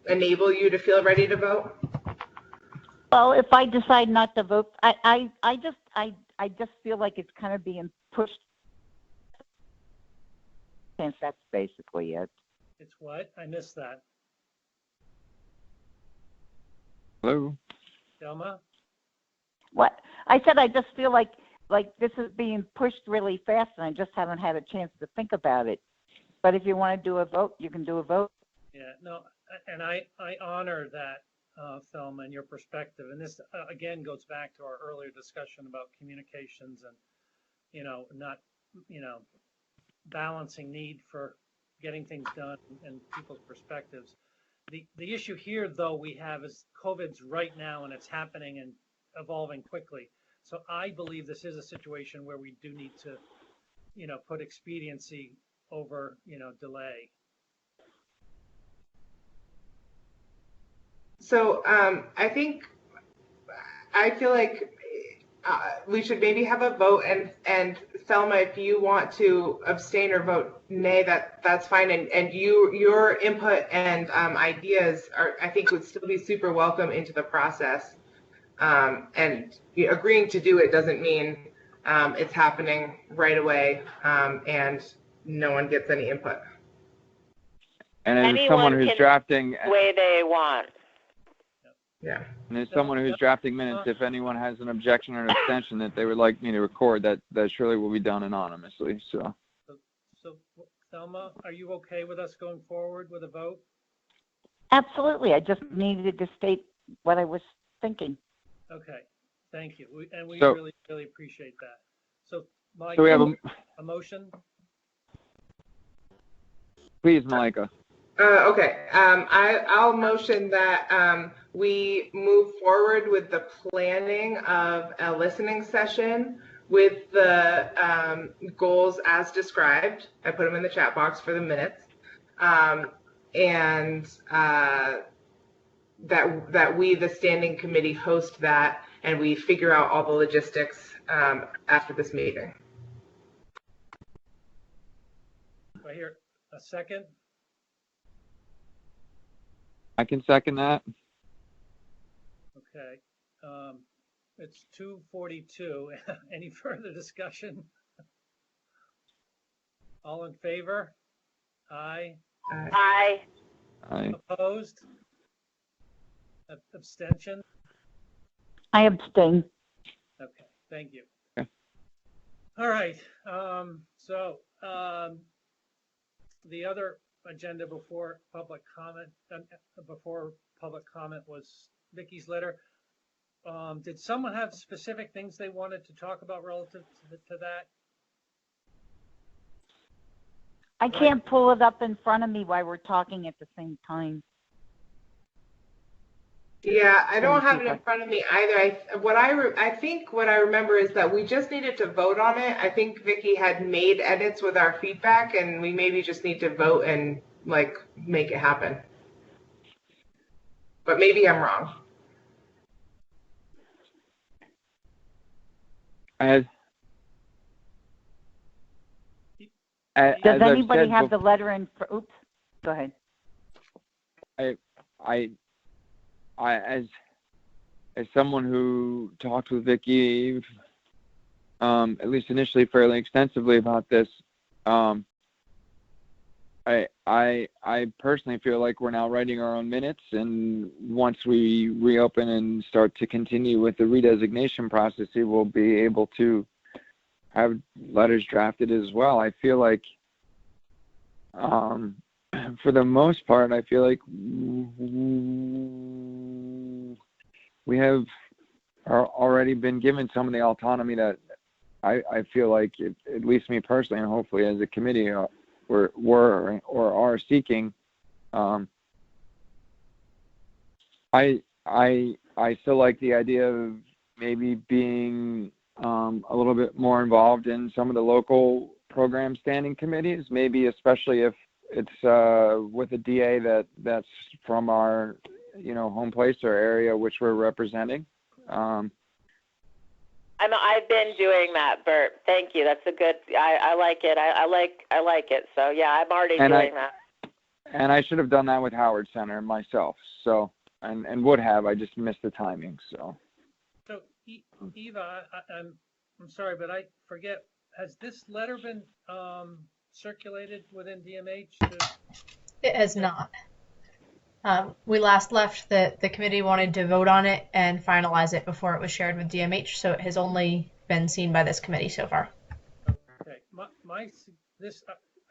enable you to feel ready to vote? Well, if I decide not to vote, I just feel like it's kind of being pushed. Since that's basically it. It's what? I missed that. Hello? Selma? What? I said I just feel like this is being pushed really fast, and I just haven't had a chance to think about it. But if you want to do a vote, you can do a vote. Yeah, no, and I honor that, Thelma, and your perspective. And this, again, goes back to our earlier discussion about communications and, not, balancing need for getting things done and people's perspectives. The issue here, though, we have is COVID's right now, and it's happening and evolving quickly. So I believe this is a situation where we do need to, put expediency over, delay. So I feel like we should maybe have a vote, and Thelma, if you want to abstain or vote nay, that's fine. And your input and ideas I think would still be super welcome into the process. And agreeing to do it doesn't mean it's happening right away and no one gets any input. And as someone who's drafting the way they want. Yeah. And as someone who's drafting minutes, if anyone has an objection or an extension that they would like me to record, that surely will be done anonymously. So Thelma, are you okay with us going forward with a vote? Absolutely. I just needed to state what I was thinking. Okay, thank you. We So- really, really appreciate that. So, Mike, So we have a motion? Please, Malika. Okay. I'll motion that we move forward with the planning of a listening session with the goals as described. I put them in the chat box for the minutes. And that we, the standing committee, host that, and we figure out all the logistics after this meeting. Do I hear a second? I can second that. Okay. It's 2:42. Any further discussion? All in favor? Aye. Aye. Aye. Opposed? Abstention? I abstain. Okay, thank you. Okay. All right. So the other agenda before public comment was Vicky's letter. Did someone have specific things they wanted to talk about relative to that? I can't pull it up in front of me while we're talking at the same time. Yeah, I don't have it in front of me either. I think what I remember is that we just needed to vote on it. I think Vicky had made edits with our feedback, and we maybe just need to vote and make it happen. But maybe I'm wrong. Does anybody have the letter in? Oops, go ahead. As someone who talked with Vicky, at least initially, fairly extensively about this, I personally feel like we're now writing our own minutes, and once we reopen and start to continue with the redesignation process, we will be able to have letters drafted as well. I feel like, for the most part, I feel like we have already been given some of the autonomy that I feel like, at least me personally, and hopefully as a committee, were or are seeking. I still like the idea of maybe being a little bit more involved in some of the local program standing committees, maybe especially if it's with a DA that's from our home place or area which we're representing. I've been doing that, Bert. Thank you. That's a good. I like it. I like it. So yeah, I'm already doing that. And I should have done that with Howard Center myself. So and would have. I just missed the timing. So Eva, I'm sorry, but I forget. Has this letter been circulated within DMH? It has not. We last left the committee wanted to vote on it and finalize it before it was shared with DMH, so it has only been seen by this committee so far. Okay,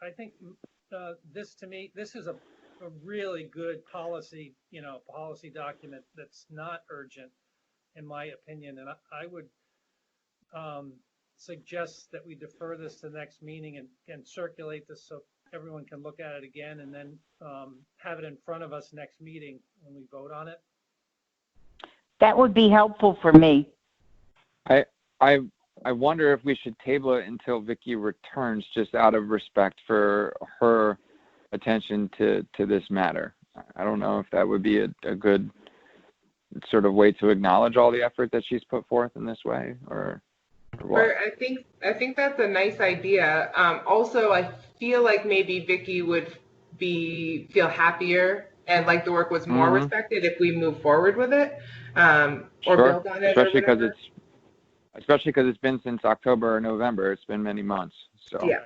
I think this to me, this is a a really good policy, policy document that's not urgent, in my opinion. And I would suggest that we defer this to the next meeting and circulate this so everyone can look at it again, and then have it in front of us next meeting when we vote on it. That would be helpful for me. I wonder if we should table it until Vicky returns, just out of respect for her attention to this matter. I don't know if that would be a good sort of way to acknowledge all the effort that she's put forth in this way, or what? I think that's a nice idea. Also, I feel like maybe Vicky would feel happier and like the work was more respected if we move forward with it, or build on it, especially because it's been since October or November. It's been many months. So yeah.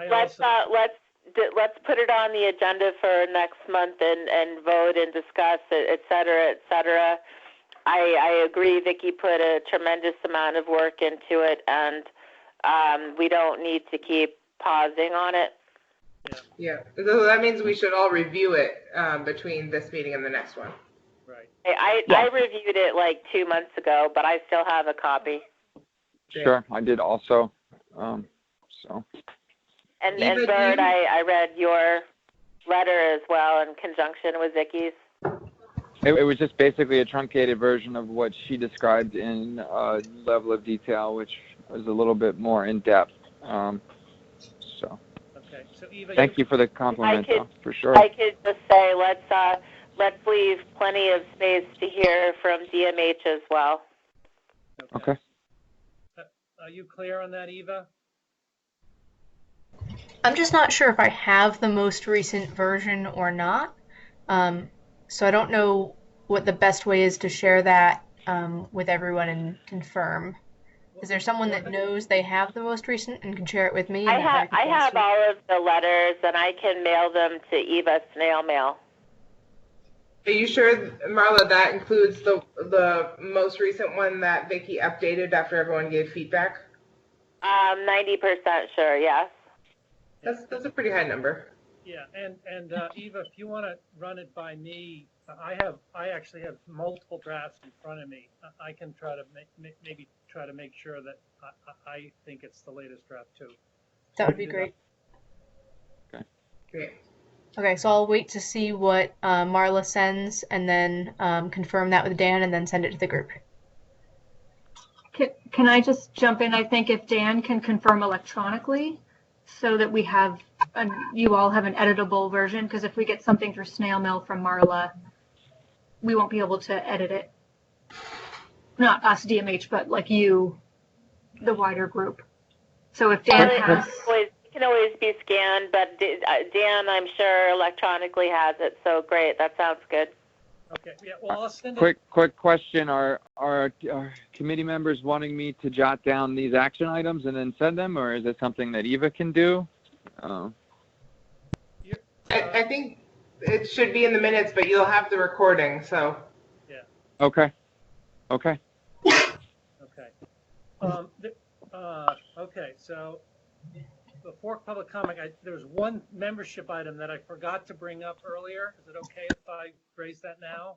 Let's put it on the agenda for next month and vote and discuss it, et cetera, et cetera. I agree. Vicky put a tremendous amount of work into it, and we don't need to keep pausing on it. Yeah. So that means we should all review it between this meeting and the next one. Right. I reviewed it like 2 months ago, but I still have a copy. Sure, I did also. So. And Bert, I read your letter as well in conjunction with Vicky's. It was just basically a truncated version of what she described in level of detail, which was a little bit more in depth. So. Okay. So Eva, thank you for the compliment, for sure. I could just say let's leave plenty of space to hear from DMH as well. Okay. Are you clear on that, Eva? I'm just not sure if I have the most recent version or not. So I don't know what the best way is to share that with everyone and confirm. Is there someone that knows they have the most recent and can share it with me? I have all of the letters, and I can mail them to Eva snail mail. Are you sure, Marla, that includes the most recent one that Vicky updated after everyone gave feedback? 90% sure, yes. That's a pretty high number. Yeah, and Eva, if you want to run it by me, I actually have multiple drafts in front of me. I can try to maybe try to make sure that I think it's the latest draft too. That would be great. Okay. Great. Okay, so I'll wait to see what Marla sends, and then confirm that with Dan, and then send it to the group. Can I just jump in? I think if Dan can confirm electronically, so that we have, you all have an editable version, because if we get something through snail mail from Marla, we won't be able to edit it. Not us, DMH, but like you, the wider group. So if Dan has... It can always be scanned, but Dan, I'm sure, electronically has it, so great. That sounds good. Okay, yeah, well, I'll send it. Quick question. Are committee members wanting me to jot down these action items and then send them, or is it something that Eva can do? I think it should be in the minutes, but you'll have the recording, so. Yeah. Okay. Okay. Okay. Okay, so before public comment, there was one membership item that I forgot to bring up earlier. Is it okay if I raise that now?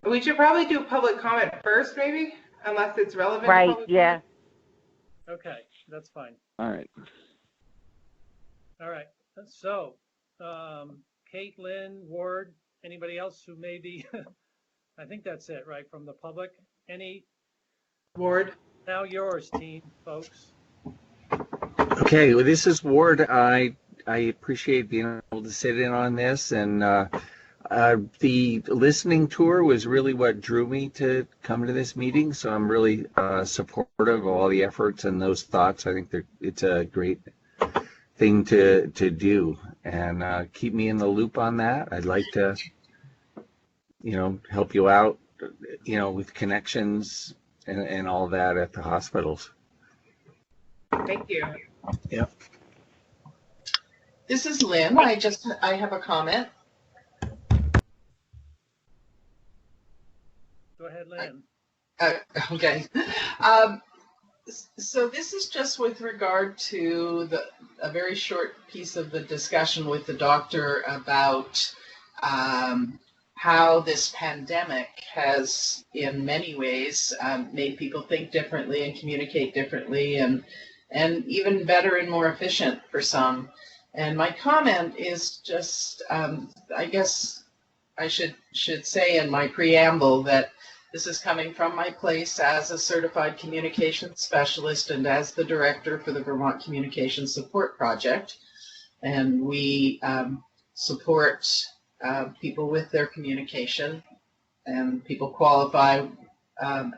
We should probably do public comment first, maybe, unless it's relevant. Right, yeah. Okay, that's fine. All right. All right, so Kate, Lynn, Ward, anybody else who may be, I think that's it, right, from the public? Any? Ward? Now yours, team, folks. Okay, well, this is Ward. I appreciate being able to sit in on this, and the listening tour was really what drew me to come to this meeting, so I'm really supportive of all the efforts and those thoughts. I think it's a great thing to do, and keep me in the loop on that. I'd like to, help you out, with connections and all that at the hospitals. Thank you. Yep. This is Lynn. I have a comment. Go ahead, Lynn. Okay. So this is just with regard to a very short piece of the discussion with the doctor about how this pandemic has, in many ways, made people think differently and communicate differently, and even better and more efficient for some. And my comment is just, I guess I should say in my preamble that this is coming from my place as a certified communications specialist and as the director for the Vermont Communication Support Project. And we support people with their communication, and people qualify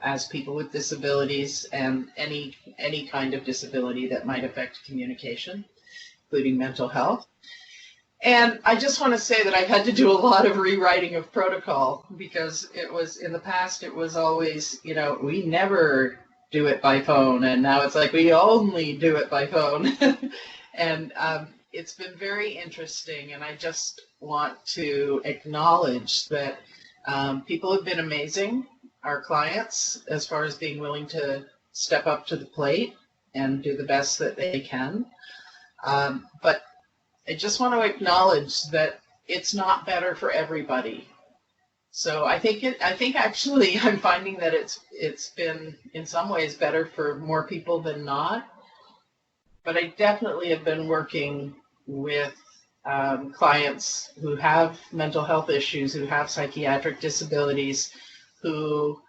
as people with disabilities and any kind of disability that might affect communication, including mental health. And I just want to say that I've had to do a lot of rewriting of protocol, because it was, in the past, it was always, we never do it by phone. And now it's like, we only do it by phone. And it's been very interesting. And I just want to acknowledge that people have been amazing, our clients, as far as being willing to step up to the plate and do the best that they can. But I just want to acknowledge that it's not better for everybody. So I think actually I'm finding that it's been in some ways better for more people than not. But I definitely have been working with clients who have mental health issues, who have psychiatric disabilities, who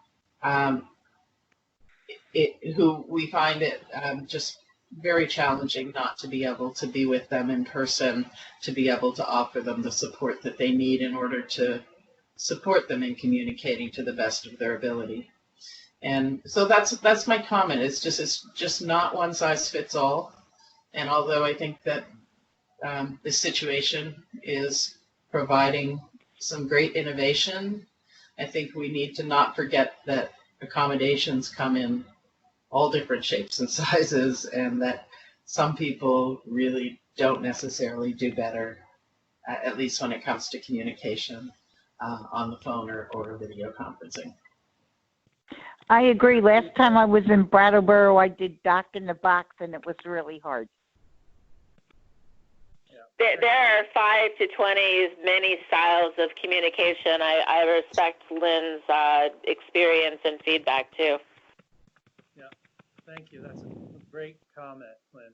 we find it just very challenging not to be able to be with them in person, to be able to offer them the support that they need in order to support them in communicating to the best of their ability. And so that's my comment. It's just not one size fits all. And although I think that this situation is providing some great innovation, I think we need to not forget that accommodations come in all different shapes and sizes, and that some people really don't necessarily do better, at least when it comes to communication on the phone or video conferencing. I agree. Last time I was in Brattleboro, I did Doc in the Box, and it was really hard. There are 5 to 20 many styles of communication. I respect Lynn's experience and feedback too. Thank you. That's a great comment, Lynn.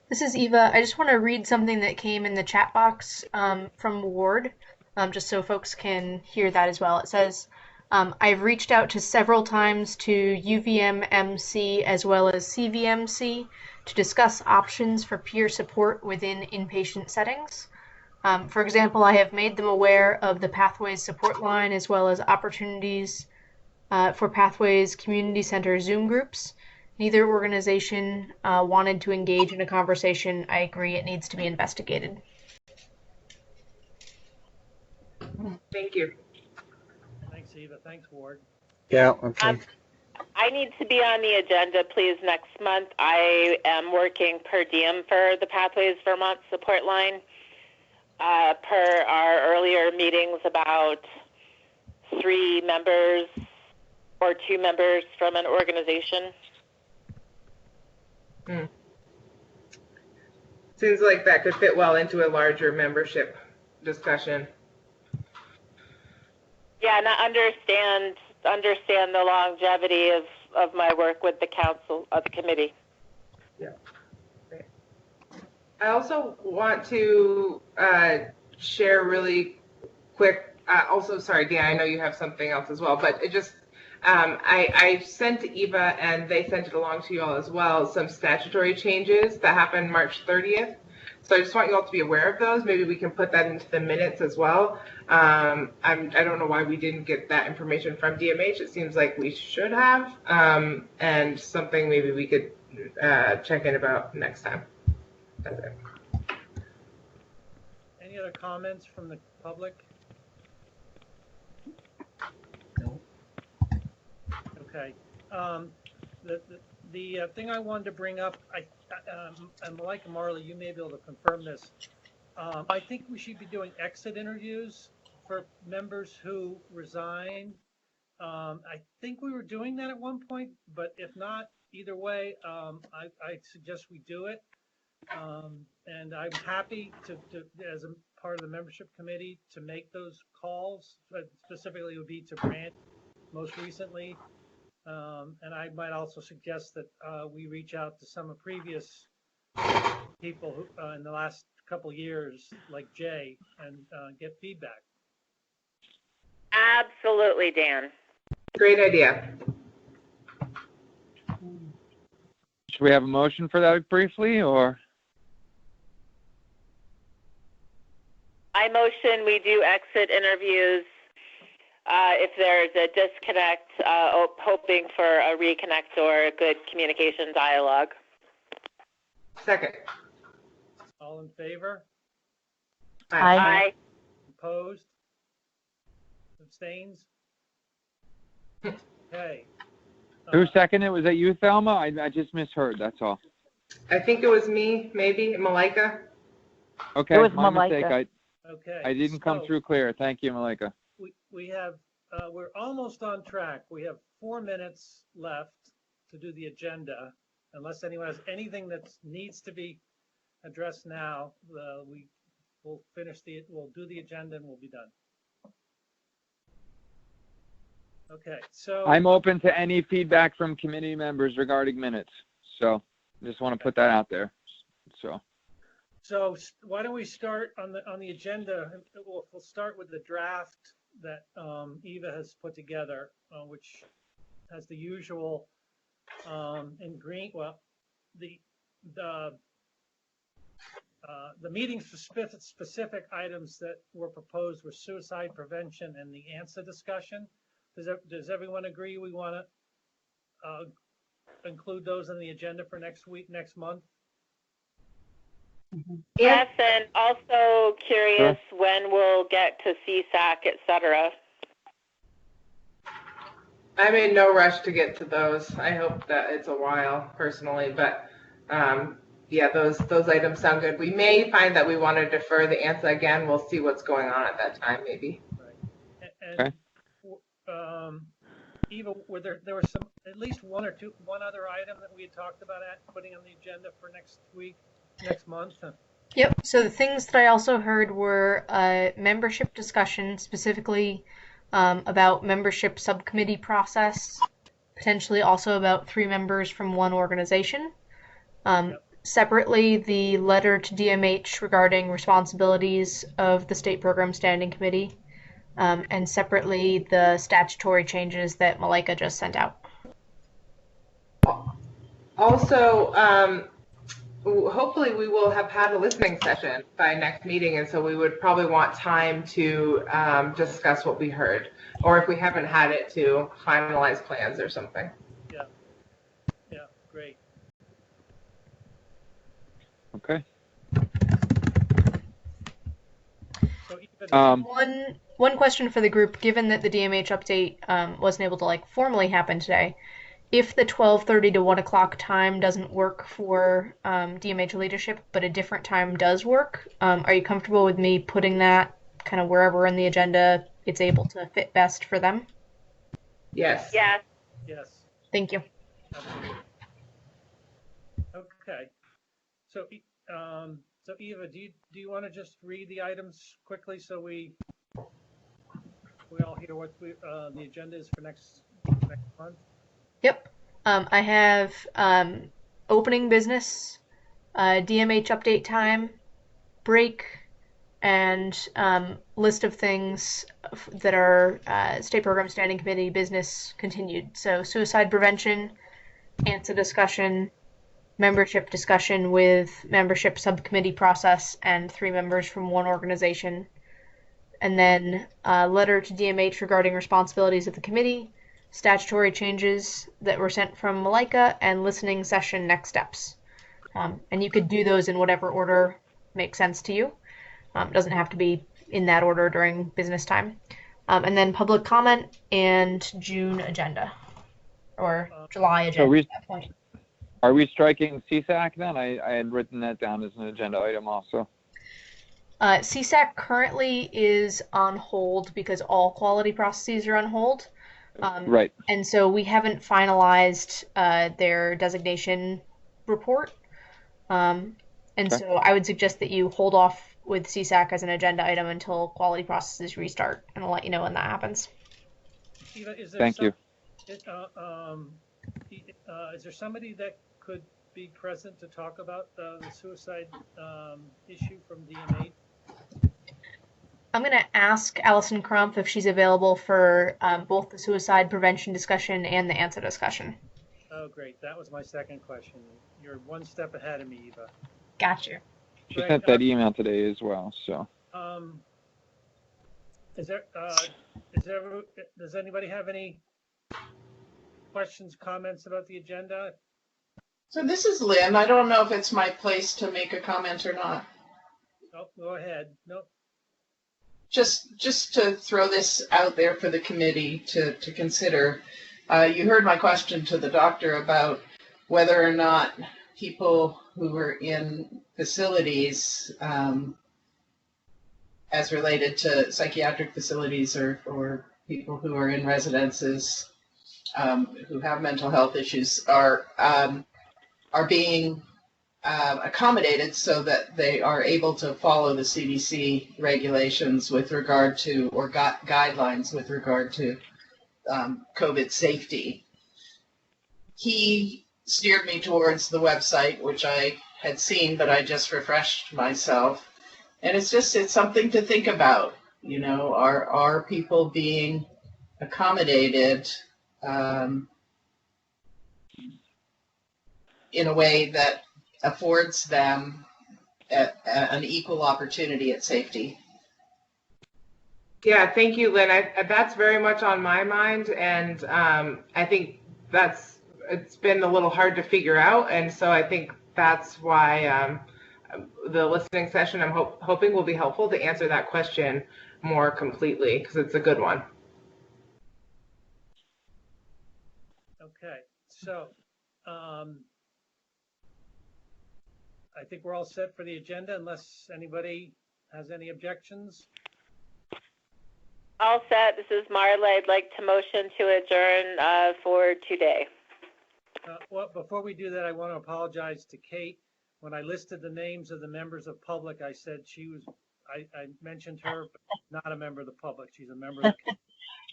This is Eva. I just want to read something that came in the chat box from Ward, just so folks can hear that as well. It says, I've reached out to several times to UVM-MC as well as CVMC to discuss options for peer support within inpatient settings. For example, I have made them aware of the Pathways support line as well as opportunities for Pathways Community Center Zoom groups. Neither organization wanted to engage in a conversation. I agree it needs to be investigated. Thank you. Thanks, Eva. Thanks, Ward. Yeah, okay. I need to be on the agenda, please, next month. I am working per diem for the Pathways Vermont support line. Per our earlier meetings about 3 members or 2 members from an organization. Seems like that could fit well into a larger membership discussion. Yeah, and I understand the longevity of my work with the council, of the committee. Yeah. Great. I also want to share really quick, also, sorry, Dan, I know you have something else as well, but it just, I sent to Eva, and they sent it along to you all as well, some statutory changes that happened March 30th. So I just want you all to be aware of those. Maybe we can put that into the minutes as well. I don't know why we didn't get that information from DMH. It seems like we should have, and something maybe we could check in about next time. That's it. Any other comments from the public? No. Okay. The thing I wanted to bring up, and like Marla, you may be able to confirm this. I think we should be doing exit interviews for members who resign I think we were doing that at one point, but if not, either way, I suggest we do it. And I'm happy to, as a part of the membership committee, to make those calls. But specifically, it would be to Brand most recently. And I might also suggest that we reach out to some of previous people who, in the last couple years, like Jay, and get feedback. Absolutely, Dan. Great idea. Should we have a motion for that briefly, or? I motion we do exit interviews if there's a disconnect, hoping for a reconnect or a good communication dialogue. Second. All in favor? Aye. Aye. Opposed? Abstains? Okay. Who seconded it? Was that you, Thelma? I just misheard, that's all. I think it was me, maybe, Malika. Okay, It was my Malika. mistake. Okay. I didn't come so through clear. Thank you, Malika. We have, we're almost on track. We have 4 minutes left to do the agenda. Unless anyone has anything that needs to be addressed now, we'll do the agenda and we'll be done. Okay, so I'm open to any feedback from committee members regarding minutes. So I just want to put that out there. So why don't we start on the agenda? We'll start with the draft that Eva has put together, which has the usual in green. Well, the meeting specific items that were proposed were suicide prevention and the ANSA discussion. Does everyone agree we want to include those on the agenda for next month? Yes, and also curious when we'll get to CSAC, et cetera. I'm in no rush to get to those. I hope that it's a while personally, but yeah, those items sound good. We may find that we want to defer the ANSA again. We'll see what's going on at that time, maybe. Right. And Eva, there was at least one other item that we had talked about putting on the agenda for next month. Yep. So the things that I also heard were membership discussion, specifically about membership subcommittee process, potentially also about 3 members from one organization. Separately, the letter to DMH regarding responsibilities of the State Program Standing Committee, and separately the statutory changes that Malika just sent out. Also, hopefully we will have had a listening session by next meeting, and so we would probably want time to discuss what we heard, or if we haven't had it, to finalize plans or something. Yeah, great. okay. So one question for the group, given that the DMH update wasn't able to formally happen today, if the 12:30 to 1 o'clock time doesn't work for DMH leadership, but a different time does work, are you comfortable with me putting that kind of wherever in the agenda it's able to fit best for them? Yes. Yes. Yes. Thank you. Okay. So Eva, do you want to just read the items quickly so we all hear what the agenda is for next month? Yep. I have opening business, DMH update time, break, and list of things that are State Program Standing Committee business continued. So suicide prevention, ANSA discussion, membership discussion with membership subcommittee process and 3 members from one organization, and then a letter to DMH regarding responsibilities of the committee, statutory changes that were sent from Malika, and listening session next steps. And you could do those in whatever order makes sense to you. It doesn't have to be in that order during business time. And then public comment and June agenda, or July agenda at that point. Are we striking CSAC then? I had written that down as an agenda item also. CSAC currently is on hold because all quality processes are on hold. Right. And so we haven't finalized their designation report. And Okay. so I would suggest that you hold off with CSAC as an agenda item until quality processes restart, and I'll let you know when that happens. Eva, Thank you. Is there somebody that could be present to talk about the suicide issue from DMH? I'm going to ask Allison Crumpf if she's available for both the suicide prevention discussion and the ANSA discussion. Oh, great. That was my second question. You're one step ahead of me, Eva. Gotcha. She sent that email today as well, so. Does anybody have any questions, comments about the agenda? So this is Lynn. I don't know if it's my place to make a comment or not. Oh, go ahead. Nope. Just to throw this out there for the committee to consider. You heard my question to the doctor about whether or not people who are in facilities, as related to psychiatric facilities or people who are in residences who have mental health issues are being accommodated so that they are able to follow the CDC regulations with regard to, or guidelines with regard to COVID safety. He steered me towards the website, which I had seen, but I just refreshed myself. And it's something to think about. You know, are people being accommodated in a way that affords them an equal opportunity at safety? Yeah, thank you, Lynn. That's very much on my mind, and I think it's been a little hard to figure out, and so I think that's why the listening session I'm hoping will be helpful to answer that question more completely, because it's a good one. Okay, so I think we're all set for the agenda unless anybody has any objections. All set. This is Marla. I'd like to motion to adjourn for today. Well, before we do that, I want to apologize to Kate. When I listed the names of the members of public, I said I mentioned her, but not a member of the public. She's a member of the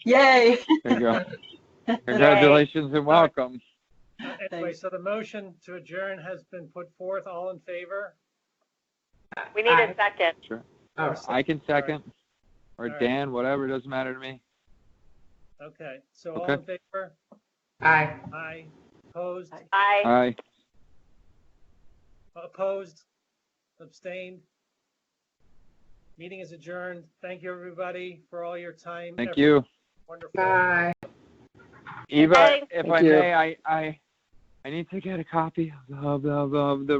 Yay! There you go. Congratulations and welcome. Anyway, so the motion to adjourn has been put forth. All in favor? We need a second. Sure. Oh, I can second. Or All right. Dan, whatever, it doesn't matter to me. Okay, so Okay. all in favor? Aye. Aye. Opposed? Aye. Aye. Opposed? Abstained? Meeting is adjourned. Thank you, everybody, for all your time. Thank you. Wonderful. Bye. Eva, Bye. if Thank I you. may, I need to get a copy of the